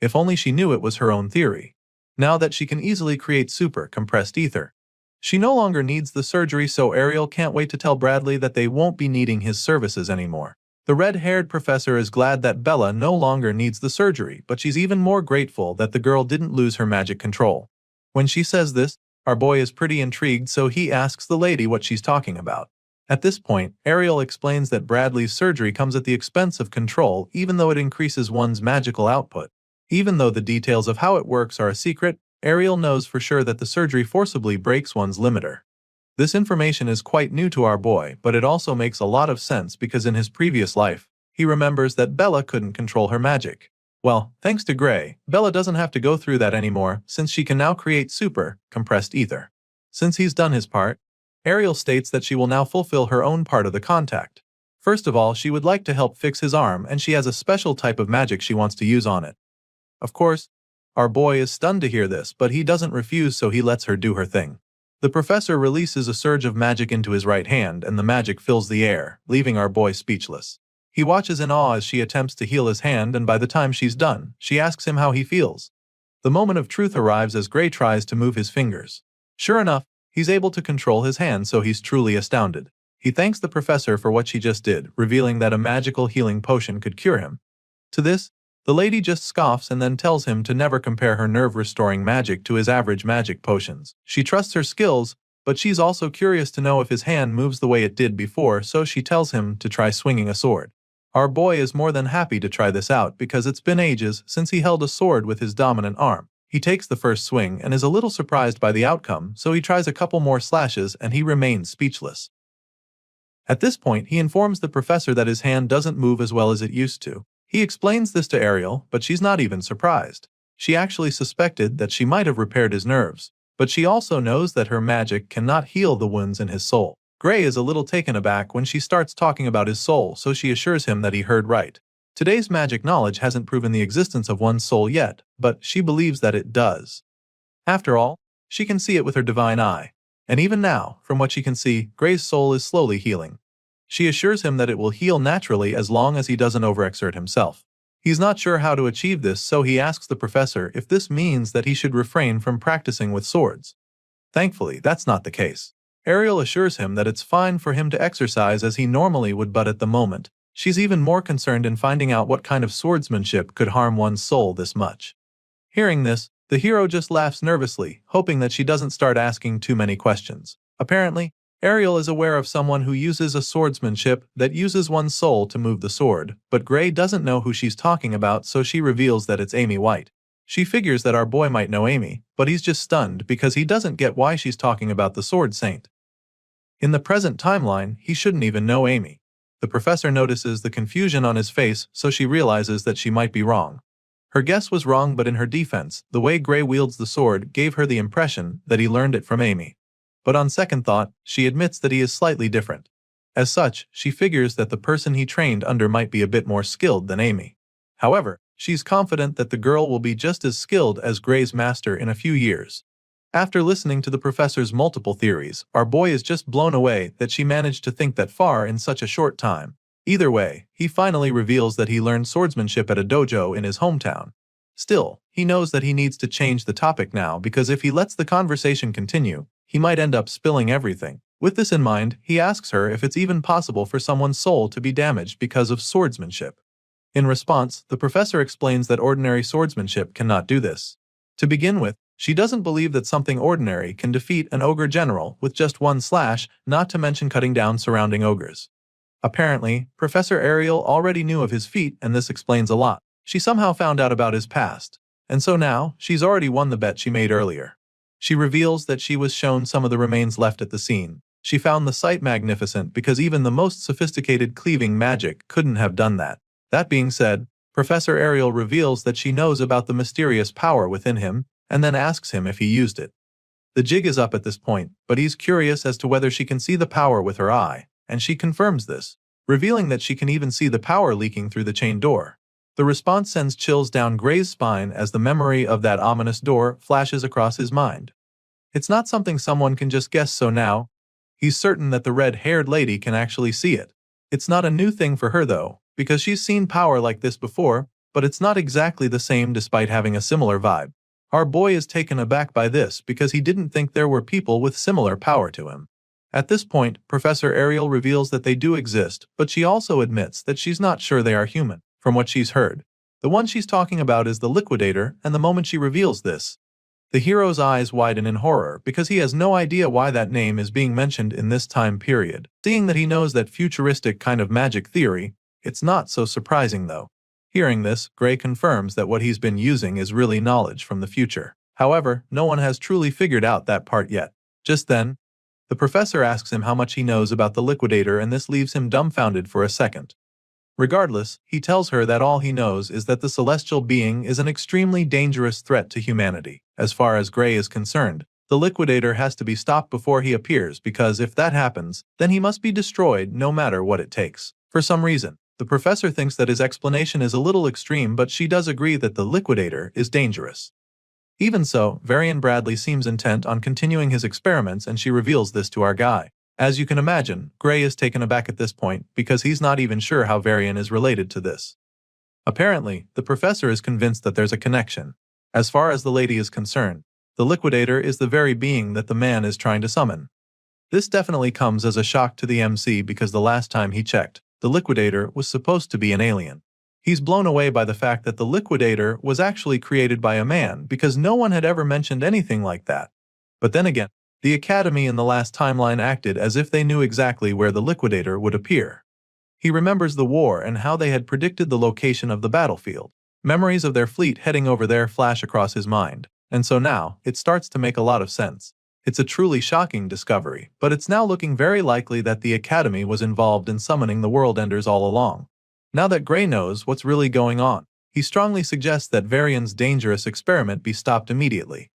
Speaker 1: If only she knew it was her own theory. Now that she can easily create super compressed ether, she no longer needs the surgery, so Ariel can't wait to tell Bradley that they won't be needing his services anymore. The red-haired professor is glad that Bella no longer needs the surgery, but she's even more grateful that the girl didn't lose her magic control. When she says this, our boy is pretty intrigued, so he asks the lady what she's talking about. At this point, Ariel explains that Bradley's surgery comes at the expense of control even though it increases one's magical output. Even though the details of how it works are a secret, Ariel knows for sure that the surgery forcibly breaks one's limiter. This information is quite new to our boy, but it also makes a lot of sense because in his previous life, he remembers that Bella couldn't control her magic. Well, thanks to Gray, Bella doesn't have to go through that anymore since she can now create super, compressed ether. Since he's done his part, Ariel states that she will now fulfill her own part of the contact. First of all, she would like to help fix his arm and she has a special type of magic she wants to use on it. Of course, our boy is stunned to hear this, but he doesn't refuse, so he lets her do her thing. The professor releases a surge of magic into his right hand and the magic fills the air, leaving our boy speechless. He watches in awe as she attempts to heal his hand, and by the time she's done, she asks him how he feels. The moment of truth arrives as Gray tries to move his fingers. Sure enough, he's able to control his hand, so he's truly astounded. He thanks the professor for what she just did, revealing that a magical healing potion could cure him. To this, the lady just scoffs and then tells him to never compare her nerve-restoring magic to his average magic potions. She trusts her skills, but she's also curious to know if his hand moves the way it did before, so she tells him to try swinging a sword. Our boy is more than happy to try this out because it's been ages since he held a sword with his dominant arm. He takes the first swing and is a little surprised by the outcome, so he tries a couple more slashes and he remains speechless. At this point, he informs the professor that his hand doesn't move as well as it used to. He explains this to Ariel, but she's not even surprised. She actually suspected that she might have repaired his nerves, but she also knows that her magic cannot heal the wounds in his soul. Gray is a little taken aback when she starts talking about his soul, so she assures him that he heard right. Today's magic knowledge hasn't proven the existence of one's soul yet, but she believes that it does. After all, she can see it with her divine eye. And even now, from what she can see, Gray's soul is slowly healing. She assures him that it will heal naturally as long as he doesn't overexert himself. He's not sure how to achieve this, so he asks the professor if this means that he should refrain from practicing with swords. Thankfully, that's not the case. Ariel assures him that it's fine for him to exercise as he normally would, but at the moment, she's even more concerned in finding out what kind of swordsmanship could harm one's soul this much. Hearing this, the hero just laughs nervously, hoping that she doesn't start asking too many questions. Apparently, Ariel is aware of someone who uses a swordsmanship that uses one's soul to move the sword, but Gray doesn't know who she's talking about, so she reveals that it's Amy White. She figures that our boy might know Amy, but he's just stunned because he doesn't get why she's talking about the Sword Saint. In the present timeline, he shouldn't even know Amy. The professor notices the confusion on his face, so she realizes that she might be wrong. Her guess was wrong, but in her defense, the way Gray wields the sword gave her the impression that he learned it from Amy. But on second thought, she admits that he is slightly different. As such, she figures that the person he trained under might be a bit more skilled than Amy. However, she's confident that the girl will be just as skilled as Gray's master in a few years. After listening to the professor's multiple theories, our boy is just blown away that she managed to think that far in such a short time. Either way, he finally reveals that he learned swordsmanship at a dojo in his hometown. Still, he knows that he needs to change the topic now because if he lets the conversation continue, he might end up spilling everything. With this in mind, he asks her if it's even possible for someone's soul to be damaged because of swordsmanship. In response, the professor explains that ordinary swordsmanship cannot do this. To begin with, she doesn't believe that something ordinary can defeat an ogre general with just one slash, not to mention cutting down surrounding ogres. Apparently, Professor Ariel already knew of his feat, and this explains a lot. She somehow found out about his past, and so now, she's already won the bet she made earlier. She reveals that she was shown some of the remains left at the scene. She found the sight magnificent because even the most sophisticated cleaving magic couldn't have done that. That being said, Professor Ariel reveals that she knows about the mysterious power within him, and then asks him if he used it. The jig is up at this point, but he's curious as to whether she can see the power with her eye, and she confirms this, revealing that she can even see the power leaking through the chain door. The response sends chills down Gray's spine as the memory of that ominous door flashes across his mind. It's not something someone can just guess, so now, he's certain that the red-haired lady can actually see it. It's not a new thing for her though, because she's seen power like this before, but it's not exactly the same despite having a similar vibe. Our boy is taken aback by this because he didn't think there were people with similar power to him. At this point, Professor Ariel reveals that they do exist, but she also admits that she's not sure they are human, from what she's heard. The one she's talking about is the Liquidator, and the moment she reveals this, The hero's eyes widen in horror because he has no idea why that name is being mentioned in this time period. Seeing that he knows that futuristic kind of magic theory, it's not so surprising though. Hearing this, Gray confirms that what he's been using is really knowledge from the future. However, no one has truly figured out that part yet. Just then, the professor asks him how much he knows about the liquidator, and this leaves him dumbfounded for a second. Regardless, he tells her that all he knows is that the celestial being is an extremely dangerous threat to humanity. As far as Gray is concerned, the liquidator has to be stopped before he appears, because if that happens, then he must be destroyed no matter what it takes. For some reason, the professor thinks that his explanation is a little extreme, but she does agree that the liquidator is dangerous. Even so, Varian Bradley seems intent on continuing his experiments, and she reveals this to our guy. As you can imagine, Gray is taken aback at this point because he's not even sure how Varian is related to this. Apparently, the professor is convinced that there's a connection. As far as the lady is concerned, the liquidator is the very being that the man is trying to summon. This definitely comes as a shock to the MC because the last time he checked, the liquidator was supposed to be an alien. He's blown away by the fact that the liquidator was actually created by a man because no one had ever mentioned anything like that. But then again, the Academy in the last timeline acted as if they knew exactly where the liquidator would appear. He remembers the war and how they had predicted the location of the battlefield. Memories of their fleet heading over there flash across his mind, and so now, it starts to make a lot of sense. It's a truly shocking discovery, but it's now looking very likely that the Academy was involved in summoning the World Enders all along. Now that Gray knows what's really going on, he strongly suggests that Varian's dangerous experiment be stopped immediately.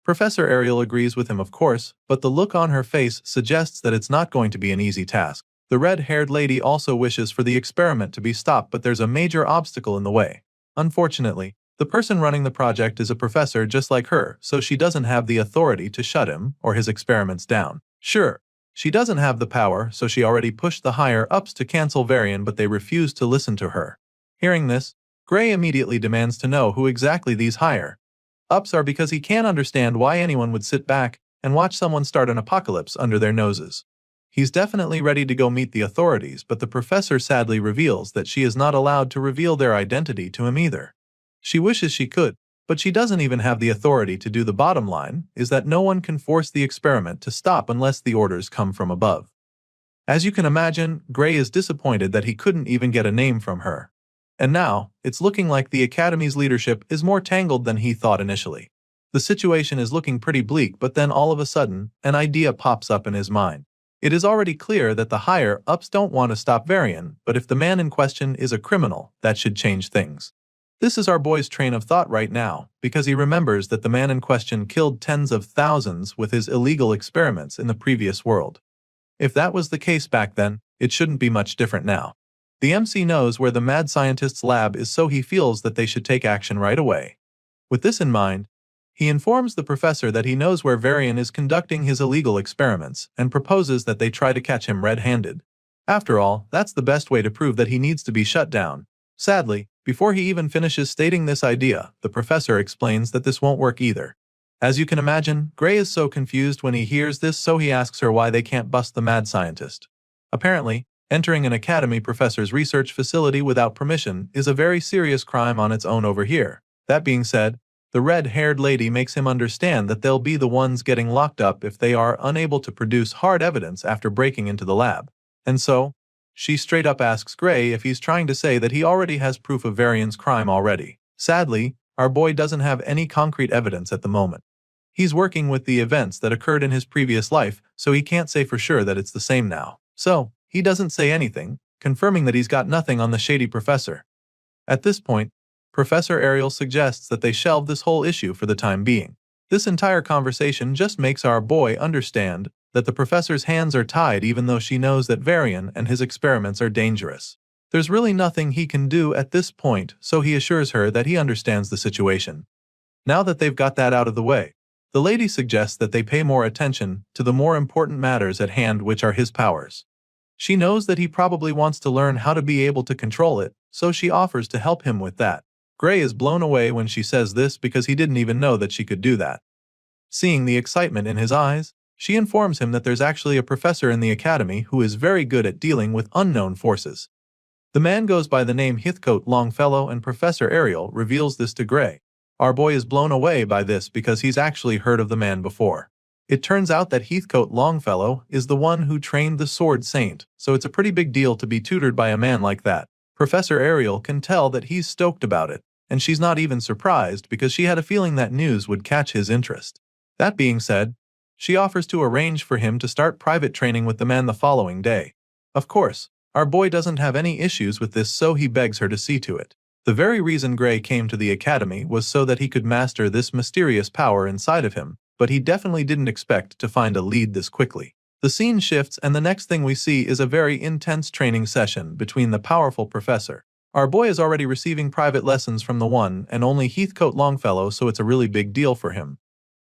Speaker 1: Professor Ariel agrees with him, of course, but the look on her face suggests that it's not going to be an easy task. The red-haired lady also wishes for the experiment to be stopped, but there's a major obstacle in the way. Unfortunately, the person running the project is a professor just like her, so she doesn't have the authority to shut him or his experiments down. Sure, she doesn't have the power, so she already pushed the higher-ups to cancel Varian, but they refuse to listen to her. Hearing this, Gray immediately demands to know who exactly these higher-ups are because he can't understand why anyone would sit back and watch someone start an apocalypse under their noses. He's definitely ready to go meet the authorities, but the professor sadly reveals that she is not allowed to reveal their identity to him either. She wishes she could, but she doesn't even have the authority to do. The bottom line is that no one can force the experiment to stop unless the orders come from above. As you can imagine, Gray is disappointed that he couldn't even get a name from her. And now, it's looking like the Academy's leadership is more tangled than he thought initially. The situation is looking pretty bleak, but then all of a sudden, an idea pops up in his mind. It is already clear that the higher-ups don't want to stop Varian, but if the man in question is a criminal, that should change things. This is our boy's train of thought right now, because he remembers that the man in question killed tens of thousands with his illegal experiments in the previous world. If that was the case back then, it shouldn't be much different now. The MC knows where the mad scientist's lab is, so he feels that they should take action right away. With this in mind, he informs the professor that he knows where Varian is conducting his illegal experiments and proposes that they try to catch him red-handed. After all, that's the best way to prove that he needs to be shut down. Sadly, before he even finishes stating this idea, the professor explains that this won't work either. As you can imagine, Gray is so confused when he hears this, so he asks her why they can't bust the mad scientist. Apparently, entering an academy professor's research facility without permission is a very serious crime on its own over here. That being said, the red-haired lady makes him understand that they'll be the ones getting locked up if they are unable to produce hard evidence after breaking into the lab. And so, she straight up asks Gray if he's trying to say that he already has proof of Varian's crime already. Sadly, our boy doesn't have any concrete evidence at the moment. He's working with the events that occurred in his previous life, so he can't say for sure that it's the same now. So, he doesn't say anything, confirming that he's got nothing on the shady professor. At this point, Professor Ariel suggests that they shelve this whole issue for the time being. This entire conversation just makes our boy understand that the professor's hands are tied, even though she knows that Varian and his experiments are dangerous. There's really nothing he can do at this point, so he assures her that he understands the situation. Now that they've got that out of the way, the lady suggests that they pay more attention to the more important matters at hand, which are his powers. She knows that he probably wants to learn how to be able to control it, so she offers to help him with that. Gray is blown away when she says this because he didn't even know that she could do that. Seeing the excitement in his eyes, she informs him that there's actually a professor in the academy who is very good at dealing with unknown forces. The man goes by the name Heathcote Longfellow, and Professor Ariel reveals this to Gray. Our boy is blown away by this because he's actually heard of the man before. It turns out that Heathcote Longfellow is the one who trained the Sword Saint, so it's a pretty big deal to be tutored by a man like that. Professor Ariel can tell that he's stoked about it, and she's not even surprised because she had a feeling that news would catch his interest. That being said, she offers to arrange for him to start private training with the man the following day. Of course, our boy doesn't have any issues with this, so he begs her to see to it. The very reason Gray came to the academy was so that he could master this mysterious power inside of him, but he definitely didn't expect to find a lead this quickly. The scene shifts and the next thing we see is a very intense training session between the powerful professor. Our boy is already receiving private lessons from the one and only Heathcote Longfellow, so it's a really big deal for him.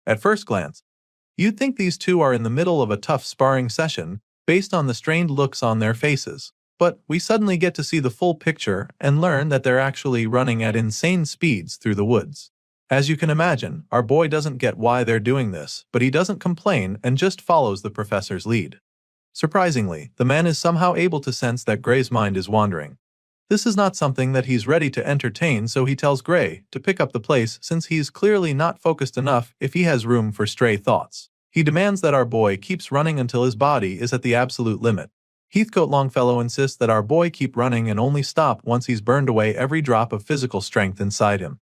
Speaker 1: At first glance, you'd think these two are in the middle of a tough sparring session based on the strained looks on their faces. But we suddenly get to see the full picture and learn that they're actually running at insane speeds through the woods. As you can imagine, our boy doesn't get why they're doing this, but he doesn't complain and just follows the professor's lead. Surprisingly, the man is somehow able to sense that Gray's mind is wandering. This is not something that he's ready to entertain, so he tells Gray to pick up the pace since he's clearly not focused enough if he has room for stray thoughts. He demands that our boy keeps running until his body is at the absolute limit. Heathcote Longfellow insists that our boy keep running and only stop once he's burned away every drop of physical strength inside him.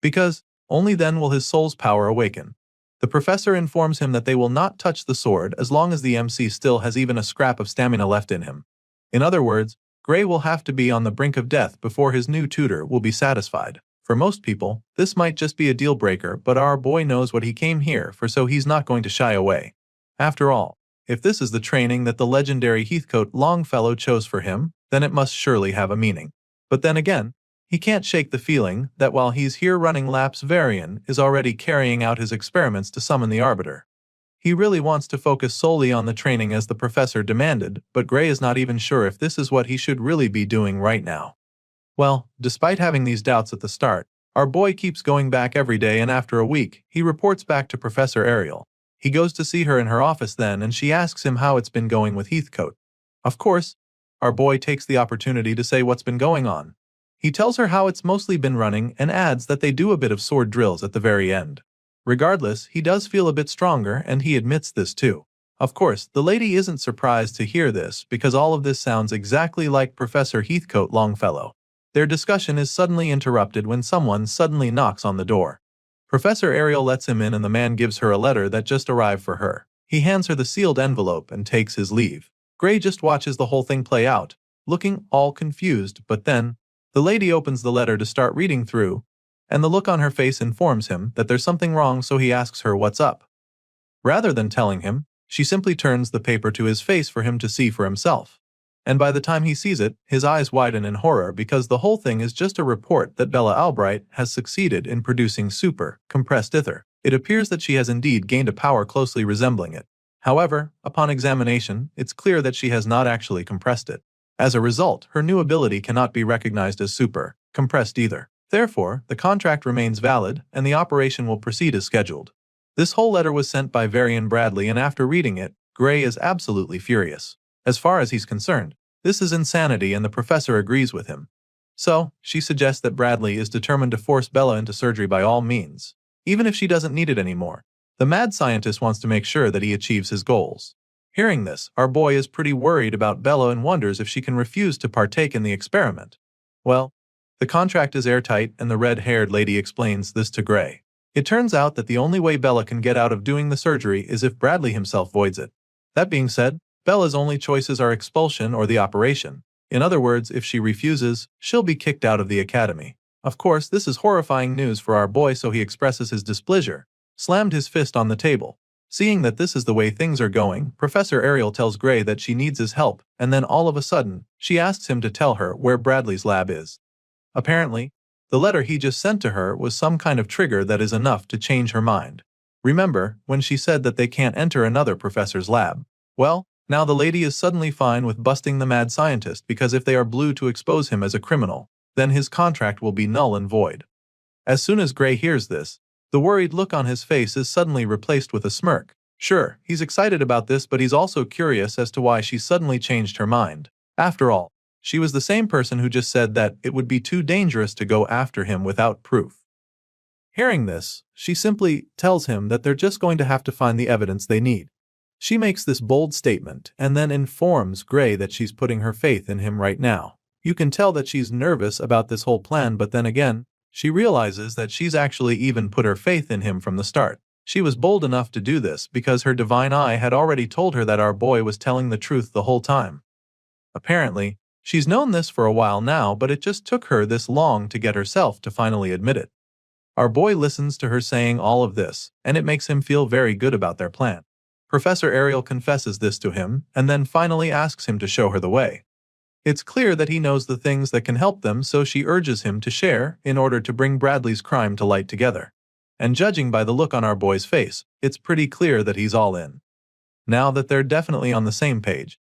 Speaker 1: Because only then will his soul's power awaken. The professor informs him that they will not touch the sword as long as the MC still has even a scrap of stamina left in him. In other words, Gray will have to be on the brink of death before his new tutor will be satisfied. For most people, this might just be a deal breaker, but our boy knows what he came here for, so he's not going to shy away. After all, if this is the training that the legendary Heathcote Longfellow chose for him, then it must surely have a meaning. But then again, he can't shake the feeling that while he's here running laps, Varian is already carrying out his experiments to summon the Arbiter. He really wants to focus solely on the training as the professor demanded, but Gray is not even sure if this is what he should really be doing right now. Well, despite having these doubts at the start, our boy keeps going back every day, and after a week, he reports back to Professor Ariel. He goes to see her in her office then, and she asks him how it's been going with Heathcote. Of course, our boy takes the opportunity to say what's been going on. He tells her how it's mostly been running and adds that they do a bit of sword drills at the very end. Regardless, he does feel a bit stronger, and he admits this too. Of course, the lady isn't surprised to hear this because all of this sounds exactly like Professor Heathcote Longfellow. Their discussion is suddenly interrupted when someone suddenly knocks on the door. Professor Ariel lets him in and the man gives her a letter that just arrived for her. He hands her the sealed envelope and takes his leave. Gray just watches the whole thing play out, looking all confused, but then the lady opens the letter to start reading through, and the look on her face informs him that there's something wrong, so he asks her what's up. Rather than telling him, she simply turns the paper to his face for him to see for himself. And by the time he sees it, his eyes widen in horror because the whole thing is just a report that Bella Albright has succeeded in producing super compressed ether. It appears that she has indeed gained a power closely resembling it. However, upon examination, it's clear that she has not actually compressed it. As a result, her new ability cannot be recognized as super compressed either. Therefore, the contract remains valid and the operation will proceed as scheduled. This whole letter was sent by Varian Bradley, and after reading it, Gray is absolutely furious. As far as he's concerned, this is insanity, and the professor agrees with him. So, she suggests that Bradley is determined to force Bella into surgery by all means, even if she doesn't need it anymore. The mad scientist wants to make sure that he achieves his goals. Hearing this, our boy is pretty worried about Bella and wonders if she can refuse to partake in the experiment. Well, the contract is airtight, and the red-haired lady explains this to Gray. It turns out that the only way Bella can get out of doing the surgery is if Bradley himself voids it. That being said, Bella's only choices are expulsion or the operation. In other words, if she refuses, she'll be kicked out of the academy. Of course, this is horrifying news for our boy, so he expresses his displeasure, slammed his fist on the table. Seeing that this is the way things are going, Professor Ariel tells Gray that she needs his help, and then all of a sudden, she asks him to tell her where Bradley's lab is. Apparently, the letter he just sent to her was some kind of trigger that is enough to change her mind. Remember when she said that they can't enter another professor's lab? Well, now the lady is suddenly fine with busting the mad scientist because if they are blue to expose him as a criminal, then his contract will be null and void. As soon as Gray hears this, the worried look on his face is suddenly replaced with a smirk. Sure, he's excited about this, but he's also curious as to why she suddenly changed her mind. After all, she was the same person who just said that it would be too dangerous to go after him without proof. Hearing this, she simply tells him that they're just going to have to find the evidence they need. She makes this bold statement and then informs Gray that she's putting her faith in him right now. You can tell that she's nervous about this whole plan, but then again, she realizes that she's actually even put her faith in him from the start. She was bold enough to do this because her divine eye had already told her that our boy was telling the truth the whole time. Apparently, she's known this for a while now, but it just took her this long to get herself to finally admit it. Our boy listens to her saying all of this, and it makes him feel very good about their plan. Professor Ariel confesses this to him, and then finally asks him to show her the way. It's clear that he knows the things that can help them, so she urges him to share in order to bring Bradley's crime to light together. And judging by the look on our boy's face, it's pretty clear that he's all in. Now that they're definitely on the same page,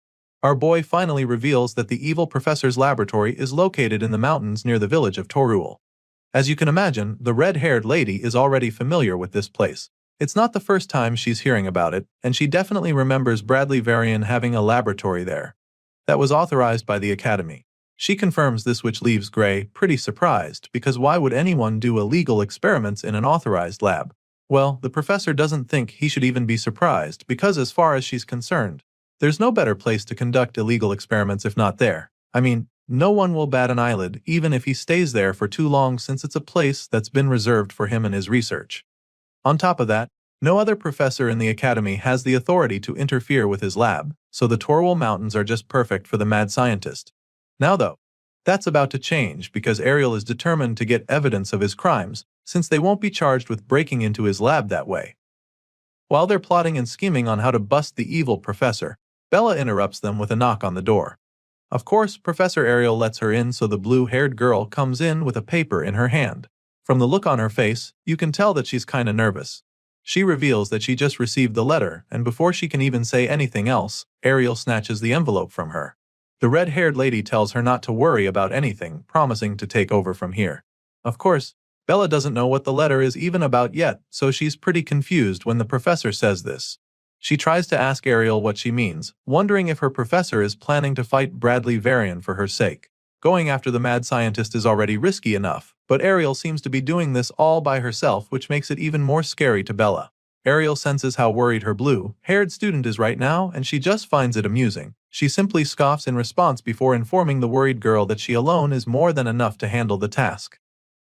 Speaker 1: our boy finally reveals that the evil professor's laboratory is located in the mountains near the village of Torul. As you can imagine, the red-haired lady is already familiar with this place. It's not the first time she's hearing about it, and she definitely remembers Bradley Varian having a laboratory there that was authorized by the Academy. She confirms this, which leaves Gray pretty surprised, because why would anyone do illegal experiments in an authorized lab? Well, the professor doesn't think he should even be surprised, because as far as she's concerned, there's no better place to conduct illegal experiments if not there. I mean, no one will bat an eyelid, even if he stays there for too long, since it's a place that's been reserved for him and his research. On top of that, no other professor in the Academy has the authority to interfere with his lab, so the Torwell Mountains are just perfect for the mad scientist. Now though, that's about to change because Ariel is determined to get evidence of his crimes, since they won't be charged with breaking into his lab that way. While they're plotting and scheming on how to bust the evil professor, Bella interrupts them with a knock on the door. Of course, Professor Ariel lets her in, so the blue-haired girl comes in with a paper in her hand. From the look on her face, you can tell that she's kinda nervous. She reveals that she just received the letter, and before she can even say anything else, Ariel snatches the envelope from her. The red-haired lady tells her not to worry about anything, promising to take over from here. Of course, Bella doesn't know what the letter is even about yet, so she's pretty confused when the professor says this. She tries to ask Ariel what she means, wondering if her professor is planning to fight Bradley Varian for her sake. Going after the mad scientist is already risky enough, but Ariel seems to be doing this all by herself, which makes it even more scary to Bella. Ariel senses how worried her blue-haired student is right now, and she just finds it amusing. She simply scoffs in response before informing the worried girl that she alone is more than enough to handle the task.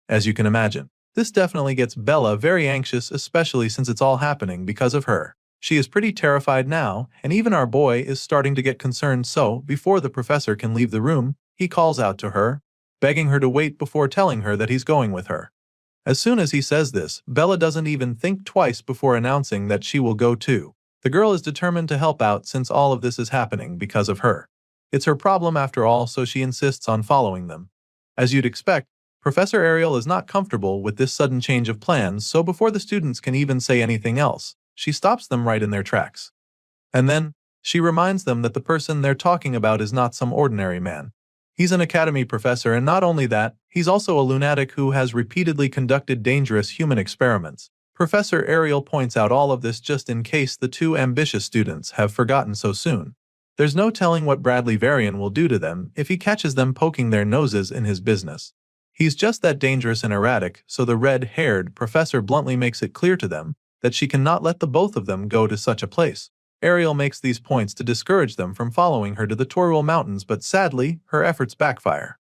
Speaker 1: As you can imagine, this definitely gets Bella very anxious, especially since it's all happening because of her. She is pretty terrified now, and even our boy is starting to get concerned, so before the professor can leave the room, he calls out to her, begging her to wait before telling her that he's going with her. As soon as he says this, Bella doesn't even think twice before announcing that she will go too. The girl is determined to help out since all of this is happening because of her. It's her problem after all, so she insists on following them. As you'd expect, Professor Ariel is not comfortable with this sudden change of plans, so before the students can even say anything else, she stops them right in their tracks. And then, she reminds them that the person they're talking about is not some ordinary man. He's an academy professor, and not only that, he's also a lunatic who has repeatedly conducted dangerous human experiments. Professor Ariel points out all of this just in case the two ambitious students have forgotten so soon. There's no telling what Bradley Varian will do to them if he catches them poking their noses in his business. He's just that dangerous and erratic, so the red-haired professor bluntly makes it clear to them that she cannot let the both of them go to such a place. Ariel makes these points to discourage them from following her to the Torul Mountains, but sadly, her efforts backfire.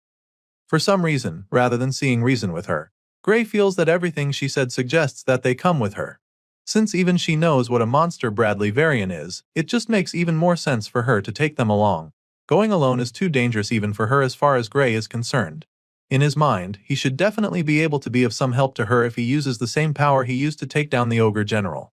Speaker 1: For some reason, rather than seeing reason with her, Gray feels that everything she said suggests that they come with her. Since even she knows what a monster Bradley Varian is, it just makes even more sense for her to take them along. Going alone is too dangerous even for her as far as Gray is concerned. In his mind, he should definitely be able to be of some help to her if he uses the same power he used to take down the ogre general.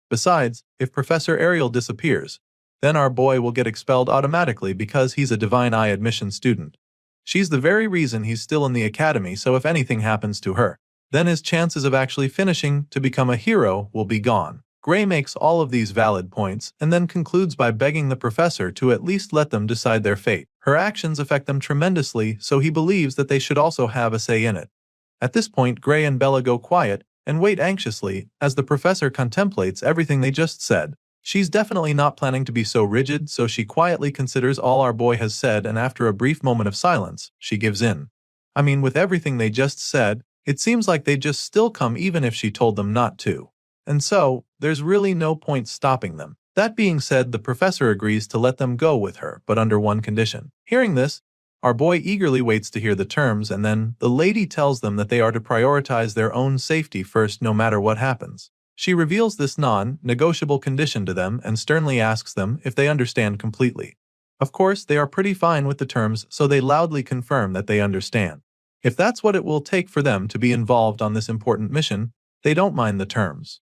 Speaker 1: Besides, if Professor Ariel disappears, then our boy will get expelled automatically because he's a Divine Eye admission student. She's the very reason he's still in the academy, so if anything happens to her, then his chances of actually finishing to become a hero will be gone. Gray makes all of these valid points and then concludes by begging the professor to at least let them decide their fate. Her actions affect them tremendously, so he believes that they should also have a say in it. At this point, Gray and Bella go quiet and wait anxiously as the professor contemplates everything they just said. She's definitely not planning to be so rigid, so she quietly considers all our boy has said, and after a brief moment of silence, she gives in. I mean, with everything they just said, It seems like they'd just still come even if she told them not to. And so, there's really no point stopping them. That being said, the professor agrees to let them go with her, but under one condition. Hearing this, our boy eagerly waits to hear the terms, and then the lady tells them that they are to prioritize their own safety first no matter what happens. She reveals this non-negotiable condition to them and sternly asks them if they understand completely. Of course, they are pretty fine with the terms, so they loudly confirm that they understand. If that's what it will take for them to be involved on this important mission, they don't mind the terms.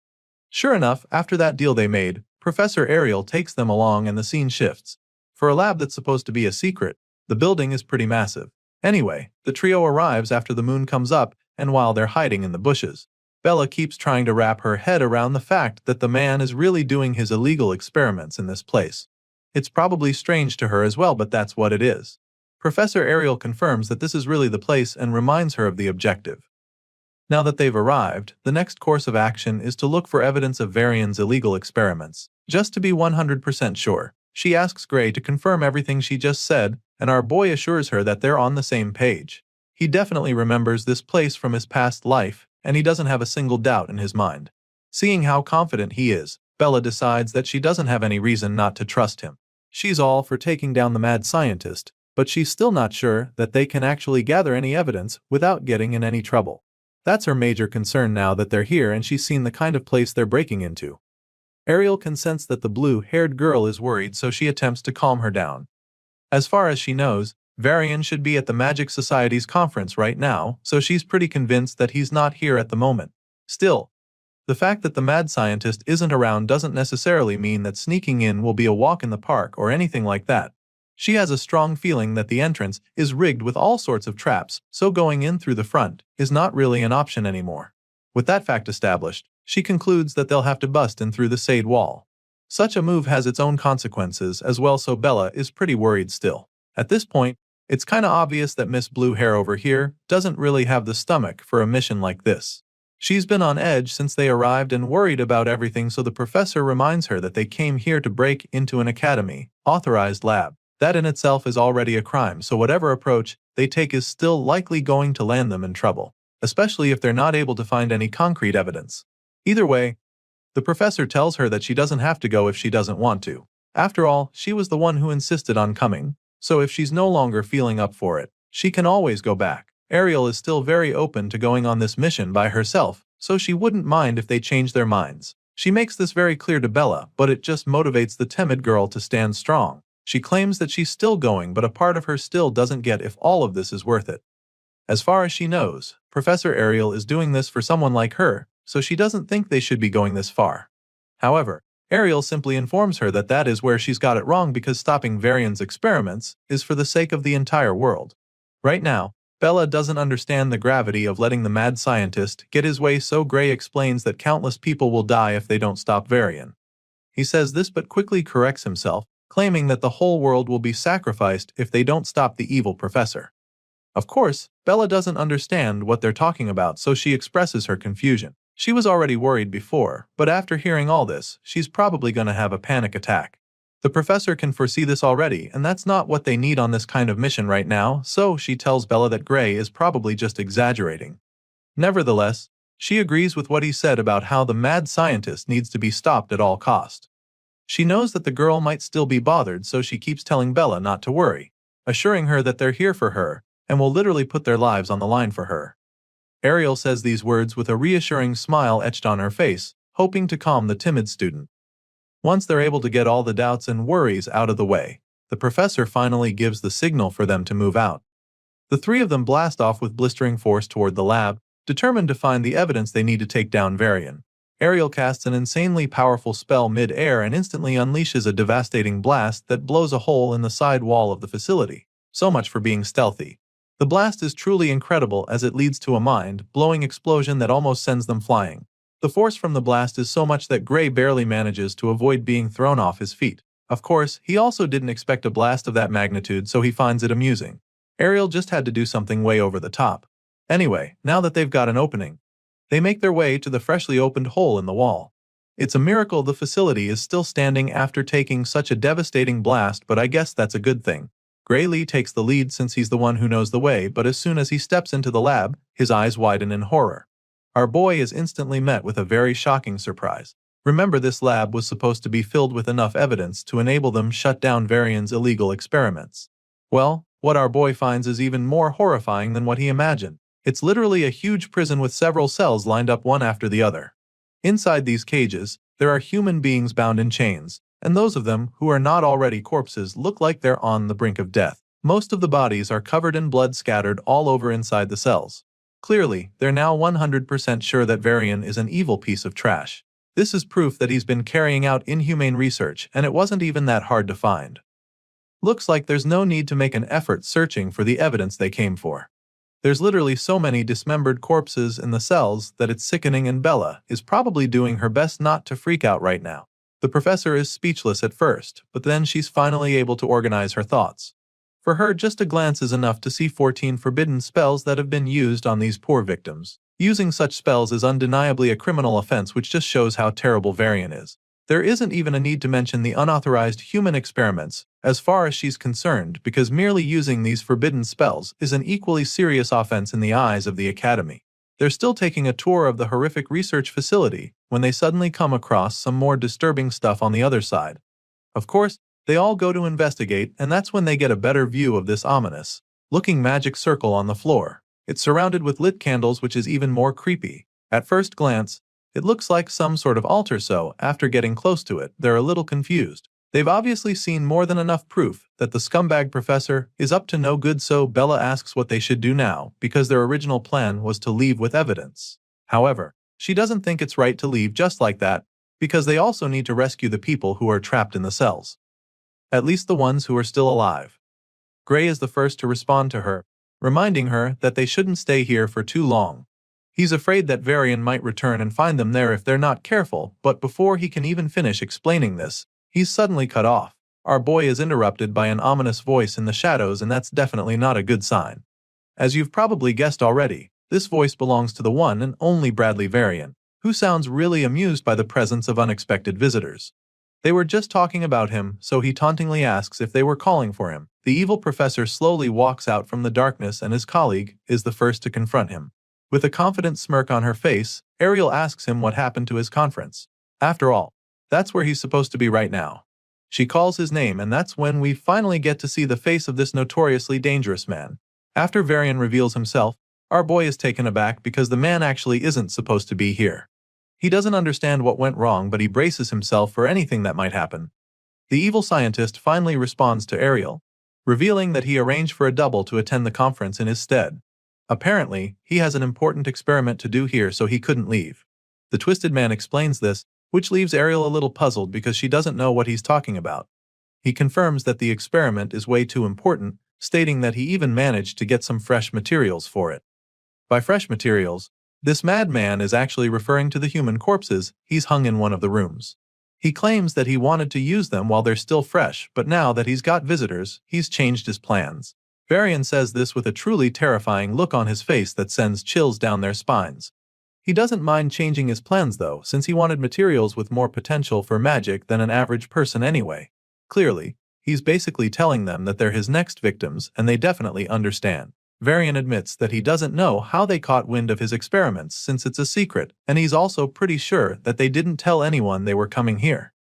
Speaker 1: Sure enough, after that deal they made, Professor Ariel takes them along and the scene shifts. For a lab that's supposed to be a secret, the building is pretty massive. Anyway, the trio arrives after the moon comes up, and while they're hiding in the bushes, Bella keeps trying to wrap her head around the fact that the man is really doing his illegal experiments in this place. It's probably strange to her as well, but that's what it is. Professor Ariel confirms that this is really the place and reminds her of the objective. Now that they've arrived, the next course of action is to look for evidence of Varian's illegal experiments. Just to be 100% sure, she asks Gray to confirm everything she just said, and our boy assures her that they're on the same page. He definitely remembers this place from his past life, and he doesn't have a single doubt in his mind. Seeing how confident he is, Bella decides that she doesn't have any reason not to trust him. She's all for taking down the mad scientist, but she's still not sure that they can actually gather any evidence without getting in any trouble. That's her major concern now that they're here and she's seen the kind of place they're breaking into. Ariel can sense that the blue-haired girl is worried, so she attempts to calm her down. As far as she knows, Varian should be at the Magic Society's conference right now, so she's pretty convinced that he's not here at the moment. Still, the fact that the mad scientist isn't around doesn't necessarily mean that sneaking in will be a walk in the park or anything like that. She has a strong feeling that the entrance is rigged with all sorts of traps, so going in through the front is not really an option anymore. With that fact established, she concludes that they'll have to bust in through the Sade wall. Such a move has its own consequences as well, so Bella is pretty worried still. At this point, it's kinda obvious that Miss Blue Hair over here doesn't really have the stomach for a mission like this. She's been on edge since they arrived and worried about everything, so the professor reminds her that they came here to break into an academy-authorized lab. That in itself is already a crime, so whatever approach they take is still likely going to land them in trouble, especially if they're not able to find any concrete evidence. Either way, the professor tells her that she doesn't have to go if she doesn't want to. After all, she was the one who insisted on coming, so if she's no longer feeling up for it, she can always go back. Ariel is still very open to going on this mission by herself, so she wouldn't mind if they change their minds. She makes this very clear to Bella, but it just motivates the timid girl to stand strong. She claims that she's still going, but a part of her still doesn't get if all of this is worth it. As far as she knows, Professor Ariel is doing this for someone like her, so she doesn't think they should be going this far. However, Ariel simply informs her that that is where she's got it wrong, because stopping Varian's experiments is for the sake of the entire world. Right now, Bella doesn't understand the gravity of letting the mad scientist get his way, so Gray explains that countless people will die if they don't stop Varian. He says this but quickly corrects himself, claiming that the whole world will be sacrificed if they don't stop the evil professor. Of course, Bella doesn't understand what they're talking about, so she expresses her confusion. She was already worried before, but after hearing all this, she's probably going to have a panic attack. The professor can foresee this already, and that's not what they need on this kind of mission right now, so she tells Bella that Gray is probably just exaggerating. Nevertheless, she agrees with what he said about how the mad scientist needs to be stopped at all cost. She knows that the girl might still be bothered, so she keeps telling Bella not to worry, assuring her that they're here for her and will literally put their lives on the line for her. Ariel says these words with a reassuring smile etched on her face, hoping to calm the timid student. Once they're able to get all the doubts and worries out of the way, the professor finally gives the signal for them to move out. The three of them blast off with blistering force toward the lab, determined to find the evidence they need to take down Varian. Ariel casts an insanely powerful spell mid-air and instantly unleashes a devastating blast that blows a hole in the side wall of the facility. So much for being stealthy. The blast is truly incredible as it leads to a mind-blowing explosion that almost sends them flying. The force from the blast is so much that Gray barely manages to avoid being thrown off his feet. Of course, he also didn't expect a blast of that magnitude, so he finds it amusing. Ariel just had to do something way over the top. Anyway, now that they've got an opening, they make their way to the freshly opened hole in the wall. It's a miracle the facility is still standing after taking such a devastating blast, but I guess that's a good thing. Lee takes the lead since he's the one who knows the way, but as soon as he steps into the lab, his eyes widen in horror. Our boy is instantly met with a very shocking surprise. Remember, this lab was supposed to be filled with enough evidence to enable them shut down Varian's illegal experiments. Well, what our boy finds is even more horrifying than what he imagined. It's literally a huge prison with several cells lined up one after the other. Inside these cages, there are human beings bound in chains, and those of them who are not already corpses look like they're on the brink of death. Most of the bodies are covered in blood scattered all over inside the cells. Clearly, they're now 100% sure that Varian is an evil piece of trash. This is proof that he's been carrying out inhumane research, and it wasn't even that hard to find. Looks like there's no need to make an effort searching for the evidence they came for. There's literally so many dismembered corpses in the cells that it's sickening, and Bella is probably doing her best not to freak out right now. The professor is speechless at first, but then she's finally able to organize her thoughts. For her, just a glance is enough to see 14 forbidden spells that have been used on these poor victims. Using such spells is undeniably a criminal offense, which just shows how terrible Varian is. There isn't even a need to mention the unauthorized human experiments, as far as she's concerned, because merely using these forbidden spells is an equally serious offense in the eyes of the Academy. They're still taking a tour of the horrific research facility when they suddenly come across some more disturbing stuff on the other side. Of course, they all go to investigate, and that's when they get a better view of this ominous-looking magic circle on the floor. It's surrounded with lit candles, which is even more creepy. At first glance, it looks like some sort of altar, so after getting close to it, they're a little confused. They've obviously seen more than enough proof that the scumbag professor is up to no good, so Bella asks what they should do now, because their original plan was to leave with evidence. However, she doesn't think it's right to leave just like that, because they also need to rescue the people who are trapped in the cells. At least the ones who are still alive. Gray is the first to respond to her, reminding her that they shouldn't stay here for too long. He's afraid that Varian might return and find them there if they're not careful, but before he can even finish explaining this, he's suddenly cut off. Our boy is interrupted by an ominous voice in the shadows, and that's definitely not a good sign. As you've probably guessed already, this voice belongs to the one and only Bradley Varian, who sounds really amused by the presence of unexpected visitors. They were just talking about him, so he tauntingly asks if they were calling for him. The evil professor slowly walks out from the darkness, and his colleague is the first to confront him. With a confident smirk on her face, Ariel asks him what happened to his conference. After all, that's where he's supposed to be right now. She calls his name, and that's when we finally get to see the face of this notoriously dangerous man. After Varian reveals himself, our boy is taken aback because the man actually isn't supposed to be here. He doesn't understand what went wrong, but he braces himself for anything that might happen. The evil scientist finally responds to Ariel, revealing that he arranged for a double to attend the conference in his stead. Apparently, he has an important experiment to do here, so he couldn't leave. The Twisted Man explains this, which leaves Ariel a little puzzled because she doesn't know what he's talking about. He confirms that the experiment is way too important, stating that he even managed to get some fresh materials for it. By fresh materials, this madman is actually referring to the human corpses he's hung in one of the rooms. He claims that he wanted to use them while they're still fresh, but now that he's got visitors, he's changed his plans. Varian says this with a truly terrifying look on his face that sends chills down their spines. He doesn't mind changing his plans though, since he wanted materials with more potential for magic than an average person anyway. Clearly, he's basically telling them that they're his next victims, and they definitely understand. Varian admits that he doesn't know how they caught wind of his experiments since it's a secret, and he's also pretty sure that they didn't tell anyone they were coming here.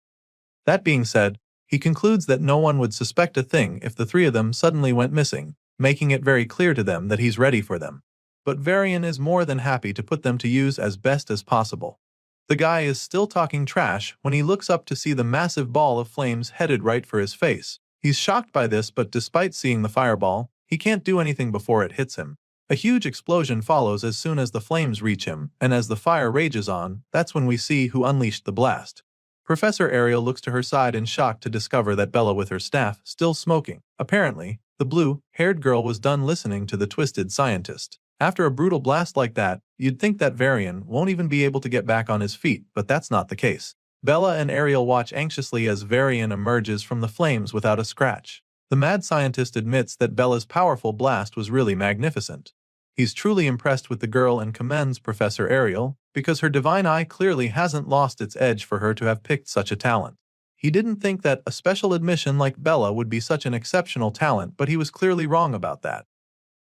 Speaker 1: That being said, he concludes that no one would suspect a thing if the three of them suddenly went missing, making it very clear to them that he's ready for them. But Varian is more than happy to put them to use as best as possible. The guy is still talking trash when he looks up to see the massive ball of flames headed right for his face. He's shocked by this, but despite seeing the fireball, he can't do anything before it hits him. A huge explosion follows as soon as the flames reach him, and as the fire rages on, that's when we see who unleashed the blast. Professor Ariel looks to her side in shock to discover that Bella with her staff still smoking. Apparently, the blue-haired girl was done listening to the twisted scientist. After a brutal blast like that, you'd think that Varian won't even be able to get back on his feet, but that's not the case. Bella and Ariel watch anxiously as Varian emerges from the flames without a scratch. The mad scientist admits that Bella's powerful blast was really magnificent. He's truly impressed with the girl and commends Professor Ariel, because her divine eye clearly hasn't lost its edge for her to have picked such a talent. He didn't think that a special admission like Bella would be such an exceptional talent, but he was clearly wrong about that.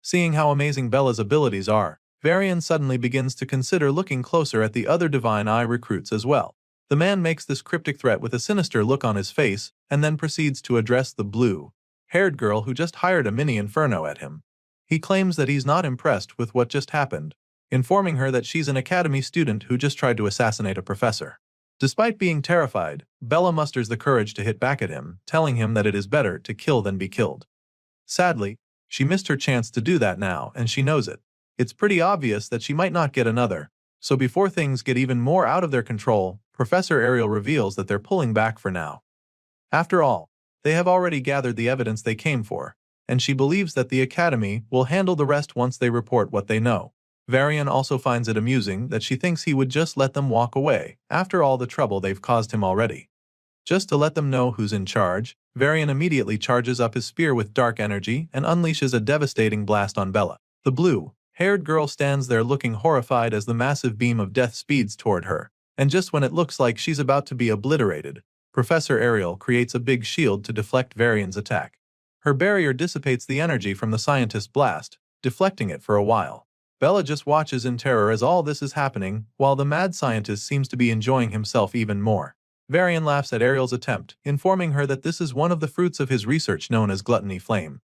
Speaker 1: Seeing how amazing Bella's abilities are, Varian suddenly begins to consider looking closer at the other Divine Eye recruits as well. The man makes this cryptic threat with a sinister look on his face, and then proceeds to address the blue-haired girl who just hired a mini inferno at him. He claims that he's not impressed with what just happened, informing her that she's an academy student who just tried to assassinate a professor. Despite being terrified, Bella musters the courage to hit back at him, telling him that it is better to kill than be killed. Sadly, she missed her chance to do that now, and she knows it. It's pretty obvious that she might not get another, so before things get even more out of their control, Professor Ariel reveals that they're pulling back for now. After all, they have already gathered the evidence they came for, and she believes that the Academy will handle the rest once they report what they know. Varian also finds it amusing that she thinks he would just let them walk away, after all the trouble they've caused him already. Just to let them know who's in charge, Varian immediately charges up his spear with dark energy and unleashes a devastating blast on Bella. The blue-haired girl stands there looking horrified as the massive beam of death speeds toward her, and just when it looks like she's about to be obliterated, Professor Ariel creates a big shield to deflect Varian's attack. Her barrier dissipates the energy from the scientist's blast, deflecting it for a while. Bella just watches in terror as all this is happening, while the mad scientist seems to be enjoying himself even more. Varian laughs at Ariel's attempt, informing her that this is one of the fruits of his research known as gluttony flame.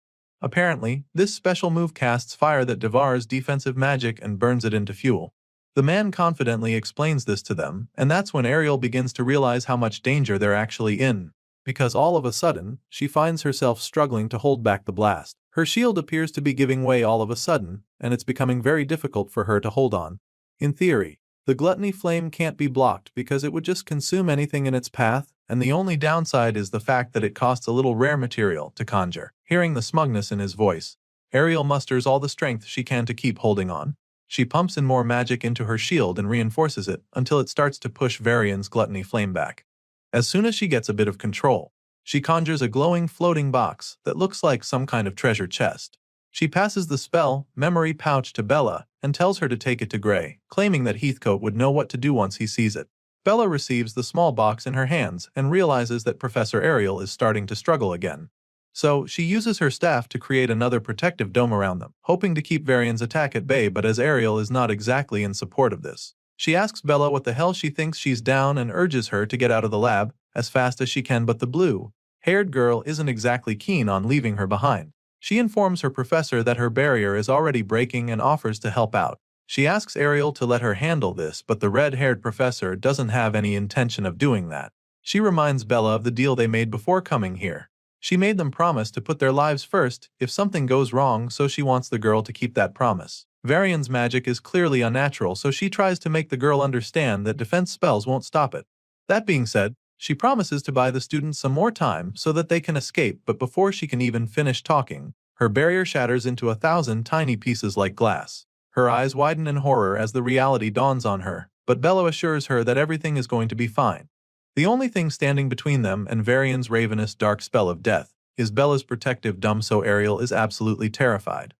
Speaker 1: Apparently, this special move casts fire that devours defensive magic and burns it into fuel. The man confidently explains this to them, and that's when Ariel begins to realize how much danger they're actually in, because all of a sudden, she finds herself struggling to hold back the blast. Her shield appears to be giving way all of a sudden, and it's becoming very difficult for her to hold on. In theory, the gluttony flame can't be blocked because it would just consume anything in its path, and the only downside is the fact that it costs a little rare material to conjure. Hearing the smugness in his voice, Ariel musters all the strength she can to keep holding on. She pumps in more magic into her shield and reinforces it until it starts to push Varian's gluttony flame back. As soon as she gets a bit of control, she conjures a glowing floating box that looks like some kind of treasure chest. She passes the spell memory pouch to Bella and tells her to take it to Gray, claiming that Heathcote would know what to do once he sees it. Bella receives the small box in her hands and realizes that Professor Ariel is starting to struggle again. So, she uses her staff to create another protective dome around them, hoping to keep Varian's attack at bay, but as Ariel is not exactly in support of this, she asks Bella what the hell she thinks she's down and urges her to get out of the lab as fast as she can, but the blue-haired girl isn't exactly keen on leaving her behind. She informs her professor that her barrier is already breaking and offers to help out. She asks Ariel to let her handle this, but the red-haired professor doesn't have any intention of doing that. She reminds Bella of the deal they made before coming here. She made them promise to put their lives first if something goes wrong, so she wants the girl to keep that promise. Varian's magic is clearly unnatural, so she tries to make the girl understand that defense spells won't stop it. That being said, she promises to buy the students some more time so that they can escape, but before she can even finish talking, her barrier shatters into 1,000 tiny pieces like glass. Her eyes widen in horror as the reality dawns on her, but Bella assures her that everything is going to be fine. The only thing standing between them and Varian's ravenous dark spell of death is Bella's protective dome, so Ariel is absolutely terrified.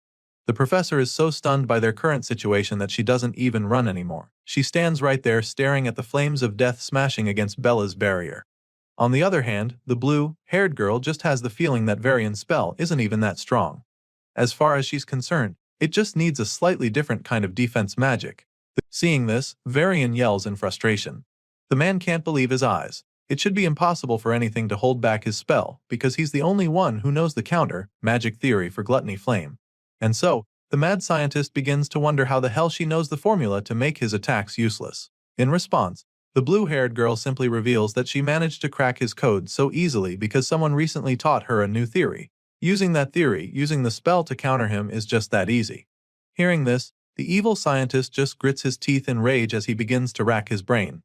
Speaker 1: The professor is so stunned by their current situation that she doesn't even run anymore. She stands right there staring at the flames of death smashing against Bella's barrier. On the other hand, the blue-haired girl just has the feeling that Varian's spell isn't even that strong. As far as she's concerned, it just needs a slightly different kind of defense magic. Seeing this, Varian yells in frustration. The man can't believe his eyes. It should be impossible for anything to hold back his spell, because he's the only one who knows the counter-magic theory for gluttony flame. And so, the mad scientist begins to wonder how the hell she knows the formula to make his attacks useless. In response, the blue-haired girl simply reveals that she managed to crack his code so easily because someone recently taught her a new theory. Using that theory, using the spell to counter him, is just that easy. Hearing this, the evil scientist just grits his teeth in rage as he begins to rack his brain.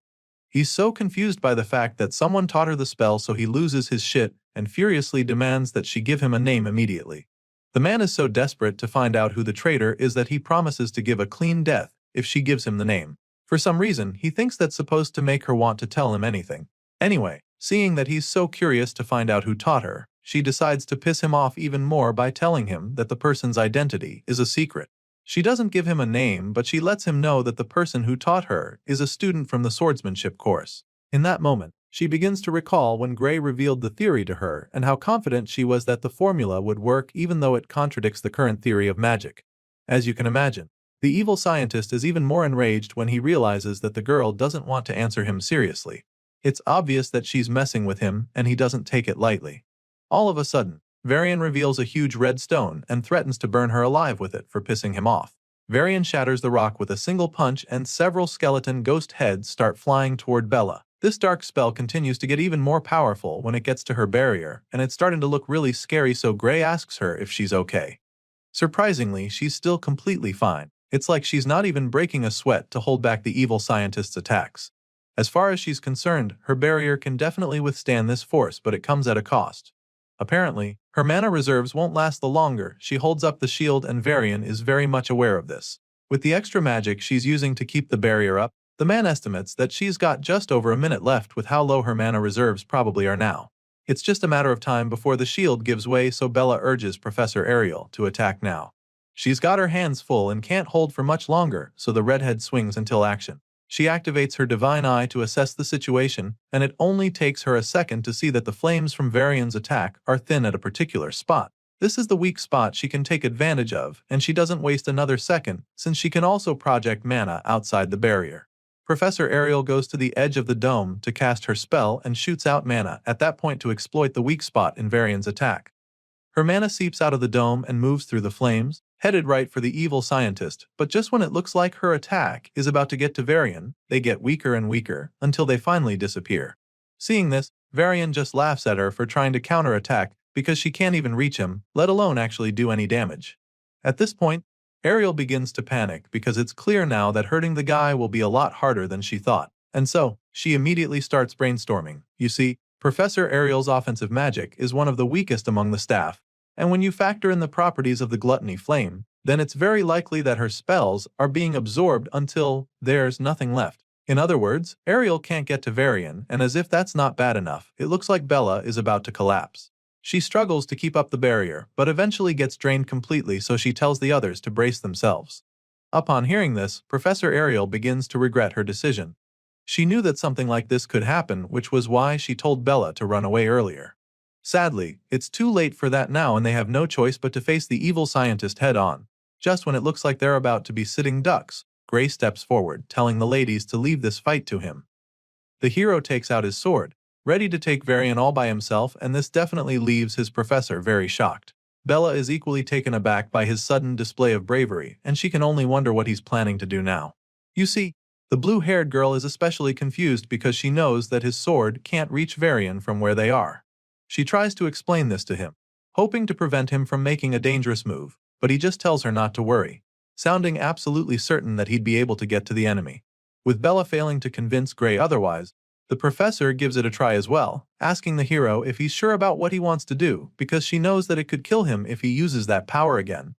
Speaker 1: He's so confused by the fact that someone taught her the spell, so he loses his shit and furiously demands that she give him a name immediately. The man is so desperate to find out who the traitor is that he promises to give a clean death if she gives him the name. For some reason, he thinks that's supposed to make her want to tell him anything. Anyway, seeing that he's so curious to find out who taught her, she decides to piss him off even more by telling him that the person's identity is a secret. She doesn't give him a name, but she lets him know that the person who taught her is a student from the swordsmanship course. In that moment, She begins to recall when Gray revealed the theory to her and how confident she was that the formula would work even though it contradicts the current theory of magic. As you can imagine, the evil scientist is even more enraged when he realizes that the girl doesn't want to answer him seriously. It's obvious that she's messing with him and he doesn't take it lightly. All of a sudden, Varian reveals a huge red stone and threatens to burn her alive with it for pissing him off. Varian shatters the rock with a single punch and several skeleton ghost heads start flying toward Bella. This dark spell continues to get even more powerful when it gets to her barrier, and it's starting to look really scary, so Gray asks her if she's okay. Surprisingly, she's still completely fine. It's like she's not even breaking a sweat to hold back the evil scientist's attacks. As far as she's concerned, her barrier can definitely withstand this force, but it comes at a cost. Apparently, her mana reserves won't last the longer. She holds up the shield and Varian is very much aware of this. With the extra magic she's using to keep the barrier up, the man estimates that she's got just over a minute left with how low her mana reserves probably are now. It's just a matter of time before the shield gives way, so Bella urges Professor Ariel to attack now. She's got her hands full and can't hold for much longer, so the redhead swings until action. She activates her divine eye to assess the situation, and it only takes her a second to see that the flames from Varian's attack are thin at a particular spot. This is the weak spot she can take advantage of, and she doesn't waste another second, since she can also project mana outside the barrier. Professor Ariel goes to the edge of the dome to cast her spell and shoots out mana at that point to exploit the weak spot in Varian's attack. Her mana seeps out of the dome and moves through the flames, headed right for the evil scientist, but just when it looks like her attack is about to get to Varian, they get weaker and weaker until they finally disappear. Seeing this, Varian just laughs at her for trying to counterattack because she can't even reach him, let alone actually do any damage. At this point, Ariel begins to panic because it's clear now that hurting the guy will be a lot harder than she thought, and so she immediately starts brainstorming. You see, Professor Ariel's offensive magic is one of the weakest among the staff, and when you factor in the properties of the gluttony flame, then it's very likely that her spells are being absorbed until there's nothing left. In other words, Ariel can't get to Varian, and as if that's not bad enough, it looks like Bella is about to collapse. She struggles to keep up the barrier, but eventually gets drained completely, so she tells the others to brace themselves. Upon hearing this, Professor Ariel begins to regret her decision. She knew that something like this could happen, which was why she told Bella to run away earlier. Sadly, it's too late for that now, and they have no choice but to face the evil scientist head-on. Just when it looks like they're about to be sitting ducks, Gray steps forward, telling the ladies to leave this fight to him. The hero takes out his sword, ready to take Varian all by himself, and this definitely leaves his professor very shocked. Bella is equally taken aback by his sudden display of bravery, and she can only wonder what he's planning to do now. You see, the blue-haired girl is especially confused because she knows that his sword can't reach Varian from where they are. She tries to explain this to him, hoping to prevent him from making a dangerous move, but he just tells her not to worry, sounding absolutely certain that he'd be able to get to the enemy. With Bella failing to convince Gray otherwise, the professor gives it a try as well, asking the hero if he's sure about what he wants to do, because she knows that it could kill him if he uses that power again.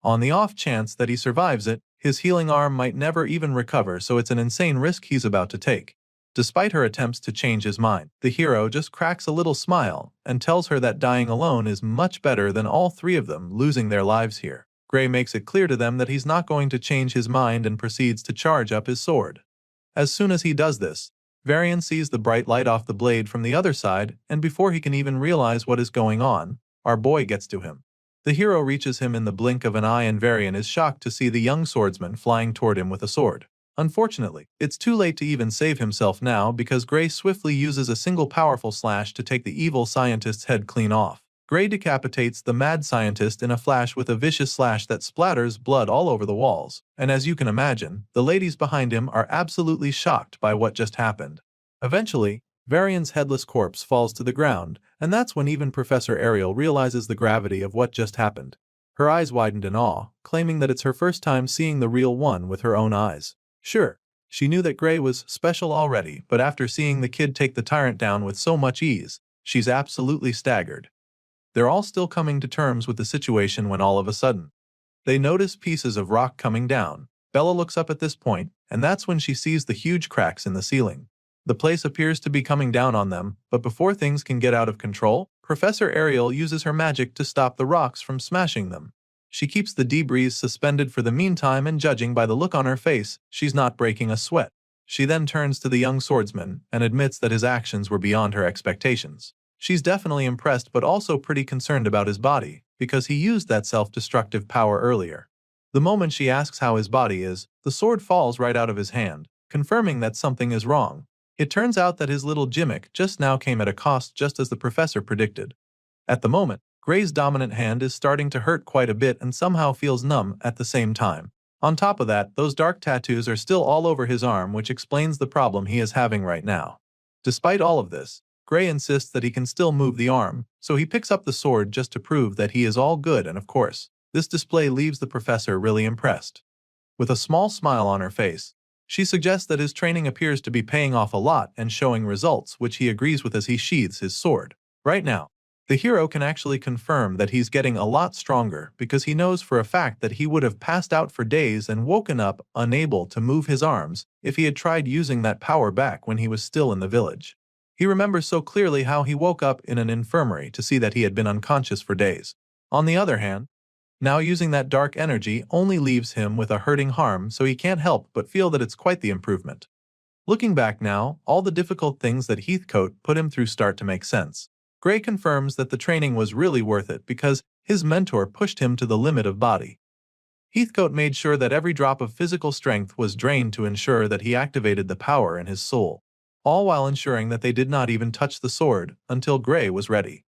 Speaker 1: On the off chance that he survives it, his healing arm might never even recover, so it's an insane risk he's about to take. Despite her attempts to change his mind, the hero just cracks a little smile and tells her that dying alone is much better than all three of them losing their lives here. Gray makes it clear to them that he's not going to change his mind and proceeds to charge up his sword. As soon as he does this, Varian sees the bright light off the blade from the other side, and before he can even realize what is going on, our boy gets to him. The hero reaches him in the blink of an eye, and Varian is shocked to see the young swordsman flying toward him with a sword. Unfortunately, it's too late to even save himself now because Gray swiftly uses a single powerful slash to take the evil scientist's head clean off. Gray decapitates the mad scientist in a flash with a vicious slash that splatters blood all over the walls, and as you can imagine, the ladies behind him are absolutely shocked by what just happened. Eventually, Varian's headless corpse falls to the ground, and that's when even Professor Ariel realizes the gravity of what just happened. Her eyes widened in awe, claiming that it's her first time seeing the real one with her own eyes. Sure, she knew that Gray was special already, but after seeing the kid take the tyrant down with so much ease, she's absolutely staggered. They're all still coming to terms with the situation when all of a sudden, they notice pieces of rock coming down. Bella looks up at this point, and that's when she sees the huge cracks in the ceiling. The place appears to be coming down on them, but before things can get out of control, Professor Ariel uses her magic to stop the rocks from smashing them. She keeps the debris suspended for the meantime, and judging by the look on her face, she's not breaking a sweat. She then turns to the young swordsman and admits that his actions were beyond her expectations. She's definitely impressed but also pretty concerned about his body, because he used that self-destructive power earlier. The moment she asks how his body is, the sword falls right out of his hand, confirming that something is wrong. It turns out that his little gimmick just now came at a cost, just as the professor predicted. At the moment, Gray's dominant hand is starting to hurt quite a bit and somehow feels numb at the same time. On top of that, those dark tattoos are still all over his arm, which explains the problem he is having right now. Despite all of this, Gray insists that he can still move the arm, so he picks up the sword just to prove that he is all good, and of course, this display leaves the professor really impressed. With a small smile on her face, she suggests that his training appears to be paying off a lot and showing results, which he agrees with as he sheathes his sword. Right now, the hero can actually confirm that he's getting a lot stronger because he knows for a fact that he would have passed out for days and woken up unable to move his arms if he had tried using that power back when he was still in the village. He remembers so clearly how he woke up in an infirmary to see that he had been unconscious for days. On the other hand, now using that dark energy only leaves him with a hurting harm, so he can't help but feel that it's quite the improvement. Looking back now, all the difficult things that Heathcote put him through start to make sense. Gray confirms that the training was really worth it because his mentor pushed him to the limit of body. Heathcote made sure that every drop of physical strength was drained to ensure that he activated the power in his soul, all while ensuring that they did not even touch the sword until Gray was ready.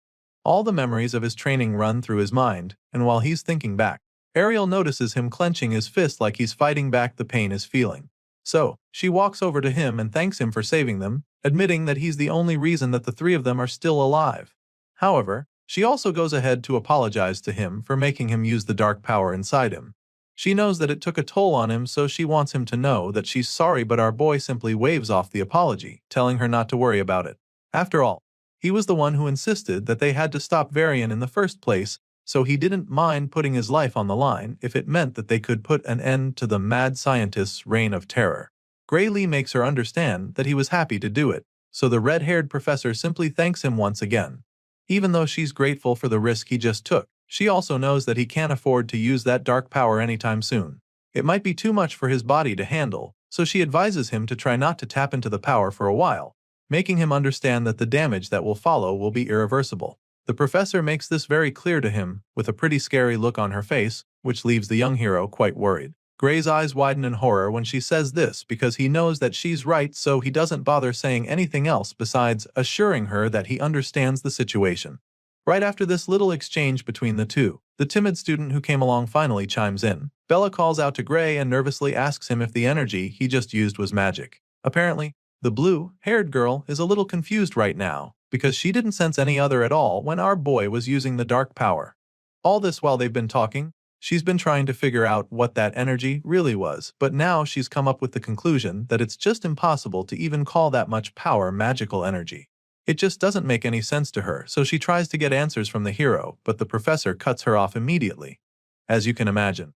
Speaker 1: All the memories of his training run through his mind, and while he's thinking back, Ariel notices him clenching his fist like he's fighting back the pain he's feeling. So, she walks over to him and thanks him for saving them, admitting that he's the only reason that the three of them are still alive. However, she also goes ahead to apologize to him for making him use the dark power inside him. She knows that it took a toll on him, so she wants him to know that she's sorry, but our boy simply waves off the apology, telling her not to worry about it. After all, he was the one who insisted that they had to stop Varian in the first place, so he didn't mind putting his life on the line if it meant that they could put an end to the mad scientist's reign of terror. Gray Lee makes her understand that he was happy to do it, so the red-haired professor simply thanks him once again. Even though she's grateful for the risk he just took, she also knows that he can't afford to use that dark power anytime soon. It might be too much for his body to handle, so she advises him to try not to tap into the power for a while, making him understand that the damage that will follow will be irreversible. The professor makes this very clear to him, with a pretty scary look on her face, which leaves the young hero quite worried. Gray's eyes widen in horror when she says this because he knows that she's right, so he doesn't bother saying anything else besides assuring her that he understands the situation. Right after this little exchange between the two, the timid student who came along finally chimes in. Bella calls out to Gray and nervously asks him if the energy he just used was magic. Apparently, the blue-haired girl is a little confused right now, because she didn't sense any other at all when our boy was using the dark power. All this while they've been talking, she's been trying to figure out what that energy really was, but now she's come up with the conclusion that it's just impossible to even call that much power magical energy. It just doesn't make any sense to her, so she tries to get answers from the hero, but the professor cuts her off immediately. As you can imagine,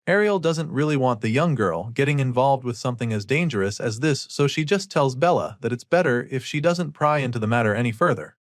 Speaker 1: Ariel doesn't really want the young girl getting involved with something as dangerous as this, so she just tells Bella that it's better if she doesn't pry into the matter any further.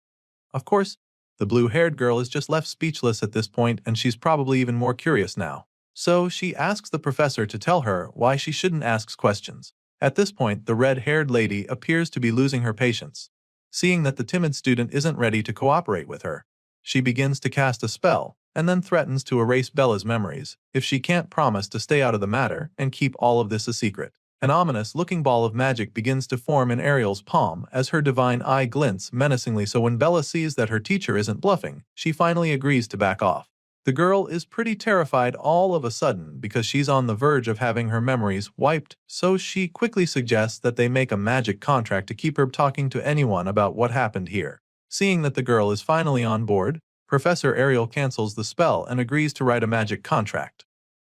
Speaker 1: Of course, the blue-haired girl is just left speechless at this point, and she's probably even more curious now. So she asks the professor to tell her why she shouldn't ask questions. At this point, the red-haired lady appears to be losing her patience. Seeing that the timid student isn't ready to cooperate with her, she begins to cast a spell, and then threatens to erase Bella's memories if she can't promise to stay out of the matter and keep all of this a secret. An ominous-looking ball of magic begins to form in Ariel's palm as her divine eye glints menacingly, so when Bella sees that her teacher isn't bluffing, she finally agrees to back off. The girl is pretty terrified all of a sudden because she's on the verge of having her memories wiped, so she quickly suggests that they make a magic contract to keep her talking to anyone about what happened here. Seeing that the girl is finally on board, Professor Ariel cancels the spell and agrees to write a magic contract.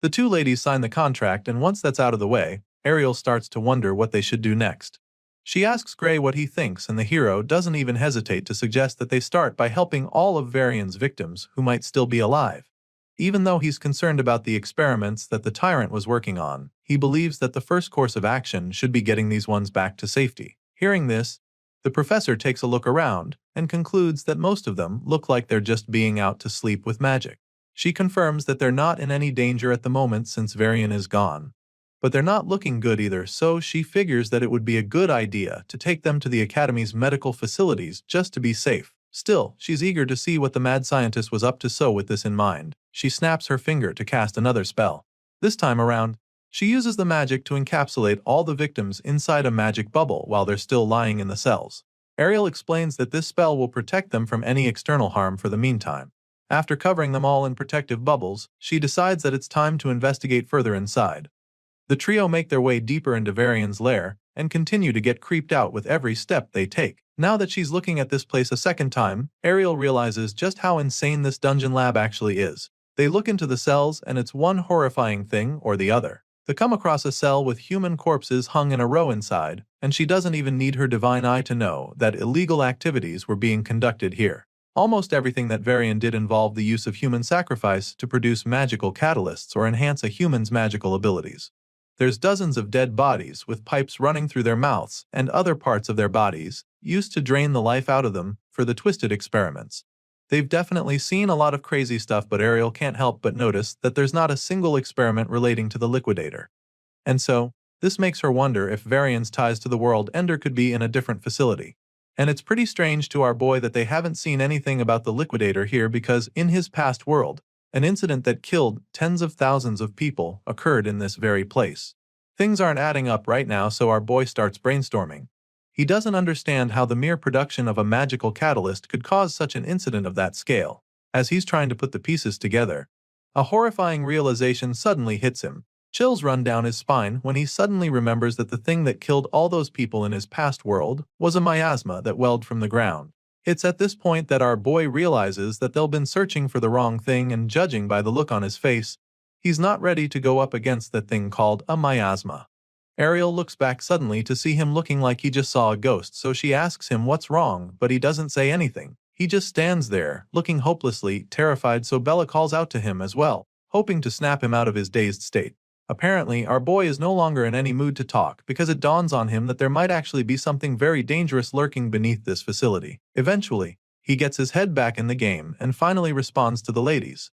Speaker 1: The two ladies sign the contract, and once that's out of the way, Ariel starts to wonder what they should do next. She asks Gray what he thinks, and the hero doesn't even hesitate to suggest that they start by helping all of Varian's victims who might still be alive. Even though he's concerned about the experiments that the tyrant was working on, he believes that the first course of action should be getting these ones back to safety. Hearing this, the professor takes a look around and concludes that most of them look like they're just being out to sleep with magic. She confirms that they're not in any danger at the moment since Varian is gone. but they're not looking good either, so she figures that it would be a good idea to take them to the Academy's medical facilities just to be safe. Still, she's eager to see what the mad scientist was up to, so with this in mind, she snaps her finger to cast another spell. This time around, she uses the magic to encapsulate all the victims inside a magic bubble while they're still lying in the cells. Ariel explains that this spell will protect them from any external harm for the meantime. After covering them all in protective bubbles, she decides that it's time to investigate further inside. The trio make their way deeper into Varian's lair and continue to get creeped out with every step they take. Now that she's looking at this place a second time, Ariel realizes just how insane this dungeon lab actually is. They look into the cells and it's one horrifying thing or the other. They come across a cell with human corpses hung in a row inside, and she doesn't even need her divine eye to know that illegal activities were being conducted here. Almost everything that Varian did involved the use of human sacrifice to produce magical catalysts or enhance a human's magical abilities. There's dozens of dead bodies with pipes running through their mouths and other parts of their bodies, used to drain the life out of them for the twisted experiments. They've definitely seen a lot of crazy stuff, but Ariel can't help but notice that there's not a single experiment relating to the liquidator. And so, this makes her wonder if Varian's ties to the world Ender could be in a different facility. And it's pretty strange to our boy that they haven't seen anything about the liquidator here, because in his past world, an incident that killed tens of thousands of people occurred in this very place. Things aren't adding up right now, so our boy starts brainstorming. He doesn't understand how the mere production of a magical catalyst could cause such an incident of that scale. As he's trying to put the pieces together, a horrifying realization suddenly hits him. Chills run down his spine when he suddenly remembers that the thing that killed all those people in his past world was a miasma that welled from the ground. It's at this point that our boy realizes that they've been searching for the wrong thing, and judging by the look on his face, he's not ready to go up against that thing called a miasma. Ariel looks back suddenly to see him looking like he just saw a ghost, so she asks him what's wrong, but he doesn't say anything. He just stands there, looking hopelessly terrified, so Bella calls out to him as well, hoping to snap him out of his dazed state. Apparently, our boy is no longer in any mood to talk, because it dawns on him that there might actually be something very dangerous lurking beneath this facility. Eventually, he gets his head back in the game and finally responds to the ladies,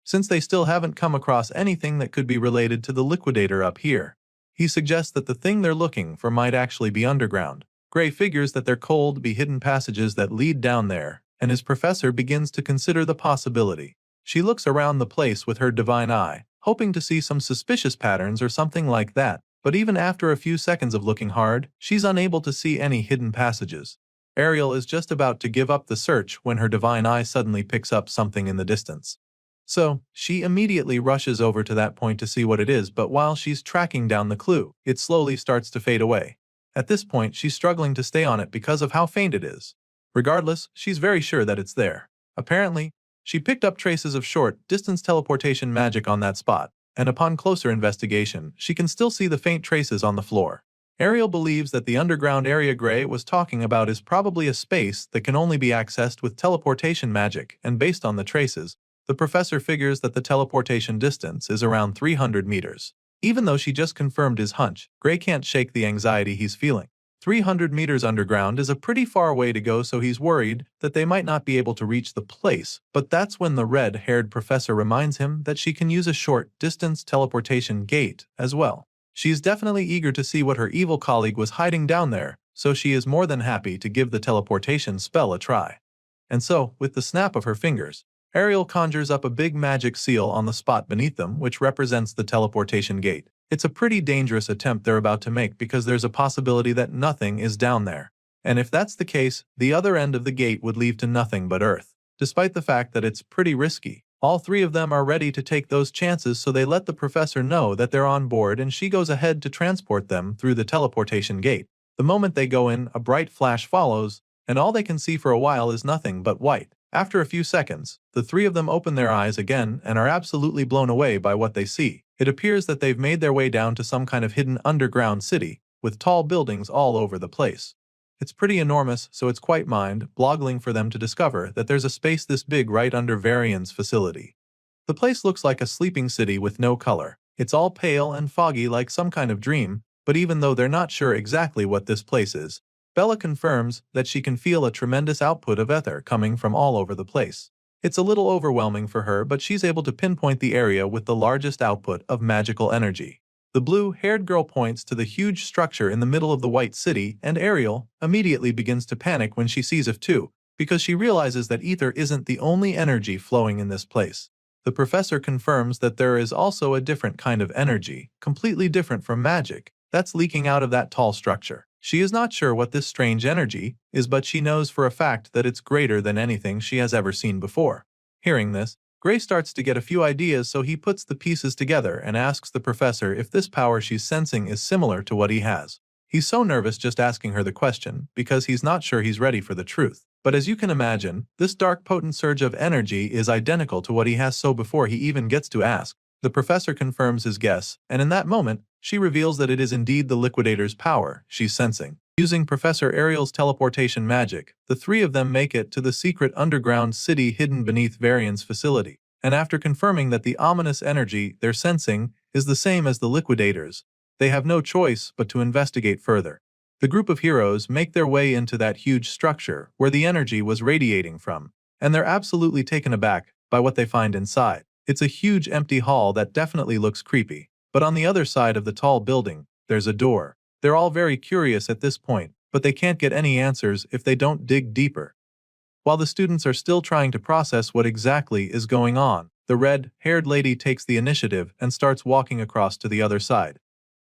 Speaker 1: since they still haven't come across anything that could be related to the liquidator up here. He suggests that the thing they're looking for might actually be underground. Gray figures that there could be hidden passages that lead down there, and his professor begins to consider the possibility. She looks around the place with her divine eye, hoping to see some suspicious patterns or something like that, but even after a few seconds of looking hard, she's unable to see any hidden passages. Ariel is just about to give up the search when her divine eye suddenly picks up something in the distance. So, she immediately rushes over to that point to see what it is, but while she's tracking down the clue, it slowly starts to fade away. At this point, she's struggling to stay on it because of how faint it is. Regardless, she's very sure that it's there. Apparently, she picked up traces of short-distance teleportation magic on that spot, and upon closer investigation, she can still see the faint traces on the floor. Ariel believes that the underground area Gray was talking about is probably a space that can only be accessed with teleportation magic, and based on the traces, the professor figures that the teleportation distance is around 300 meters. Even though she just confirmed his hunch, Gray can't shake the anxiety he's feeling. 300 meters underground is a pretty far way to go, so he's worried that they might not be able to reach the place, but that's when the red-haired professor reminds him that she can use a short-distance teleportation gate as well. She's definitely eager to see what her evil colleague was hiding down there, so she is more than happy to give the teleportation spell a try. And so, with the snap of her fingers, Ariel conjures up a big magic seal on the spot beneath them, which represents the teleportation gate. It's a pretty dangerous attempt they're about to make, because there's a possibility that nothing is down there. And if that's the case, the other end of the gate would lead to nothing but Earth. Despite the fact that it's pretty risky, all three of them are ready to take those chances, so they let the professor know that they're on board, and she goes ahead to transport them through the teleportation gate. The moment they go in, a bright flash follows, and all they can see for a while is nothing but white. After a few seconds, the three of them open their eyes again and are absolutely blown away by what they see. It appears that they've made their way down to some kind of hidden underground city, with tall buildings all over the place. It's pretty enormous, so it's quite mind-boggling for them to discover that there's a space this big right under Varian's facility. The place looks like a sleeping city with no color. It's all pale and foggy like some kind of dream, but even though they're not sure exactly what this place is, Bella confirms that she can feel a tremendous output of ether coming from all over the place. It's a little overwhelming for her, but she's able to pinpoint the area with the largest output of magical energy. The blue-haired girl points to the huge structure in the middle of the white city, and Ariel immediately begins to panic when she sees it too, because she realizes that ether isn't the only energy flowing in this place. The professor confirms that there is also a different kind of energy, completely different from magic, that's leaking out of that tall structure. She is not sure what this strange energy is, but she knows for a fact that it's greater than anything she has ever seen before. Hearing this, Gray starts to get a few ideas, so he puts the pieces together and asks the professor if this power she's sensing is similar to what he has. He's so nervous just asking her the question because he's not sure he's ready for the truth. But as you can imagine, this dark potent surge of energy is identical to what he has, so before he even gets to ask, the professor confirms his guess, and in that moment, she reveals that it is indeed the liquidator's power she's sensing. Using Professor Ariel's teleportation magic, the three of them make it to the secret underground city hidden beneath Varian's facility. And after confirming that the ominous energy they're sensing is the same as the liquidators, they have no choice but to investigate further. The group of heroes make their way into that huge structure where the energy was radiating from, and they're absolutely taken aback by what they find inside. It's a huge empty hall that definitely looks creepy, but on the other side of the tall building, there's a door. They're all very curious at this point, but they can't get any answers if they don't dig deeper. While the students are still trying to process what exactly is going on, the red-haired lady takes the initiative and starts walking across to the other side.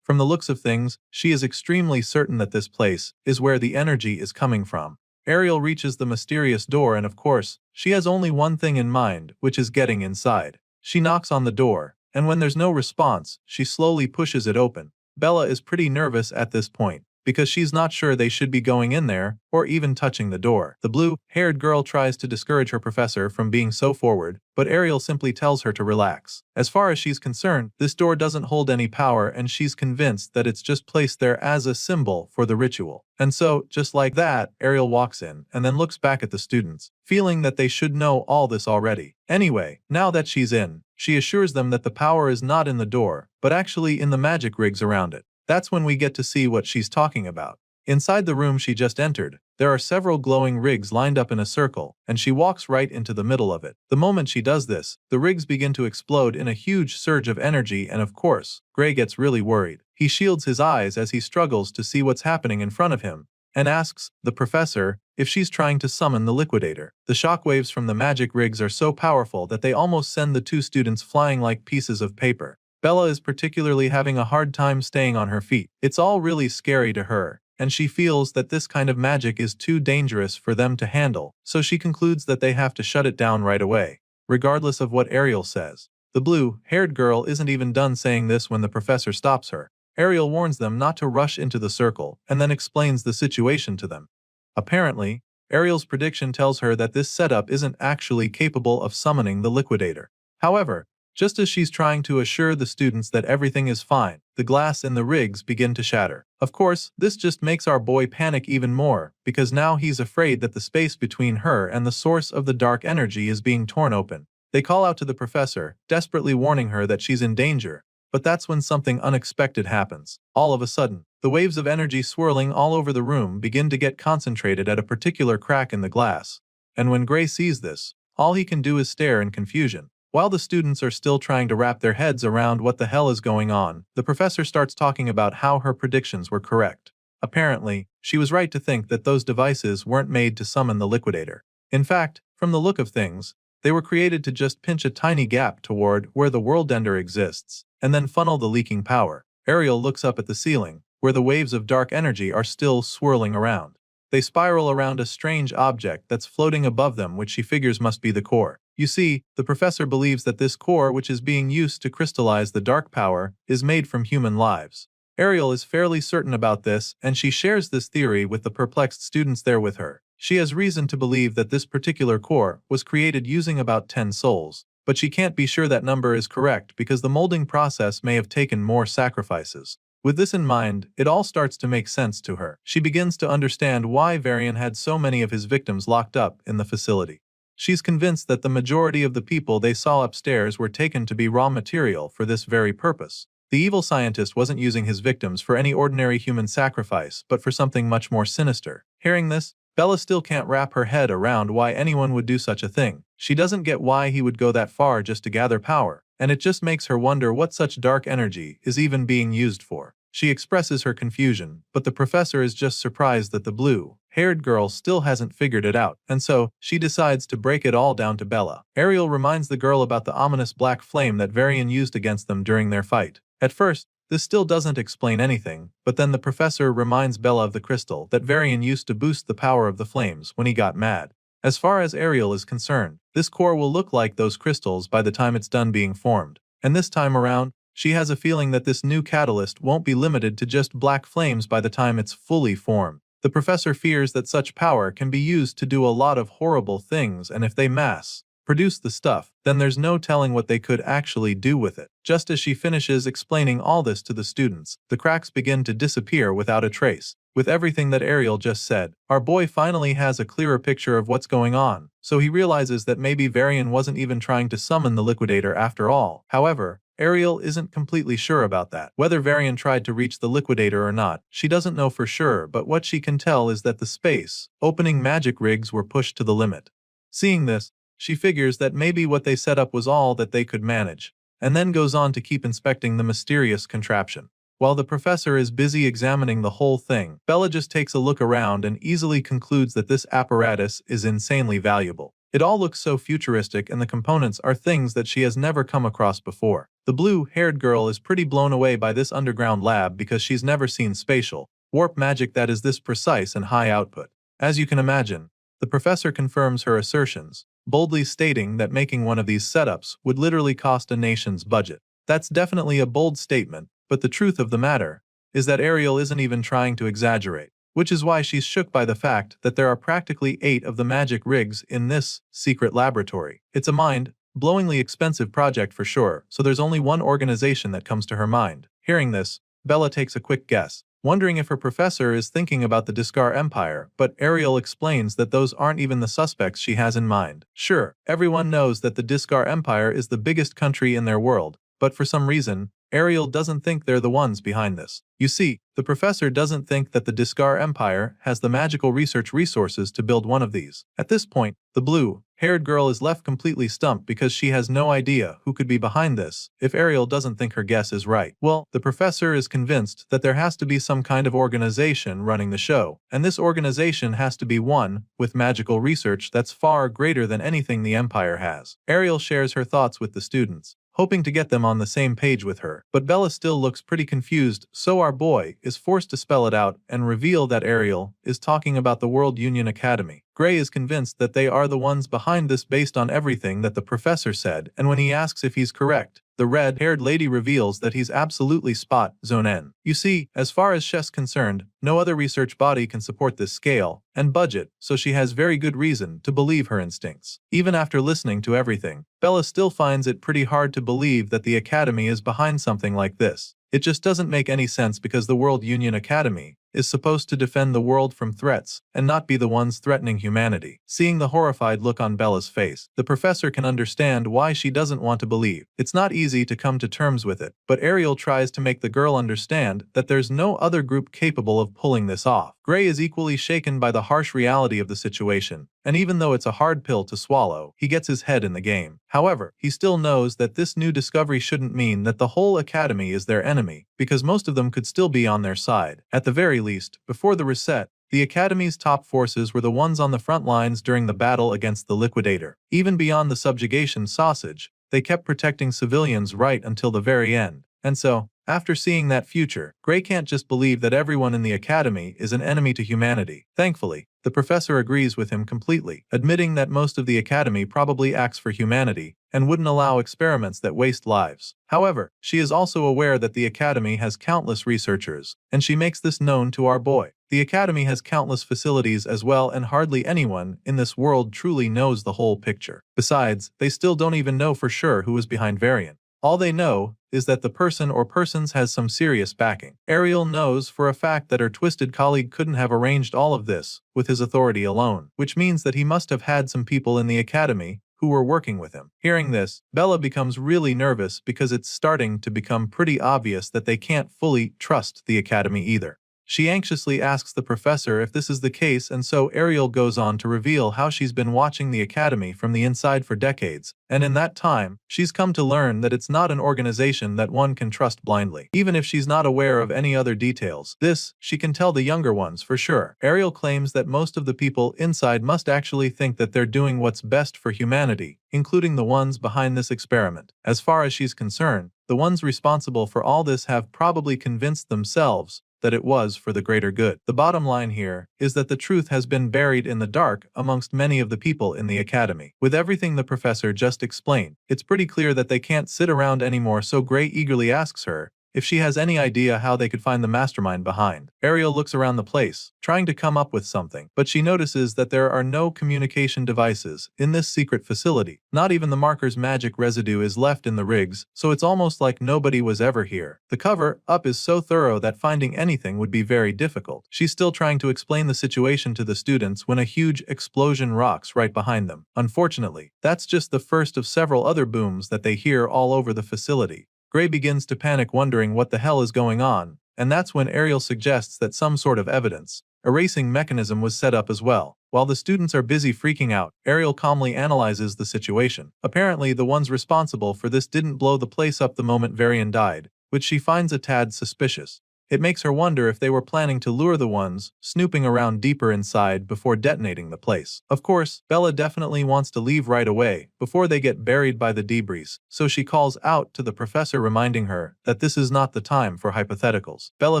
Speaker 1: From the looks of things, she is extremely certain that this place is where the energy is coming from. Ariel reaches the mysterious door, and of course, she has only one thing in mind, which is getting inside. She knocks on the door, and when there's no response, she slowly pushes it open. Bella is pretty nervous at this point, because she's not sure they should be going in there, or even touching the door. The blue-haired girl tries to discourage her professor from being so forward, but Ariel simply tells her to relax. As far as she's concerned, this door doesn't hold any power, and she's convinced that it's just placed there as a symbol for the ritual. And so, just like that, Ariel walks in, and then looks back at the students, feeling that they should know all this already. Anyway, now that she's in, she assures them that the power is not in the door, but actually in the magic rigs around it. That's when we get to see what she's talking about. Inside the room she just entered, there are several glowing rigs lined up in a circle, and she walks right into the middle of it. The moment she does this, the rigs begin to explode in a huge surge of energy, and of course, Gray gets really worried. He shields his eyes as he struggles to see what's happening in front of him, and asks the professor if she's trying to summon the liquidator. The shockwaves from the magic rigs are so powerful that they almost send the two students flying like pieces of paper. Bella is particularly having a hard time staying on her feet. It's all really scary to her, and she feels that this kind of magic is too dangerous for them to handle, so she concludes that they have to shut it down right away, regardless of what Ariel says. The blue-haired girl isn't even done saying this when the professor stops her. Ariel warns them not to rush into the circle, and then explains the situation to them. Apparently, Ariel's prediction tells her that this setup isn't actually capable of summoning the liquidator. However, just as she's trying to assure the students that everything is fine, the glass in the rigs begin to shatter. Of course, this just makes our boy panic even more, because now he's afraid that the space between her and the source of the dark energy is being torn open. They call out to the professor, desperately warning her that she's in danger, but that's when something unexpected happens. All of a sudden, the waves of energy swirling all over the room begin to get concentrated at a particular crack in the glass. And when Gray sees this, all he can do is stare in confusion. While the students are still trying to wrap their heads around what the hell is going on, the professor starts talking about how her predictions were correct. Apparently, she was right to think that those devices weren't made to summon the liquidator. In fact, from the look of things, they were created to just pinch a tiny gap toward where the world ender exists, and then funnel the leaking power. Ariel looks up at the ceiling, where the waves of dark energy are still swirling around. They spiral around a strange object that's floating above them, which she figures must be the core. You see, the professor believes that this core, which is being used to crystallize the dark power, is made from human lives. Ariel is fairly certain about this, and she shares this theory with the perplexed students there with her. She has reason to believe that this particular core was created using about 10 souls, but she can't be sure that number is correct because the molding process may have taken more sacrifices. With this in mind, it all starts to make sense to her. She begins to understand why Varian had so many of his victims locked up in the facility. She's convinced that the majority of the people they saw upstairs were taken to be raw material for this very purpose. The evil scientist wasn't using his victims for any ordinary human sacrifice, but for something much more sinister. Hearing this, Bella still can't wrap her head around why anyone would do such a thing. She doesn't get why he would go that far just to gather power. and it just makes her wonder what such dark energy is even being used for. She expresses her confusion, but the professor is just surprised that the blue-haired girl still hasn't figured it out, and so she decides to break it all down to Bella. Ariel reminds the girl about the ominous black flame that Varian used against them during their fight. At first, this still doesn't explain anything, but then the professor reminds Bella of the crystal that Varian used to boost the power of the flames when he got mad. As far as Ariel is concerned, this core will look like those crystals by the time it's done being formed. And this time around, she has a feeling that this new catalyst won't be limited to just black flames by the time it's fully formed. The professor fears that such power can be used to do a lot of horrible things, and if they mass-produce the stuff, then there's no telling what they could actually do with it. Just as she finishes explaining all this to the students, the cracks begin to disappear without a trace. With everything that Ariel just said, our boy finally has a clearer picture of what's going on, so he realizes that maybe Varian wasn't even trying to summon the liquidator after all. However, Ariel isn't completely sure about that. Whether Varian tried to reach the liquidator or not, she doesn't know for sure, but what she can tell is that the space-opening magic rigs were pushed to the limit. Seeing this, she figures that maybe what they set up was all that they could manage, and then goes on to keep inspecting the mysterious contraption. While the professor is busy examining the whole thing, Bella just takes a look around and easily concludes that this apparatus is insanely valuable. It all looks so futuristic, and the components are things that she has never come across before. The blue-haired girl is pretty blown away by this underground lab because she's never seen spatial warp magic that is this precise and high output. As you can imagine, the professor confirms her assertions, boldly stating that making one of these setups would literally cost a nation's budget. That's definitely a bold statement, but the truth of the matter is that Ariel isn't even trying to exaggerate, which is why she's shook by the fact that there are practically 8 of the magic rigs in this secret laboratory. It's a mind-blowingly expensive project for sure, so there's only one organization that comes to her mind. Hearing this, Bella takes a quick guess, wondering if her professor is thinking about the Discar Empire, but Ariel explains that those aren't even the suspects she has in mind. Sure, everyone knows that the Discar Empire is the biggest country in their world, but for some reason, Ariel doesn't think they're the ones behind this. You see, the professor doesn't think that the Discar Empire has the magical research resources to build one of these. At this point, the blue-haired girl is left completely stumped because she has no idea who could be behind this if Ariel doesn't think her guess is right. Well, the professor is convinced that there has to be some kind of organization running the show, and this organization has to be one with magical research that's far greater than anything the Empire has. Ariel shares her thoughts with the students, hoping to get them on the same page with her, but Bella still looks pretty confused, so our boy is forced to spell it out and reveal that Ariel is talking about the World Union Academy. Gray is convinced that they are the ones behind this based on everything that the professor said, and when he asks if he's correct, the red-haired lady reveals that he's absolutely spot on. You see, as far as she's concerned, no other research body can support this scale and budget, so she has very good reason to believe her instincts. Even after listening to everything, Bella still finds it pretty hard to believe that the Academy is behind something like this. It just doesn't make any sense because the World Union Academy is supposed to defend the world from threats and not be the ones threatening humanity. Seeing the horrified look on Bella's face, the professor can understand why she doesn't want to believe. It's not easy to come to terms with it, but Ariel tries to make the girl understand that there's no other group capable of pulling this off. Gray is equally shaken by the harsh reality of the situation, and even though it's a hard pill to swallow, he gets his head in the game. However, he still knows that this new discovery shouldn't mean that the whole academy is their enemy, because most of them could still be on their side. At the very least, before the reset, the Academy's top forces were the ones on the front lines during the battle against the Liquidator. Even beyond the subjugation sausage, they kept protecting civilians right until the very end. And so, after seeing that future, Gray can't just believe that everyone in the Academy is an enemy to humanity. Thankfully, the professor agrees with him completely, admitting that most of the Academy probably acts for humanity and wouldn't allow experiments that waste lives. However, she is also aware that the Academy has countless researchers, and she makes this known to our boy. The Academy has countless facilities as well, and hardly anyone in this world truly knows the whole picture. Besides, they still don't even know for sure who is behind Varian. All they know is that the person or persons has some serious backing. Ariel knows for a fact that her twisted colleague couldn't have arranged all of this with his authority alone, which means that he must have had some people in the Academy who were working with him. Hearing this, Bella becomes really nervous because it's starting to become pretty obvious that they can't fully trust the Academy either. She anxiously asks the professor if this is the case, and so Ariel goes on to reveal how she's been watching the academy from the inside for decades, and in that time, she's come to learn that it's not an organization that one can trust blindly. Even if she's not aware of any other details, this, she can tell the younger ones for sure. Ariel claims that most of the people inside must actually think that they're doing what's best for humanity, including the ones behind this experiment. As far as she's concerned, the ones responsible for all this have probably convinced themselves that it was for the greater good. The bottom line here is that the truth has been buried in the dark amongst many of the people in the academy. With everything the professor just explained, it's pretty clear that they can't sit around anymore, so Gray eagerly asks her if she has any idea how they could find the mastermind behind. Ariel looks around the place, trying to come up with something, but she notices that there are no communication devices in this secret facility. Not even the marker's magic residue is left in the rigs, so it's almost like nobody was ever here. The cover-up is so thorough that finding anything would be very difficult. She's still trying to explain the situation to the students when a huge explosion rocks right behind them. Unfortunately, that's just the first of several other booms that they hear all over the facility. Gray begins to panic, wondering what the hell is going on, and that's when Ariel suggests that some sort of evidence erasing mechanism was set up as well. While the students are busy freaking out, Ariel calmly analyzes the situation. Apparently, the ones responsible for this didn't blow the place up the moment Varian died, which she finds a tad suspicious. It makes her wonder if they were planning to lure the ones snooping around deeper inside before detonating the place. Of course, Bella definitely wants to leave right away before they get buried by the debris, so she calls out to the professor, reminding her that this is not the time for hypotheticals. Bella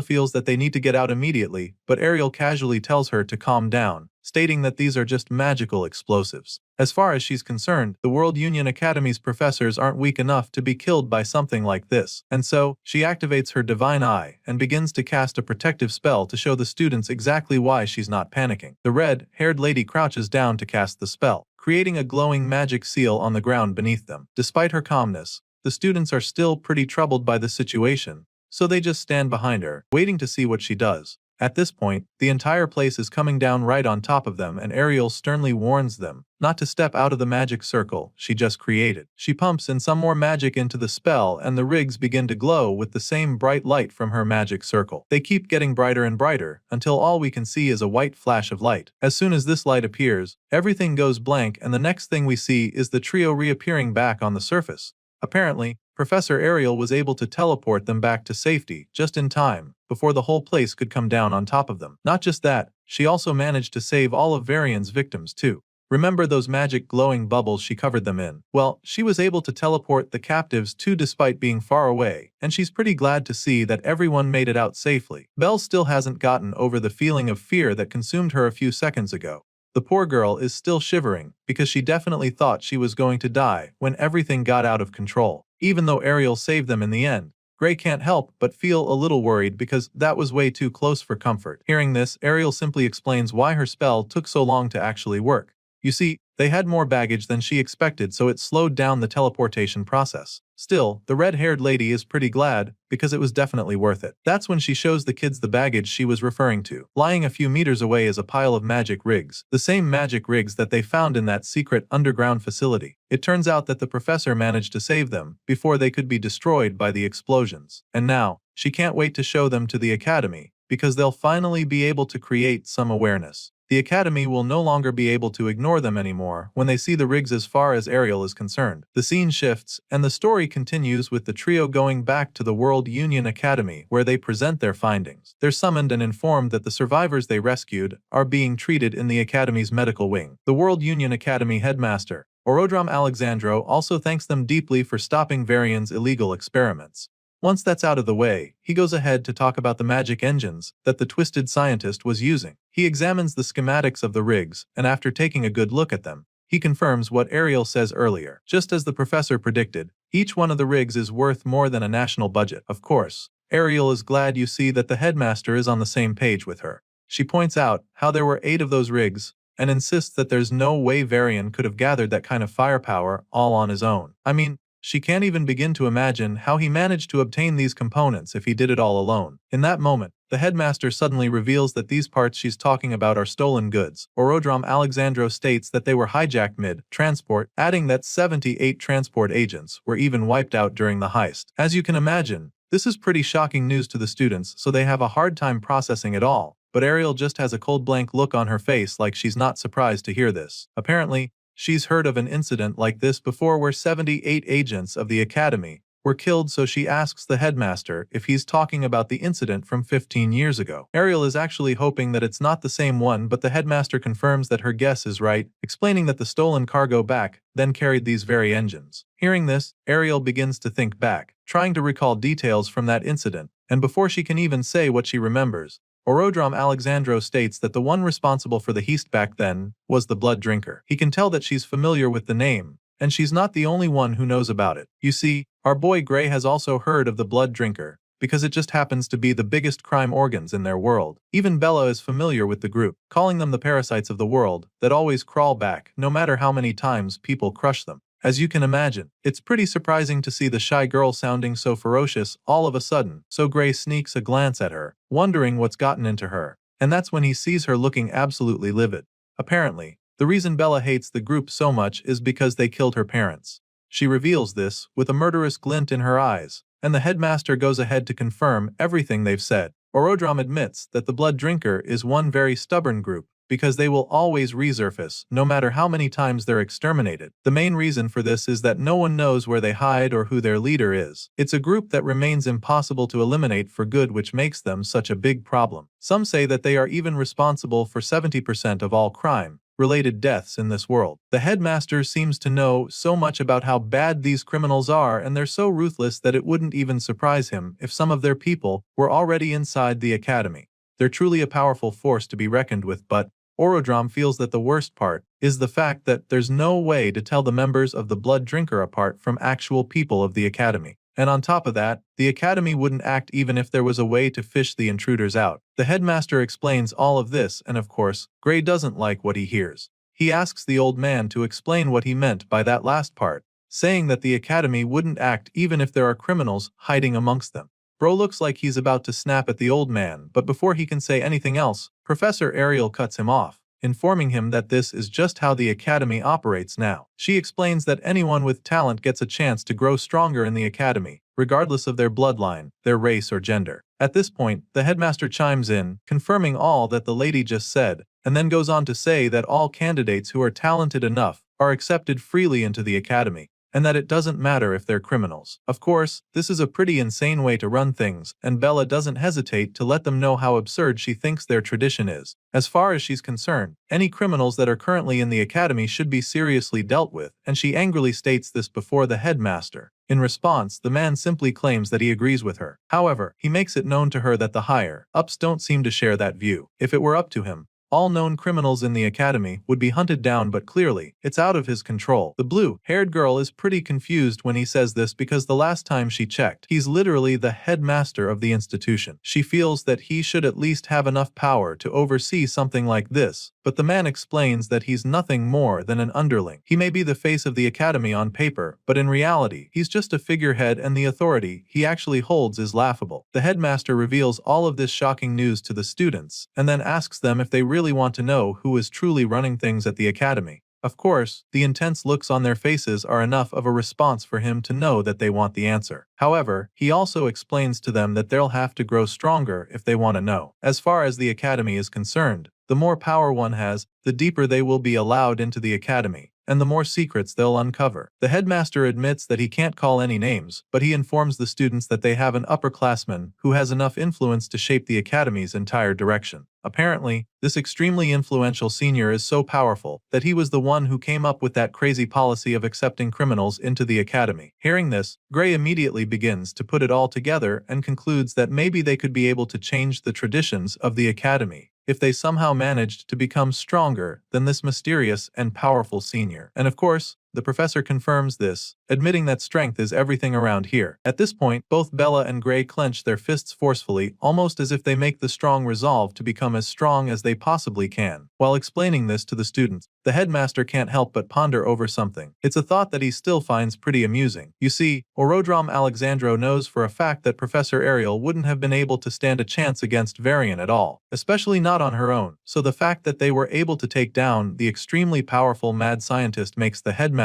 Speaker 1: feels that they need to get out immediately, but Ariel casually tells her to calm down, stating that these are just magical explosives. As far as she's concerned, the World Union Academy's professors aren't weak enough to be killed by something like this, and so, she activates her divine eye and begins to cast a protective spell to show the students exactly why she's not panicking. The red-haired lady crouches down to cast the spell, creating a glowing magic seal on the ground beneath them. Despite her calmness, the students are still pretty troubled by the situation, so they just stand behind her, waiting to see what she does. At this point, the entire place is coming down right on top of them, and Ariel sternly warns them not to step out of the magic circle she just created. She pumps in some more magic into the spell, and the rigs begin to glow with the same bright light from her magic circle. They keep getting brighter and brighter, until all we can see is a white flash of light. As soon as this light appears, everything goes blank, and the next thing we see is the trio reappearing back on the surface. Apparently, Professor Ariel was able to teleport them back to safety just in time, before the whole place could come down on top of them. Not just that, she also managed to save all of Varian's victims too. Remember those magic glowing bubbles she covered them in? Well, she was able to teleport the captives too despite being far away, and she's pretty glad to see that everyone made it out safely. Belle still hasn't gotten over the feeling of fear that consumed her a few seconds ago. The poor girl is still shivering, because she definitely thought she was going to die when everything got out of control. Even though Ariel saved them in the end, Gray can't help but feel a little worried because that was way too close for comfort. Hearing this, Ariel simply explains why her spell took so long to actually work. You see, they had more baggage than she expected, so it slowed down the teleportation process. Still, the red-haired lady is pretty glad, because it was definitely worth it. That's when she shows the kids the baggage she was referring to. Lying a few meters away is a pile of magic rigs, the same magic rigs that they found in that secret underground facility. It turns out that the professor managed to save them before they could be destroyed by the explosions. And now, she can't wait to show them to the academy, because they'll finally be able to create some awareness. The Academy will no longer be able to ignore them anymore when they see the rigs as far as Ariel is concerned. The scene shifts, and the story continues with the trio going back to the World Union Academy where they present their findings. They're summoned and informed that the survivors they rescued are being treated in the Academy's medical wing. The World Union Academy headmaster, Orodram Alexandro, also thanks them deeply for stopping Varian's illegal experiments. Once that's out of the way, he goes ahead to talk about the magic engines that the twisted scientist was using. He examines the schematics of the rigs, and after taking a good look at them, he confirms what Ariel says earlier. Just as the professor predicted, each one of the rigs is worth more than a national budget. Of course, Ariel is glad you see that the headmaster is on the same page with her. She points out how there were 8 of those rigs, and insists that there's no way Varian could have gathered that kind of firepower all on his own. I mean, she can't even begin to imagine how he managed to obtain these components if he did it all alone. In that moment, the headmaster suddenly reveals that these parts she's talking about are stolen goods. Orodram Alexandro states that they were hijacked mid-transport, adding that 78 transport agents were even wiped out during the heist. As you can imagine, This is pretty shocking news to the students, so they have a hard time processing it all. But Ariel just has a cold blank look on her face like she's not surprised to hear this. Apparently, she's heard of an incident like this before where 78 agents of the academy were killed, so she asks the headmaster if he's talking about the incident from 15 years ago. Ariel is actually hoping that it's not the same one, but the headmaster confirms that her guess is right, explaining that the stolen cargo back then carried these very engines. Hearing this, Ariel begins to think back, trying to recall details from that incident, and before she can even say what she remembers, Orodrom Alexandro states that the one responsible for the heist back then was the blood drinker. He can tell that she's familiar with the name, and she's not the only one who knows about it. You see, our boy Gray has also heard of the blood drinker, because it just happens to be the biggest crime organs in their world. Even Bella is familiar with the group, calling them the parasites of the world that always crawl back no matter how many times people crush them. As you can imagine, it's pretty surprising to see the shy girl sounding so ferocious all of a sudden, so Gray sneaks a glance at her, wondering what's gotten into her, and that's when he sees her looking absolutely livid. Apparently, the reason Bella hates the group so much is because they killed her parents. She reveals this with a murderous glint in her eyes, and the headmaster goes ahead to confirm everything they've said. Orodrom admits that the blood drinker is one very stubborn group, because they will always resurface, no matter how many times they're exterminated. The main reason for this is that no one knows where they hide or who their leader is. It's a group that remains impossible to eliminate for good, which makes them such a big problem. Some say that they are even responsible for 70% of all crime-related deaths in this world. The headmaster seems to know so much about how bad these criminals are, and they're so ruthless that it wouldn't even surprise him if some of their people were already inside the academy. They're truly a powerful force to be reckoned with, but Orodrom feels that the worst part is the fact that there's no way to tell the members of the blood drinker apart from actual people of the academy. And on top of that, the academy wouldn't act even if there was a way to fish the intruders out. The headmaster explains all of this, and of course, Gray doesn't like what he hears. He asks the old man to explain what he meant by that last part, saying that the academy wouldn't act even if there are criminals hiding amongst them. Bro looks like he's about to snap at the old man, but before he can say anything else, Professor Ariel cuts him off, informing him that this is just how the academy operates now. She explains that anyone with talent gets a chance to grow stronger in the academy, regardless of their bloodline, their race, or gender. At this point, the headmaster chimes in, confirming all that the lady just said, and then goes on to say that all candidates who are talented enough are accepted freely into the academy, and that it doesn't matter if they're criminals. Of course, this is a pretty insane way to run things, and Bella doesn't hesitate to let them know how absurd she thinks their tradition is. As far as she's concerned, any criminals that are currently in the academy should be seriously dealt with, and she angrily states this before the headmaster. In response, the man simply claims that he agrees with her. However, he makes it known to her that the higher-ups don't seem to share that view. If it were up to him, all known criminals in the academy would be hunted down, but clearly, it's out of his control. The blue-haired girl is pretty confused when he says this because the last time she checked, he's literally the headmaster of the institution. She feels that he should at least have enough power to oversee something like this, but the man explains that he's nothing more than an underling. He may be the face of the academy on paper, but in reality, he's just a figurehead, and the authority he actually holds is laughable. The headmaster reveals all of this shocking news to the students, and then asks them if they really want to know who is truly running things at the academy. Of course, the intense looks on their faces are enough of a response for him to know that they want the answer. However, he also explains to them that they'll have to grow stronger if they want to know. As far as the academy is concerned, the more power one has, the deeper they will be allowed into the academy, and the more secrets they'll uncover. The headmaster admits that he can't call any names, but he informs the students that they have an upperclassman who has enough influence to shape the academy's entire direction. Apparently, this extremely influential senior is so powerful that he was the one who came up with that crazy policy of accepting criminals into the academy. Hearing this, Gray immediately begins to put it all together and concludes that maybe they could be able to change the traditions of the academy if they somehow managed to become stronger than this mysterious and powerful senior. And of course, the professor confirms this, admitting that strength is everything around here. At this point, both Bella and Gray clench their fists forcefully, almost as if they make the strong resolve to become as strong as they possibly can. While explaining this to the students, the headmaster can't help but ponder over something. It's a thought that he still finds pretty amusing. You see, Orodrom Alexandro knows for a fact that Professor Ariel wouldn't have been able to stand a chance against Varian at all, especially not on her own. So the fact that they were able to take down the extremely powerful mad scientist makes the headmaster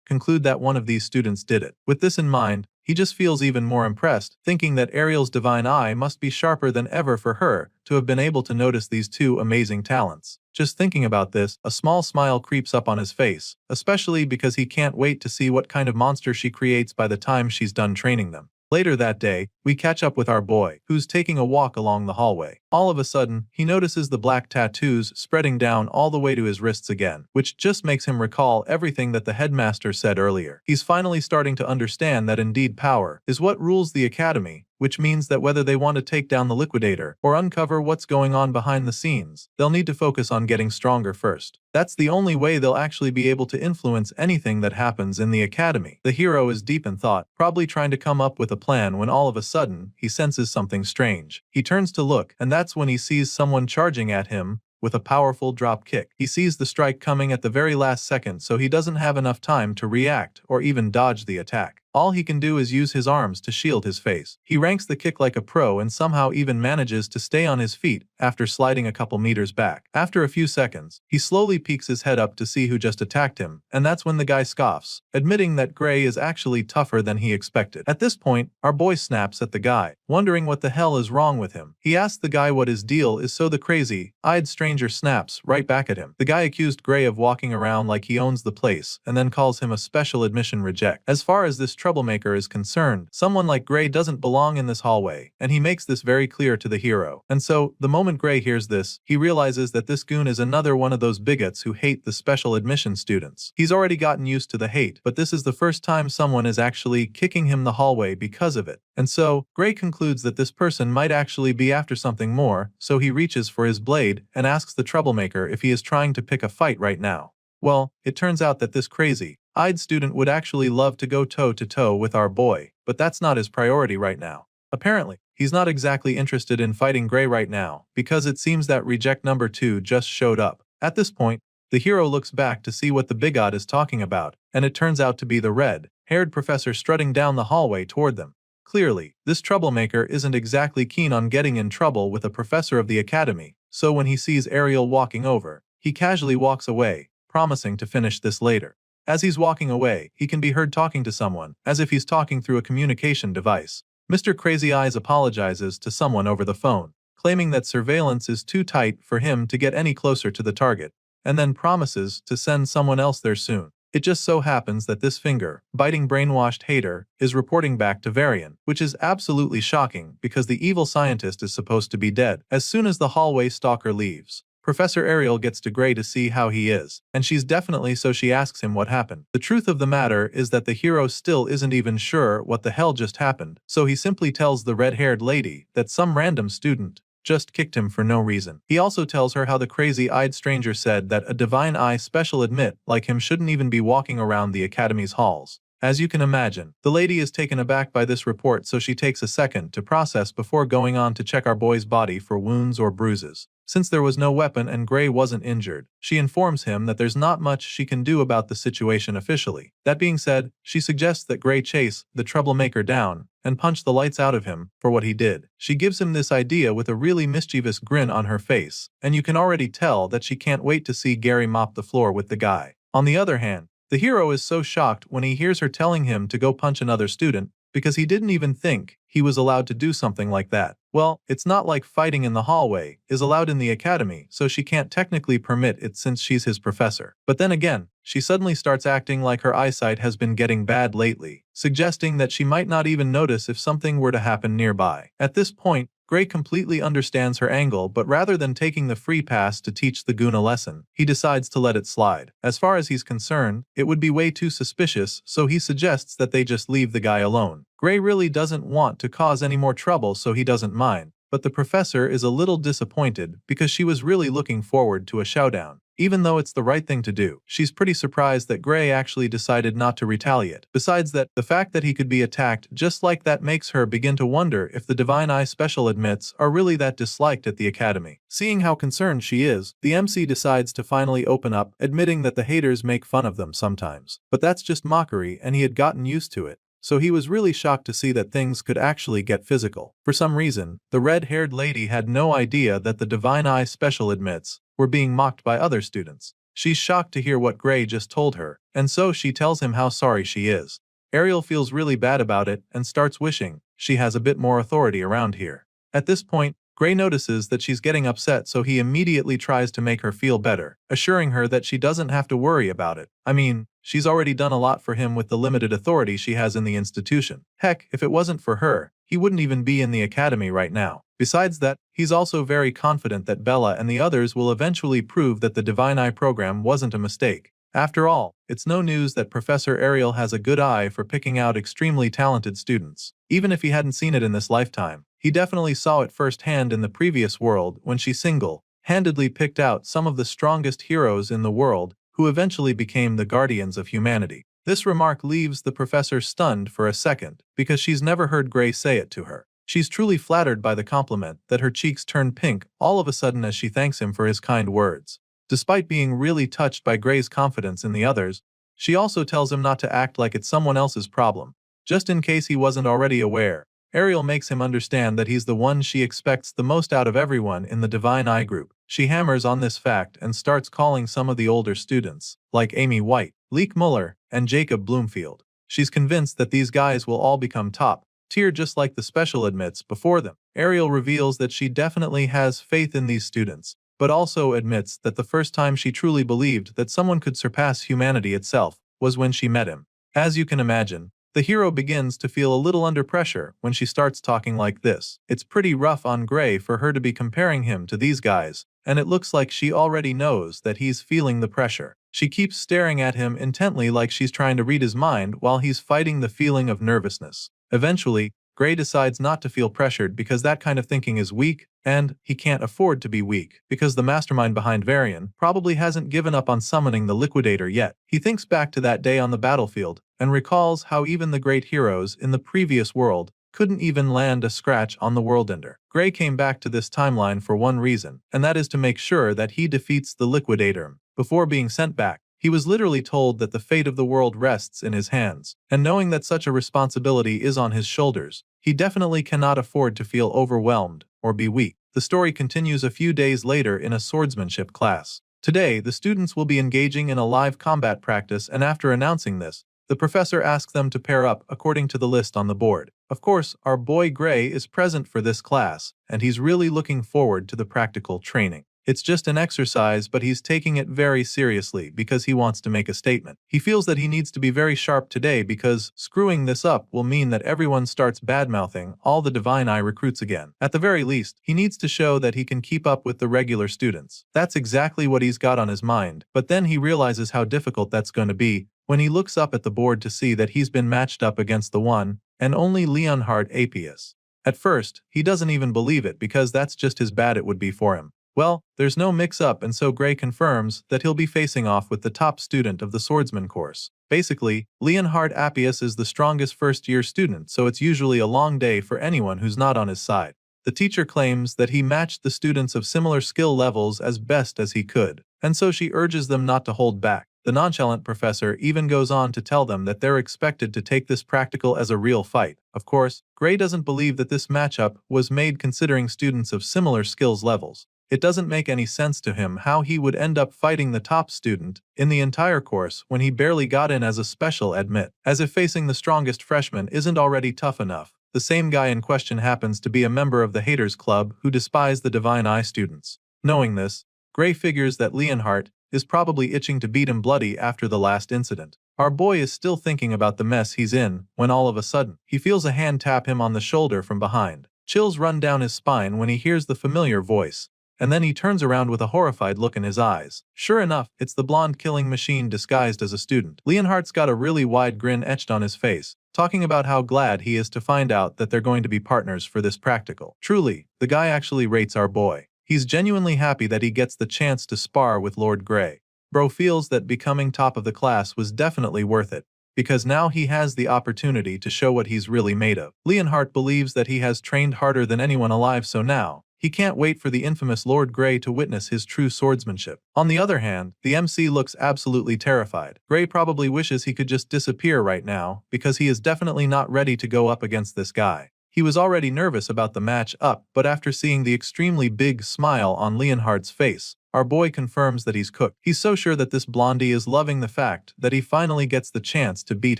Speaker 1: conclude that one of these students did it. With this in mind, he just feels even more impressed, thinking that Ariel's divine eye must be sharper than ever for her to have been able to notice these two amazing talents. Just thinking about this, a small smile creeps up on his face, especially because he can't wait to see what kind of monster she creates by the time she's done training them. Later that day, we catch up with our boy, who's taking a walk along the hallway. All of a sudden, he notices the black tattoos spreading down all the way to his wrists again, which just makes him recall everything that the headmaster said earlier. He's finally starting to understand that indeed power is what rules the academy, which means that whether they want to take down the liquidator or uncover what's going on behind the scenes, they'll need to focus on getting stronger first. That's the only way they'll actually be able to influence anything that happens in the academy. The hero is deep in thought, probably trying to come up with a plan when all of a sudden, he senses something strange. He turns to look, and that's when he sees someone charging at him with a powerful drop kick. He sees the strike coming at the very last second, so he doesn't have enough time to react or even dodge the attack. All he can do is use his arms to shield his face. He ranks the kick like a pro and somehow even manages to stay on his feet after sliding a couple meters back. After a few seconds, he slowly peeks his head up to see who just attacked him, and that's when the guy scoffs, admitting that Gray is actually tougher than he expected. At this point, our boy snaps at the guy, wondering what the hell is wrong with him. He asks the guy what his deal is, so the crazy-eyed stranger snaps right back at him. The guy accused Gray of walking around like he owns the place and then calls him a special admission reject. As far as this troublemaker is concerned, someone like Gray doesn't belong in this hallway, and he makes this very clear to the hero. And so, the moment Gray hears this, he realizes that this goon is another one of those bigots who hate the special admission students. He's already gotten used to the hate, but this is the first time someone is actually kicking him the hallway because of it. And so, Gray concludes that this person might actually be after something more, so he reaches for his blade and asks the troublemaker if he is trying to pick a fight right now. Well, it turns out that this crazy-eyed student would actually love to go toe-to-toe with our boy, but that's not his priority right now. Apparently, he's not exactly interested in fighting Gray right now, because it seems that reject number 2 just showed up. At this point, the hero looks back to see what the bigot is talking about, and it turns out to be the red-haired professor strutting down the hallway toward them. Clearly, this troublemaker isn't exactly keen on getting in trouble with a professor of the academy, so when he sees Ariel walking over, he casually walks away, promising to finish this later. As he's walking away, he can be heard talking to someone, as if he's talking through a communication device. Mr. Crazy Eyes apologizes to someone over the phone, claiming that surveillance is too tight for him to get any closer to the target, and then promises to send someone else there soon. It just so happens that this finger-biting brainwashed hater is reporting back to Varian, which is absolutely shocking because the evil scientist is supposed to be dead. As soon as the hallway stalker leaves, Professor Ariel gets to Gray to see how he is, and she's definitely so she asks him what happened. The truth of the matter is that the hero still isn't even sure what the hell just happened, so he simply tells the red-haired lady that some random student just kicked him for no reason. He also tells her how the crazy-eyed stranger said that a divine eye special admit like him shouldn't even be walking around the academy's halls. As you can imagine, the lady is taken aback by this report, so she takes a second to process before going on to check our boy's body for wounds or bruises. Since there was no weapon and Gray wasn't injured, she informs him that there's not much she can do about the situation officially. That being said, she suggests that Gray chase the troublemaker down and punch the lights out of him for what he did. She gives him this idea with a really mischievous grin on her face, and you can already tell that she can't wait to see Gary mop the floor with the guy. On the other hand, the hero is so shocked when he hears her telling him to go punch another student, because he didn't even think he was allowed to do something like that. Well, it's not like fighting in the hallway is allowed in the academy, so she can't technically permit it since she's his professor. But then again, she suddenly starts acting like her eyesight has been getting bad lately, suggesting that she might not even notice if something were to happen nearby. At this point, Gray completely understands her angle, but rather than taking the free pass to teach the goon a lesson, he decides to let it slide. As far as he's concerned, it would be way too suspicious, so he suggests that they just leave the guy alone. Gray really doesn't want to cause any more trouble, so he doesn't mind, but the professor is a little disappointed because she was really looking forward to a showdown. Even though it's the right thing to do, she's pretty surprised that Gray actually decided not to retaliate. Besides that, the fact that he could be attacked just like that makes her begin to wonder if the Divine Eye special admits are really that disliked at the academy. Seeing how concerned she is, the MC decides to finally open up, admitting that the haters make fun of them sometimes. But that's just mockery, and he had gotten used to it. So he was really shocked to see that things could actually get physical. For some reason, the red-haired lady had no idea that the Divine Eye special admits were being mocked by other students. She's shocked to hear what Gray just told her, and so she tells him how sorry she is. Ariel feels really bad about it and starts wishing she has a bit more authority around here. At this point, Gray notices that she's getting upset, so he immediately tries to make her feel better, assuring her that she doesn't have to worry about it. I mean, she's already done a lot for him with the limited authority she has in the institution. Heck, if it wasn't for her, he wouldn't even be in the academy right now. Besides that, he's also very confident that Bella and the others will eventually prove that the Divine Eye program wasn't a mistake. After all, it's no news that Professor Ariel has a good eye for picking out extremely talented students. Even if he hadn't seen it in this lifetime, he definitely saw it firsthand in the previous world when she single-handedly picked out some of the strongest heroes in the world who eventually became the guardians of humanity. This remark leaves the professor stunned for a second because she's never heard Gray say it to her. She's truly flattered by the compliment that her cheeks turn pink all of a sudden as she thanks him for his kind words. Despite being really touched by Gray's confidence in the others, she also tells him not to act like it's someone else's problem. Just in case he wasn't already aware, Ariel makes him understand that he's the one she expects the most out of everyone in the Divine Eye group. She hammers on this fact and starts calling some of the older students, like Amy White, Leek Muller, and Jacob Bloomfield. She's convinced that these guys will all become top tier just like the special admits before them. Ariel reveals that she definitely has faith in these students, but also admits that the first time she truly believed that someone could surpass humanity itself was when she met him. As you can imagine, the hero begins to feel a little under pressure when she starts talking like this. It's pretty rough on Gray for her to be comparing him to these guys, and it looks like she already knows that he's feeling the pressure. She keeps staring at him intently like she's trying to read his mind while he's fighting the feeling of nervousness. Eventually, Gray decides not to feel pressured because that kind of thinking is weak, and he can't afford to be weak because the mastermind behind Varian probably hasn't given up on summoning the Liquidator yet. He thinks back to that day on the battlefield and recalls how even the great heroes in the previous world couldn't even land a scratch on the Worldender. Gray came back to this timeline for one reason, and that is to make sure that he defeats the Liquidator. Before being sent back, he was literally told that the fate of the world rests in his hands, and knowing that such a responsibility is on his shoulders, he definitely cannot afford to feel overwhelmed or be weak. The story continues a few days later in a swordsmanship class. Today, the students will be engaging in a live combat practice, and after announcing this, the professor asks them to pair up according to the list on the board. Of course, our boy Gray is present for this class, and he's really looking forward to the practical training. It's just an exercise, but he's taking it very seriously because he wants to make a statement. He feels that he needs to be very sharp today because screwing this up will mean that everyone starts badmouthing all the Divine Eye recruits again. At the very least, he needs to show that he can keep up with the regular students. That's exactly what he's got on his mind, but then he realizes how difficult that's going to be when he looks up at the board to see that he's been matched up against the one and only Leonhard Apius. At first, he doesn't even believe it because that's just as bad it would be for him. Well, there's no mix-up, and so Gray confirms that he'll be facing off with the top student of the Swordsman course. Basically, Leonhard Appius is the strongest first-year student, so it's usually a long day for anyone who's not on his side. The teacher claims that he matched the students of similar skill levels as best as he could, and so she urges them not to hold back. The nonchalant professor even goes on to tell them that they're expected to take this practical as a real fight. Of course, Gray doesn't believe that this matchup was made considering students of similar skills levels. It doesn't make any sense to him how he would end up fighting the top student in the entire course when he barely got in as a special admit, as if facing the strongest freshman isn't already tough enough. The same guy in question happens to be a member of the Haters Club who despise the Divine Eye students. Knowing this, Gray figures that Leonhardt is probably itching to beat him bloody after the last incident. Our boy is still thinking about the mess he's in when all of a sudden, he feels a hand tap him on the shoulder from behind. Chills run down his spine when he hears the familiar voice, and then he turns around with a horrified look in his eyes. Sure enough, it's the blonde killing machine disguised as a student. Leonhardt's got a really wide grin etched on his face, talking about how glad he is to find out that they're going to be partners for this practical. Truly, the guy actually rates our boy. He's genuinely happy that he gets the chance to spar with Lord Gray. Bro feels that becoming top of the class was definitely worth it, because now he has the opportunity to show what he's really made of. Leonhardt believes that he has trained harder than anyone alive, so now he can't wait for the infamous Lord Gray to witness his true swordsmanship. On the other hand, the MC looks absolutely terrified. Gray probably wishes he could just disappear right now because he is definitely not ready to go up against this guy. He was already nervous about the match up, but after seeing the extremely big smile on Leonhardt's face, our boy confirms that he's cooked. He's so sure that this blondie is loving the fact that he finally gets the chance to beat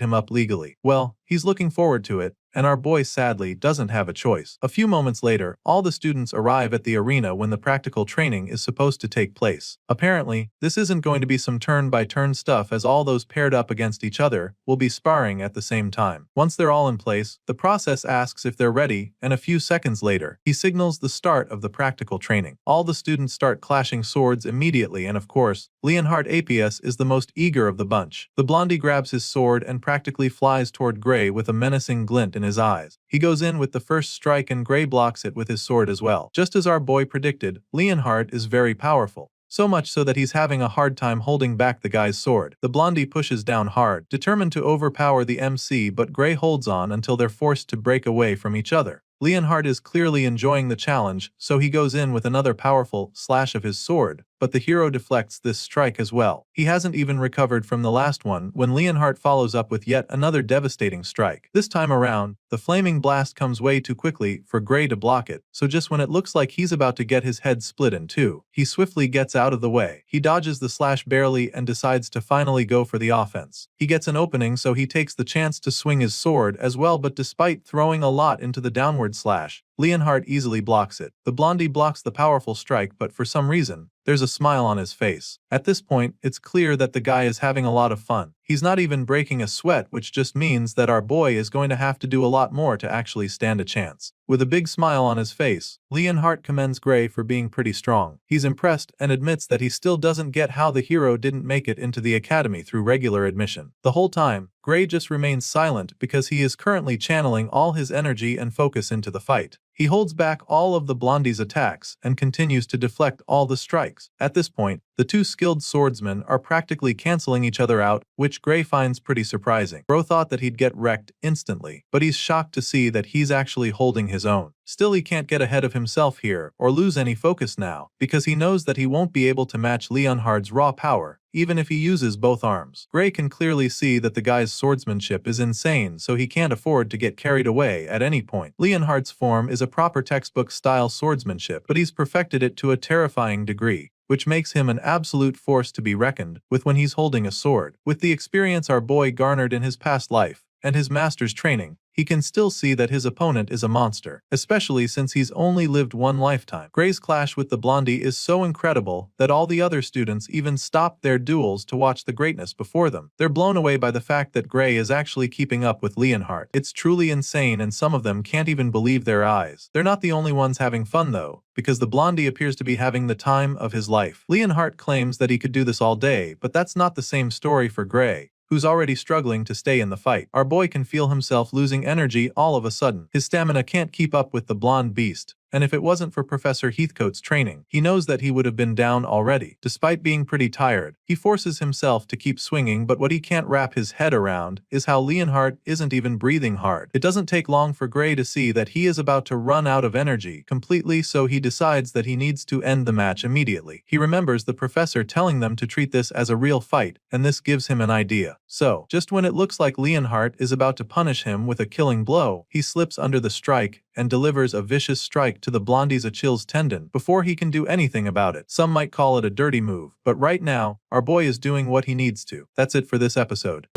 Speaker 1: him up legally. Well, he's looking forward to it, and our boy sadly doesn't have a choice. A few moments later, all the students arrive at the arena when the practical training is supposed to take place. Apparently, this isn't going to be some turn-by-turn stuff, as all those paired up against each other will be sparring at the same time. Once they're all in place, the process asks if they're ready, and a few seconds later, he signals the start of the practical training. All the students start clashing swords immediately, and of course, Leonhardt APS is the most eager of the bunch. The blondie grabs his sword and practically flies toward Gray with a menacing glint in his eyes. He goes in with the first strike and Gray blocks it with his sword as well. Just as our boy predicted, Leonhardt is very powerful. So much so that he's having a hard time holding back the guy's sword. The blondie pushes down hard, determined to overpower the MC, but Gray holds on until they're forced to break away from each other. Leonhardt is clearly enjoying the challenge, so he goes in with another powerful slash of his sword, but the hero deflects this strike as well. He hasn't even recovered from the last one when Leonhardt follows up with yet another devastating strike. This time around, the flaming blast comes way too quickly for Gray to block it, so just when it looks like he's about to get his head split in two, he swiftly gets out of the way. He dodges the slash barely and decides to finally go for the offense. He gets an opening, so he takes the chance to swing his sword as well, but despite throwing a lot into the downward slash, Leonhardt easily blocks it. The blondie blocks the powerful strike, but for some reason, there's a smile on his face. At this point, it's clear that the guy is having a lot of fun. He's not even breaking a sweat, which just means that our boy is going to have to do a lot more to actually stand a chance. With a big smile on his face, Leonhardt commends Gray for being pretty strong. He's impressed and admits that he still doesn't get how the hero didn't make it into the academy through regular admission. The whole time, Gray just remains silent because he is currently channeling all his energy and focus into the fight. He holds back all of the blondie's attacks and continues to deflect all the strikes. At this point, the two skilled swordsmen are practically canceling each other out, which Gray finds pretty surprising. Bro thought that he'd get wrecked instantly, but he's shocked to see that he's actually holding his own. Still, he can't get ahead of himself here or lose any focus now, because he knows that he won't be able to match Leonhardt's raw power, even if he uses both arms. Gray can clearly see that the guy's swordsmanship is insane, so he can't afford to get carried away at any point. Leonhardt's form is a proper textbook-style swordsmanship, but he's perfected it to a terrifying degree, which makes him an absolute force to be reckoned with when he's holding a sword. With the experience our boy garnered in his past life and his master's training, he can still see that his opponent is a monster, especially since he's only lived one lifetime. Gray's clash with the blondie is so incredible that all the other students even stop their duels to watch the greatness before them. They're blown away by the fact that Gray is actually keeping up with Leonhardt. It's truly insane, and some of them can't even believe their eyes. They're not the only ones having fun though, because the blondie appears to be having the time of his life. Leonhardt claims that he could do this all day, but that's not the same story for Gray, who's already struggling to stay in the fight. Our boy can feel himself losing energy all of a sudden. His stamina can't keep up with the blonde beast, and if it wasn't for Professor Heathcote's training, he knows that he would have been down already. Despite being pretty tired, he forces himself to keep swinging, but what he can't wrap his head around is how Leonhardt isn't even breathing hard. It doesn't take long for Gray to see that he is about to run out of energy completely, so he decides that he needs to end the match immediately. He remembers the professor telling them to treat this as a real fight, and this gives him an idea. So, just when it looks like Leonhardt is about to punish him with a killing blow, he slips under the strike and delivers a vicious strike to the blondie's Achilles tendon before he can do anything about it. Some might call it a dirty move, but right now, our boy is doing what he needs to. That's it for this episode.